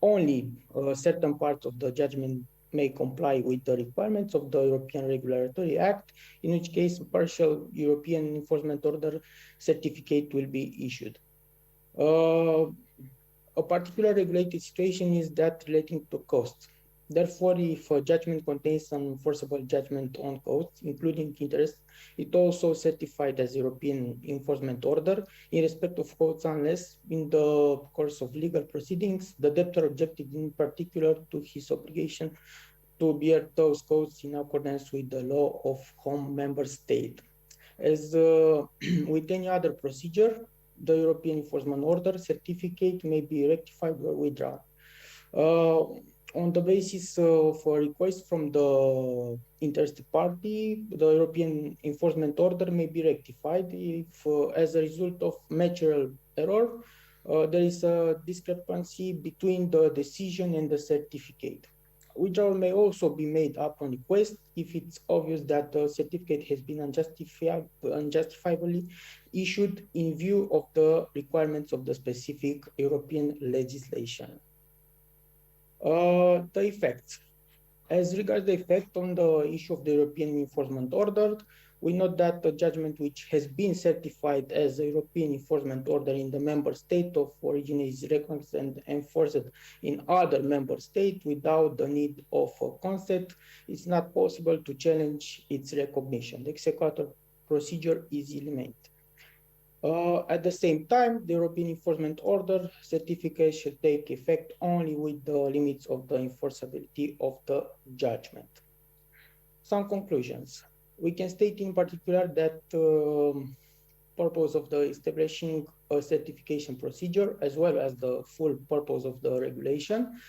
only certain parts of the judgment may comply with the requirements of the European Regulatory Act, in which case a partial European enforcement order certificate will be issued. A particular regulated situation is that relating to costs. Therefore, if a judgment contains an enforceable judgment on costs, including interest, it also certified as European enforcement order in respect of costs unless in the course of legal proceedings, the debtor objected in particular to his obligation to bear those costs in accordance with the law of home member state. As with any other procedure, the European enforcement order certificate may be rectified or withdrawn. On the basis of a request from the interested party, the European enforcement order may be rectified if, as a result of material error, there is a discrepancy between the decision and the certificate. Withdrawal may also be made upon request if it's obvious that the certificate has been unjustifiably issued in view of the requirements of the specific European legislation. The effects. As regards the effect on the issue of the European enforcement order, we note that the judgment which has been certified as a European enforcement order in the member state of origin is recognized and enforced in other member states without the need of a consent. It's not possible to challenge its recognition. The executor procedure is eliminated. At the same time, the European enforcement order certificate should take effect only with the limits of the enforceability of the judgment. Some conclusions. We can state in particular that purpose of the establishing a certification procedure as well as the full purpose of the regulation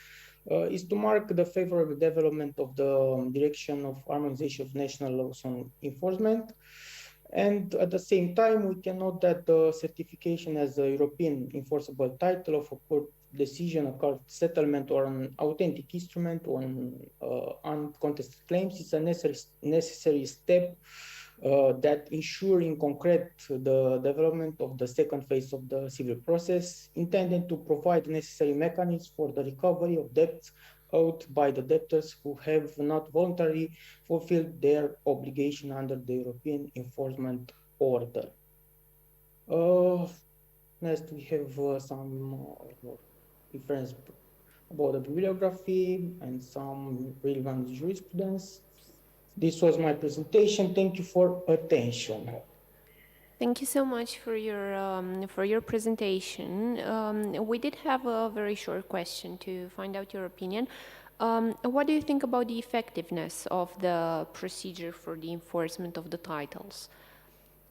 is to mark the favorable development of the direction of harmonization of national laws on enforcement. And at the same time, we can note that the certification as a European enforceable title of a court decision, a court settlement, or an authentic instrument on uncontested claims is a necessary step that ensure in concrete the development of the second phase of the civil process, intended to provide necessary mechanisms for the recovery of debts owed by the debtors who have not voluntarily fulfilled their obligation under the European Enforcement Order. Next, we have some reference about the bibliography and some relevant jurisprudence. This was my presentation. Thank you for attention. Thank you so much for your presentation. We did have a very short question to find out your opinion. What do you think about the effectiveness of the procedure for the enforcement of the titles?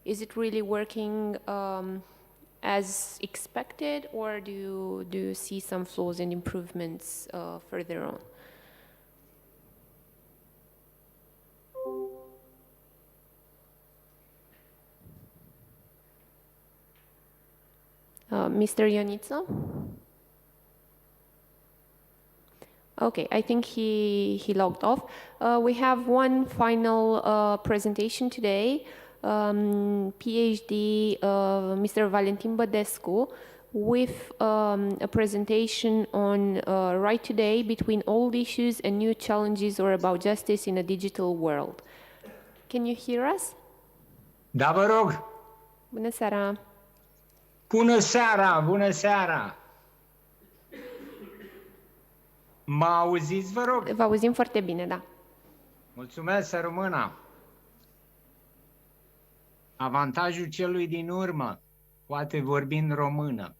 Is it really working as expected, or do you see some flaws and improvements further on? Mr. Ionita? Okay, I think he logged off. We have one final presentation today. PhD Mr. Valentin Bădescu with a presentation on right today between old issues and new challenges or about justice in a digital world. Can you hear us? Da, vă rog. Bună seara. Bună seara, bună seara. Mă auziți, vă rog? Vă auzim foarte bine, da. Mulțumesc, să rămână. Avantajul celui din urmă, poate vorbi în română.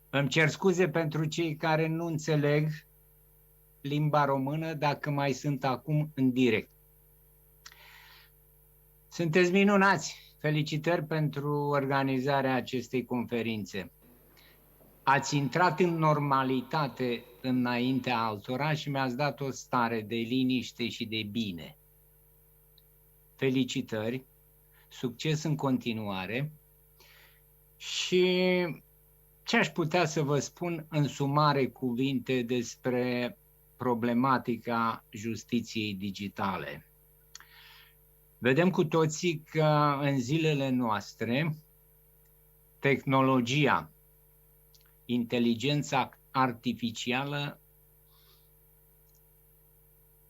Îmi cer scuze pentru cei care nu înțeleg limba română dacă mai sunt acum în direct. Sunteți minunați! Felicitări pentru organizarea acestei conferințe. Ați intrat în normalitate înaintea altora și mi-ați dat o stare de liniște și de bine. Felicitări, succes în continuare și ce aș putea să vă spun în sumare cuvinte despre problematica justiției digitale. Vedem cu toții că în zilele noastre tehnologia, inteligența artificială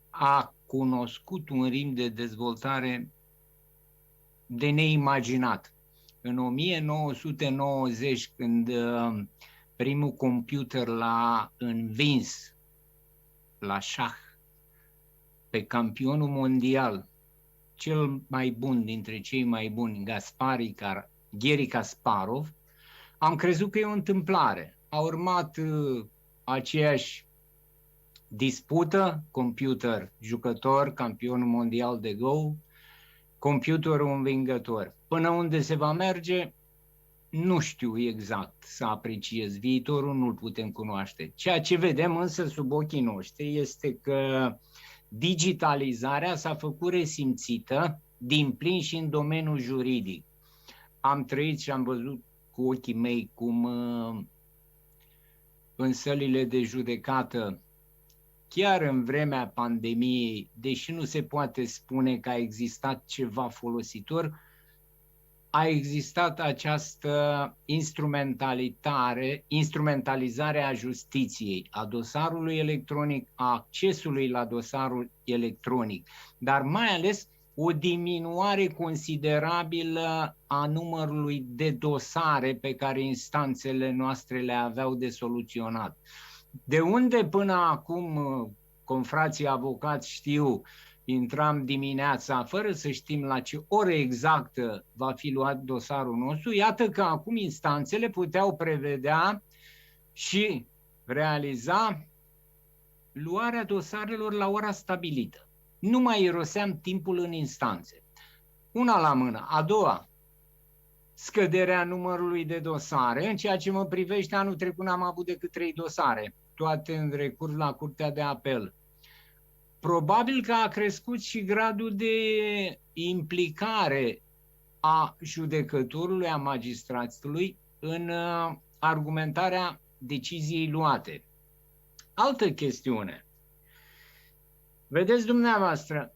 a cunoscut un ritm de dezvoltare de neimaginat. În 1990, când primul computer l-a învins la șah pe campionul mondial, cel mai bun dintre cei mai buni, Garry Kasparov, am crezut că e o întâmplare. A urmat aceeași dispută, computer jucător, campionul mondial de Go, computerul învingător. Până unde se va merge, nu știu exact să apreciez. Viitorul nu-l putem cunoaște. Ceea ce vedem însă sub ochii noștri este că digitalizarea s-a făcut resimțită din plin și în domeniul juridic. Am trăit și am văzut cu ochii mei cum în sălile de judecată, chiar în vremea pandemiei, deși nu se poate spune că a existat ceva folositor, a existat această instrumentalizare a justiției, a dosarului electronic, a accesului la dosarul electronic, dar mai ales o diminuare considerabilă a numărului de dosare pe care instanțele noastre le aveau de soluționat. De unde până acum, confrații avocați știu, intram dimineața fără să știm la ce oră exactă va fi luat dosarul nostru, iată că acum instanțele puteau prevedea și realiza luarea dosarelor la ora stabilită. Nu mai iroseam timpul în instanțe. Una la mână. A doua, scăderea numărului de dosare. În ceea ce mă privește, anul trecut n-am avut decât 3 dosare. efectuate în recurs la Curtea de Apel. Probabil că a crescut și gradul de implicare a judecătorului, a magistratului în argumentarea deciziei luate. Altă chestiune. Vedeți dumneavoastră,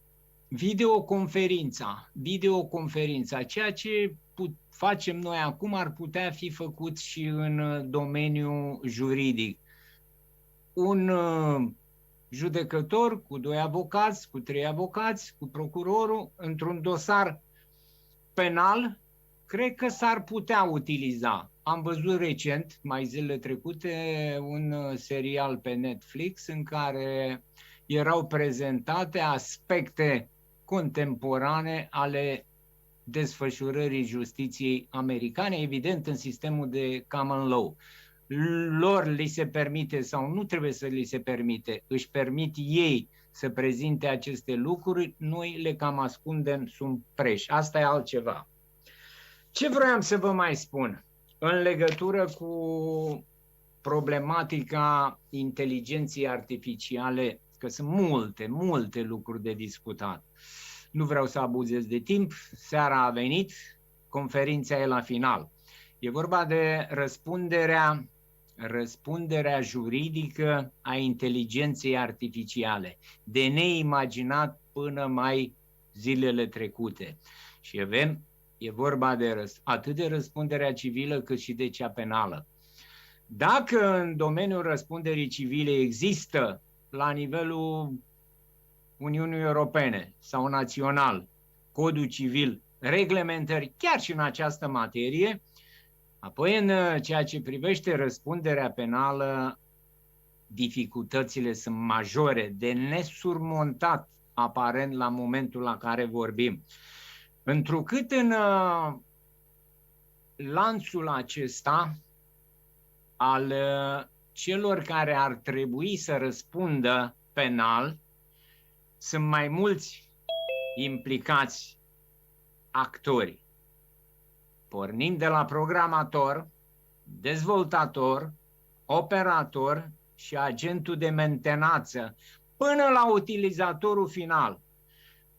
videoconferința, ceea ce facem noi acum ar putea fi făcut și în domeniul juridic. Un judecător cu 2 avocați, cu 3 avocați, cu procurorul, într-un dosar penal, cred că s-ar putea utiliza. Am văzut recent, mai zilele trecute, un serial pe Netflix în care erau prezentate aspecte contemporane ale desfășurării justiției americane, evident în sistemul de common law. Lor li se permite sau nu trebuie să li se permite, își permit ei să prezinte aceste lucruri, noi le cam ascundem sub preș. Asta e altceva. Ce vroiam să vă mai spun în legătură cu problematica inteligenței artificiale, că sunt multe lucruri de discutat. Nu vreau să abuzez de timp, seara a venit, conferința e la final. E vorba de răspunderea juridică a inteligenței artificiale, de neimaginat până mai zilele trecute. Și e vorba de atât de răspunderea civilă cât și de cea penală. Dacă în domeniul răspunderii civile există la nivelul Uniunii Europene sau național, codul civil, reglementări chiar și în această materie, apoi în ceea ce privește răspunderea penală, dificultățile sunt majore, de nesurmontat aparent la momentul la care vorbim. Întrucât în lanțul acesta al celor care ar trebui să răspundă penal, sunt mai mulți implicați actori, pornind de la programator, dezvoltator, operator și agentul de mentenanță, până la utilizatorul final.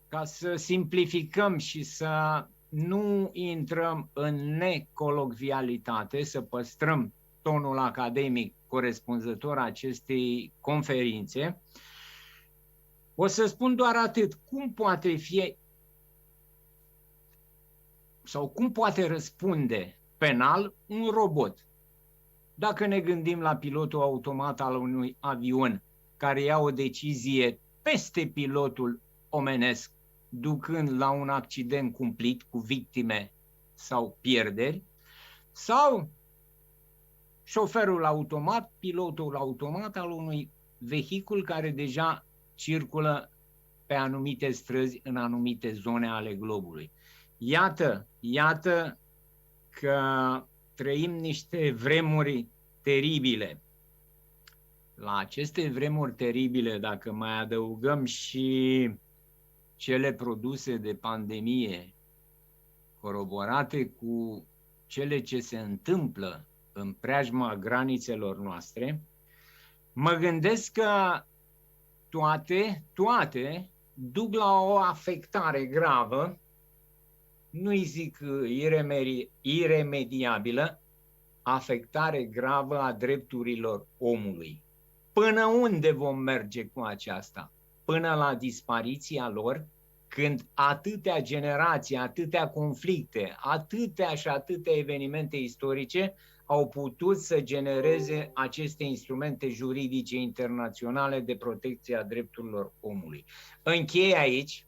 Ca să simplificăm și să nu intrăm în necolocvialitate, să păstrăm tonul academic corespunzător acestei conferințe, o să spun doar atât. Cum poate fi sau cum poate răspunde penal un robot? Dacă ne gândim la pilotul automat al unui avion care ia o decizie peste pilotul omenesc, ducând la un accident cumplit cu victime sau pierderi, sau șoferul automat, pilotul automat al unui vehicul care deja circulă pe anumite străzi în anumite zone ale globului. Iată că trăim niște vremuri teribile. La aceste vremuri teribile, dacă mai adăugăm și cele produse de pandemie, coroborate cu cele ce se întâmplă în preajma granițelor noastre, mă gândesc că toate duc la o afectare gravă, nu-i zic iremediabilă, afectare gravă a drepturilor omului. Până unde vom merge cu aceasta? Până la dispariția lor, când atâtea generații, atâtea conflicte, atâtea evenimente istorice au putut să genereze aceste instrumente juridice internaționale de protecție a drepturilor omului. Închei aici,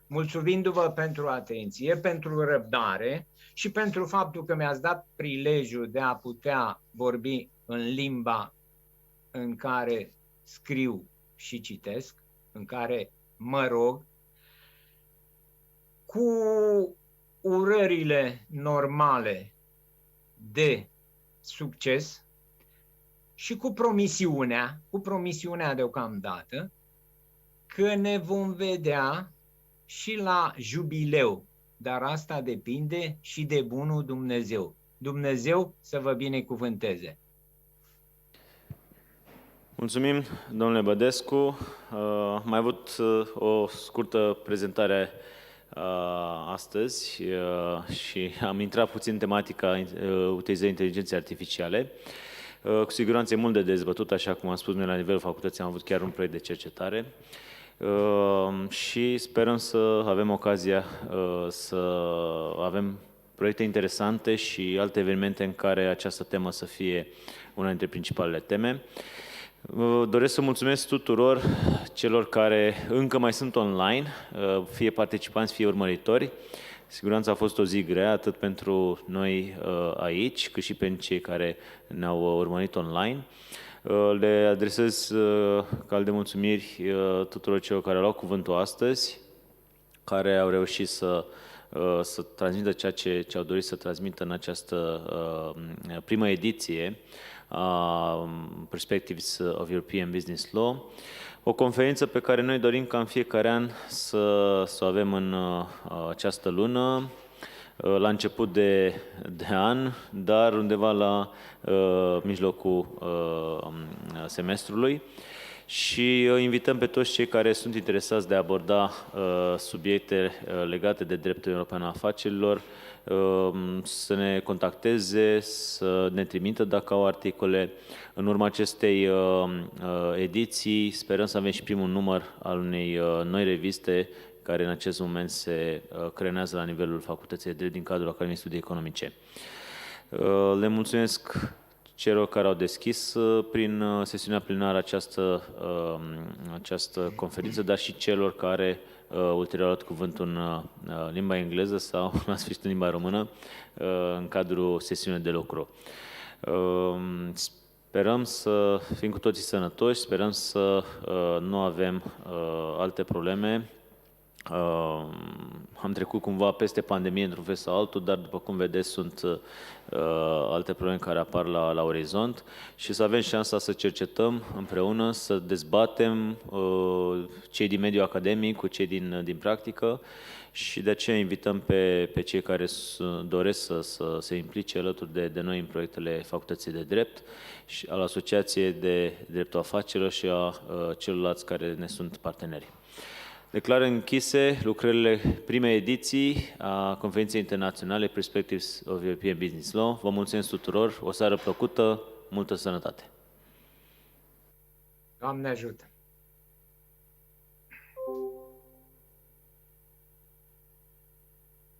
mulțumindu-vă pentru atenție, pentru răbdare și pentru faptul că mi-ați dat prilejul de a putea vorbi în limba în care scriu și citesc, în care mă rog, cu urările normale de succes și cu promisiunea deocamdată că ne vom vedea și la jubileu, dar asta depinde și de bunul Dumnezeu. Dumnezeu să vă binecuvânteze! Mulțumim, domnule Bădescu. Am mai avut o scurtă prezentare astăzi și am intrat puțin în tematica utilizării inteligenței artificiale. Cu siguranță e mult de dezbătut, așa cum am spus noi la nivelul facultății, am avut chiar un proiect de cercetare și sperăm să avem ocazia să avem proiecte interesante și alte evenimente în care această temă să fie una dintre principalele teme. Doresc să mulțumesc tuturor celor care încă mai sunt online, fie participanți, fie urmăritori. Siguranța a fost o zi grea, atât pentru noi aici, cât și pentru cei care ne-au urmărit online. Le adresez cal de mulțumiri tuturor celor care au luat cuvântul astăzi, care au reușit să transmită ceea ce au dorit să transmită în această primă ediție a Perspectives of European Business Law, o conferință pe care noi dorim ca în fiecare an să o avem în această lună, la început de an, dar undeva la mijlocul semestrului. Și invităm pe toți cei care sunt interesați de a aborda subiecte legate de dreptul european al afacerilor să ne contacteze, să ne trimită dacă au articole. În urma acestei ediții sperăm să avem și primul număr al unei noi reviste care în acest moment se creionează la nivelul Facultății de Drept din cadrul Academiei Studii Economice. Le mulțumesc celor care au deschis prin sesiunea plenară această conferință, dar și celor care ulterior au luat cuvântul în limba engleză sau la sfârșit în limba română în cadrul sesiunii de lucru. Sperăm să fim cu toții sănătoși, sperăm să nu avem alte probleme. Am trecut cumva peste pandemie într-un fel sau altul, dar după cum vedeți sunt alte probleme care apar la orizont și să avem șansa să cercetăm împreună, să dezbatem cei din mediul academic cu cei din practică și de aceea invităm pe cei care doresc să se implice alături de noi în proiectele Facultății de Drept și al Asociației de Dreptul Afacerilor și a celorlalți care ne sunt parteneri. Declar închise lucrările primei ediții a Conferinței Internaționale Perspectives of European Business Law. Vă mulțumesc tuturor, o seară plăcută, multă sănătate! Doamne ajută!